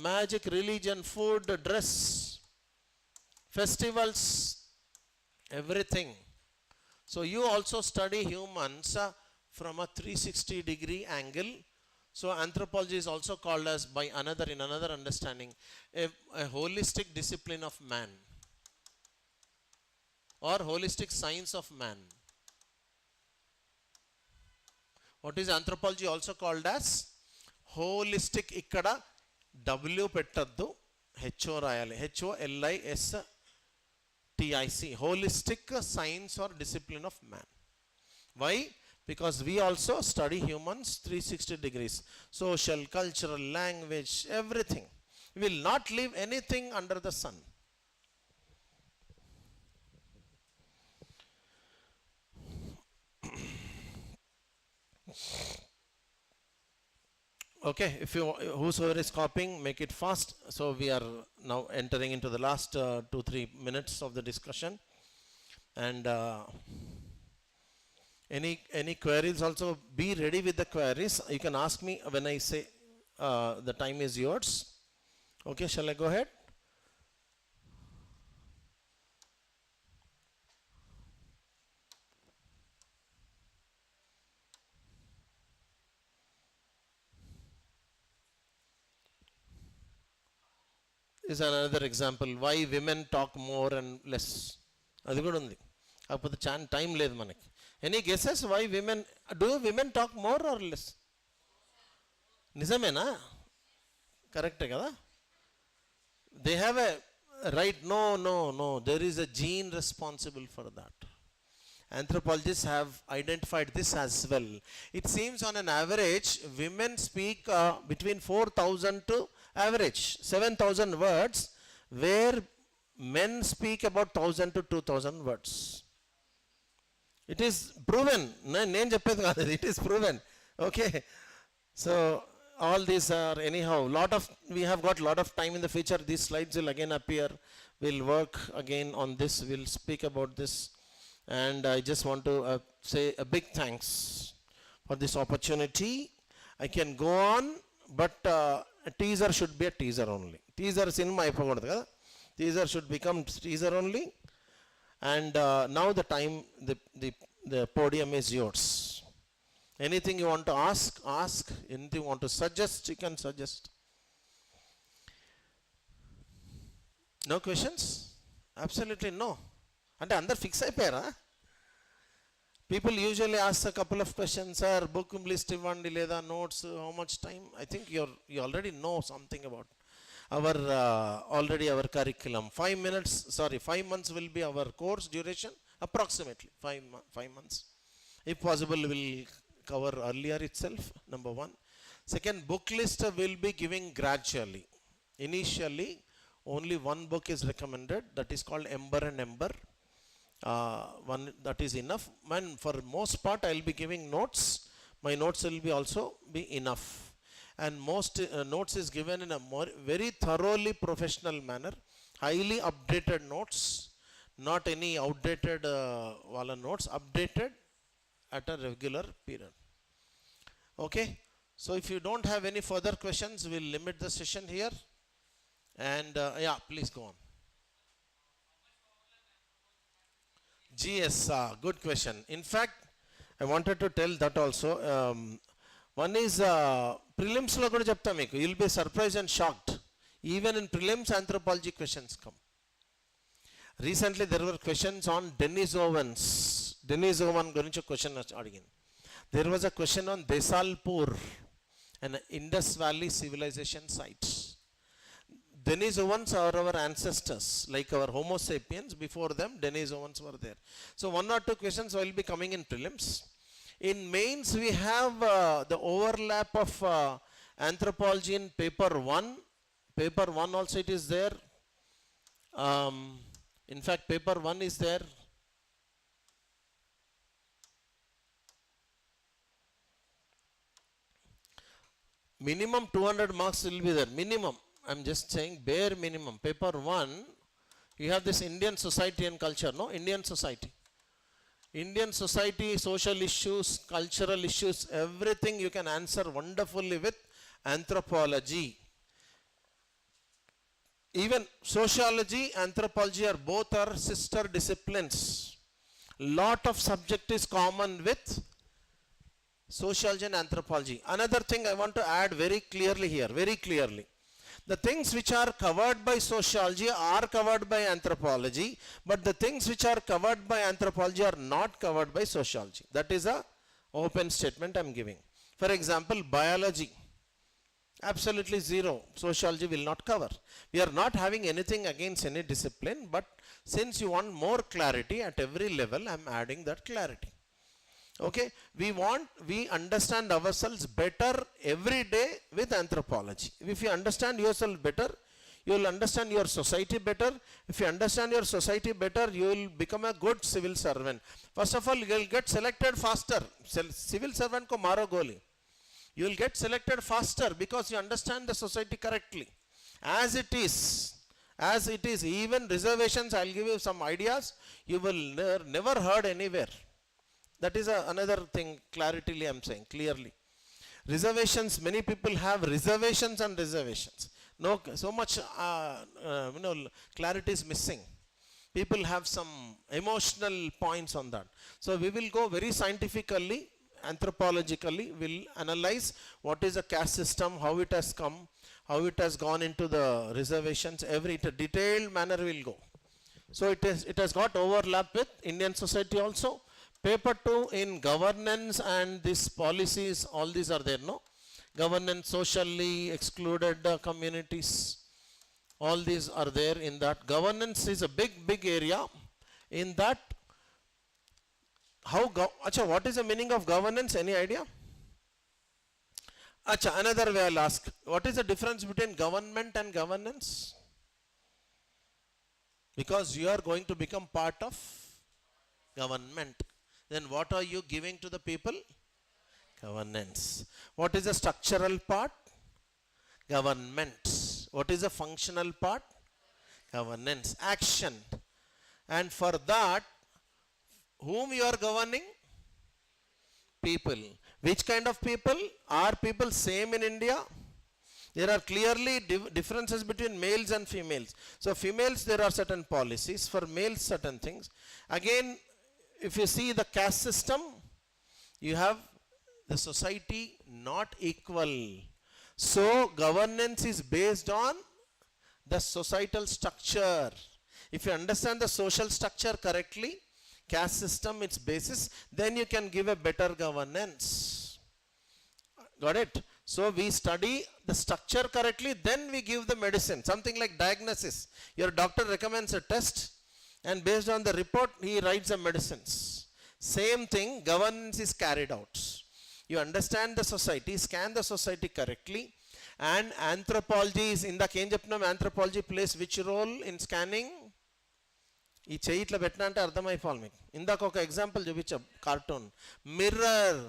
magic, religion, food, dress, festivals, everything. So you also study humans from a 360-degree angle. So anthropology is also called as, by another, in another understanding, a holistic discipline of man, or holistic science of man. What is anthropology also called as? Holistic. Ikkada W pettaddu, HO rayali, HOLISTIC, holistic science or discipline of man. Why? Because we also study humans 360 degrees, social, cultural, language, everything. We will not leave anything under the sun. Okay, if you, whosoever is copying, make it fast. So we are now entering into the last 2-3 minutes of the discussion, and any queries also, be ready with the queries. You can ask me when I say the time is yours. Okay, shall I go ahead? Is another example why women talk more and less. అది కూడా ఉంది, కాకపోతే time లేదు మనకి. Any guesses why women, do women talk more or less? నిజమేనా? కరెక్టే కదా? They have a right? No, there is a gene responsible for that. Anthropologists have identified this as well. It seems on an average women speak between 4,000 to average 7,000 words, where men speak about 1,000 to 2,000 words. It is proven. Name cheppedi kaadu, it is proven. Okay, so all these are, anyhow, we have got lot of time in the future. These slides will again appear. We'll work again on this, we'll speak about this. And I just want to say a big thanks for this opportunity. I can go on, but a teaser should be a teaser only. Teaser cinema అయిపోకూడదు కదా, teaser should become teaser only. And now the time, the podium is yours. Anything you want to ask. Anything you want to suggest, you can suggest. No questions? Absolutely no. అంటే అందరు fix అయిపోయారా? People usually ask a couple of questions, sir book list ఇవ్వండి లేదా notes, how much time? I think you already know something about our curriculum. 5 months will be our course duration, approximately 5 months. If possible, we'll cover earlier itself, number one. Second, book list will be giving gradually. Initially, only one book is recommended, that is called Ember and Ember. One, that is enough. And for most part, I will be giving notes. My notes will be also be enough. And most notes is given in a very thoroughly professional manner, highly updated notes, not any outdated notes, updated at a regular period. Okay, so if you don't have any further questions, we'll limit the session here. And yeah, please go on. GS, good question. In fact, I wanted to tell that also. One is prelims lo kuda chepta meeku. You'll be surprised and shocked. Even in prelims, anthropology questions come. Recently, there were questions on Denisovans. Denisovan gurinchi question adigin. There was a question on Desalpur, an Indus Valley civilization site. Denisovans are our ancestors, like our Homo sapiens. Before them, Denisovans were there. So 1 or 2 questions will be coming in prelims. In mains, we have the overlap of anthropology in paper 1. Paper 1 also it is there. In fact, paper 1 is there. Minimum 200 marks will be there. Minimum. I'm just saying bare minimum. Paper 1, you have this Indian society and culture, no? Indian society, social issues, cultural issues, everything you can answer wonderfully with anthropology. even sociology, anthropology are both are sister disciplines. Lot of subject is common with sociology and anthropology. Another thing I want to add very clearly here, very clearly. The things which are covered by sociology are covered by anthropology, but the things which are covered by anthropology are not covered by sociology. That is a open statement I am giving. For example, biology. Absolutely zero. Sociology will not cover. We are not having anything against any discipline, but since you want more clarity at every level, I am adding that clarity. Okay, we understand ourselves better every day with anthropology. If you understand yourself better, you will understand your society better. If you understand your society better, you will become a good civil servant. First of all, you will get selected faster. Civil servant ko maro goli. You will get selected faster because you understand the society correctly. As it is, even reservations, I will give you some ideas, you will never heard anywhere. That is another thing, clarity I am saying, clearly. Reservations, many people have reservations and reservations. No, so much clarity is missing. People have some emotional points on that. So we will go very scientifically, anthropologically, will analyze what is a caste system, how it has come, how it has gone into the reservations, every detailed manner will go. So it has got overlap with Indian society also. Paper 2 in governance and these policies, all these are there, no? Governance, socially excluded communities, all these are there in that. Governance is a big area. In that, what is the meaning of governance? Any idea? Another way I'll ask. What is the difference between government and governance? Because you are going to become part of government. Then what are you giving to the people? Governance. What is the structural part? Government. What is the functional part? Governance. Action. And for that, whom you are governing? People. Which kind of people? Are people same in India? There are clearly differences between males and females. So females, there are certain policies. For males, certain things. Again, if you see the caste system, you have the society not equal. So governance is based on the societal structure. If you understand the social structure correctly, caste system, its basis, then you can give a better governance. Got it? So we study the structure correctly, then we give the medicine. Something like diagnosis. Your doctor recommends a test, and based on the report, he writes the medicines. Same thing, governance is carried out. You understand the society, scan the society correctly, and anthropology is, in the anthropology plays which role in scanning? ఈ చెయ్యి ఇట్లా పెట్టినా అంటే అర్థమైపోవాలి మీకు. ఇందాక ఒక example చూపించా, cartoon mirror.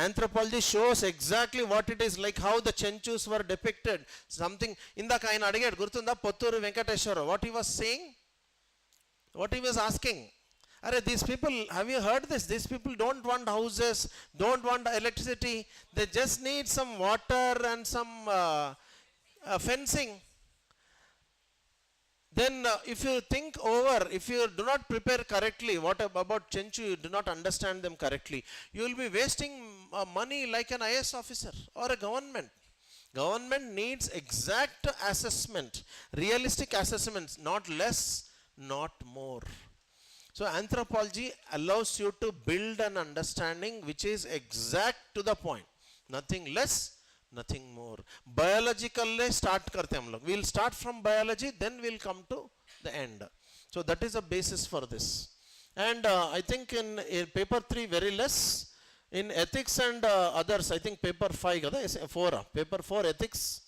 Anthropology shows exactly what it is like, how the Chenchus were depicted. Something ఇందాక ఆయన అడిగాడు, గుర్తుందా? Potturi Venkateswara Rao. What he was saying, what he was asking, Are these people, have you heard this? These people don't want houses, don't want electricity, they just need some water and some fencing. Then if you think over, if you do not prepare correctly, what about Chenchu, you do not understand them correctly, you will be wasting money like an IAS officer or a government. Government needs exact assessment, realistic assessments, not less, not more. So anthropology allows you to build an understanding which is exact to the point, nothing less, nothing more. Biologically start karte hum log. We'll start from biology, then we'll come to the end. So that is the basis for this. And I think in paper 3 very less. In ethics and others, I think paper 5 kada, 4, paper 4 ethics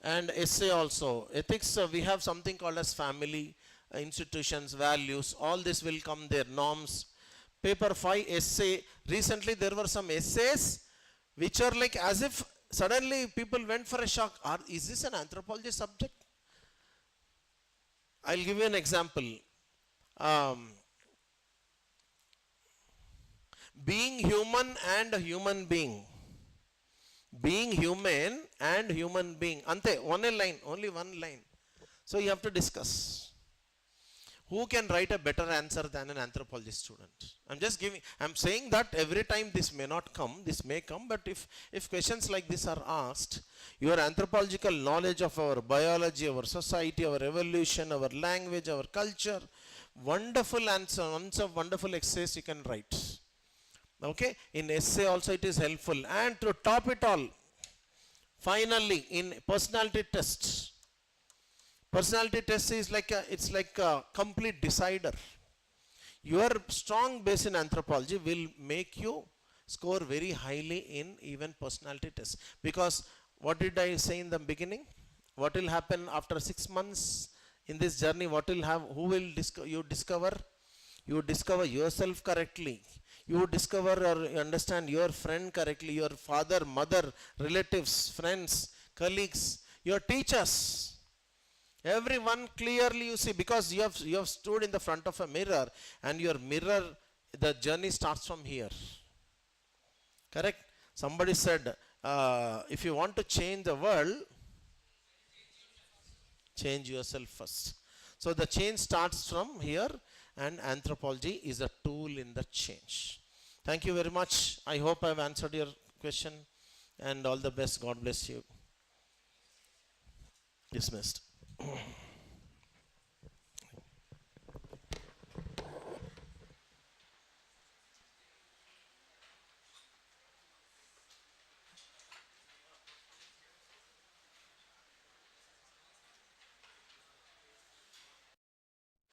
and essay also. Ethics we have something called as family, institutions, values, all this will come there, norms. Paper 5 essay, recently there were some essays which are like as if suddenly people went for a shock. Is this an anthropology subject? I'll give you an example. Being human and a human being. Being human and human being. Ante, one line, only one line. So you have to discuss. Who can write a better answer than an anthropology student? I'm saying that every time this may not come, this may come, but if questions like this are asked, your anthropological knowledge of our biology, our society, our evolution, our language, our culture, wonderful answer, of wonderful essays you can write. Okay, in essay also it is helpful. And to top it all, finally, in personality tests, personality test is like a complete decider. Your strong base in anthropology will make you score very highly in even personality tests. Because what did I say in the beginning? What will happen after 6 months in this journey? What will have? Who will you discover? You discover yourself correctly. You discover or understand your friend correctly. Your father, mother, relatives, friends, colleagues, your teachers. Everyone clearly you see, because you have stood in the front of a mirror, and your mirror, the journey starts from here. Correct? Somebody said, if you want to change the world, change yourself first. So the change starts from here, and anthropology is a tool in the change. Thank you very much. I hope I've answered your question, and all the best. God bless you. Dismissed.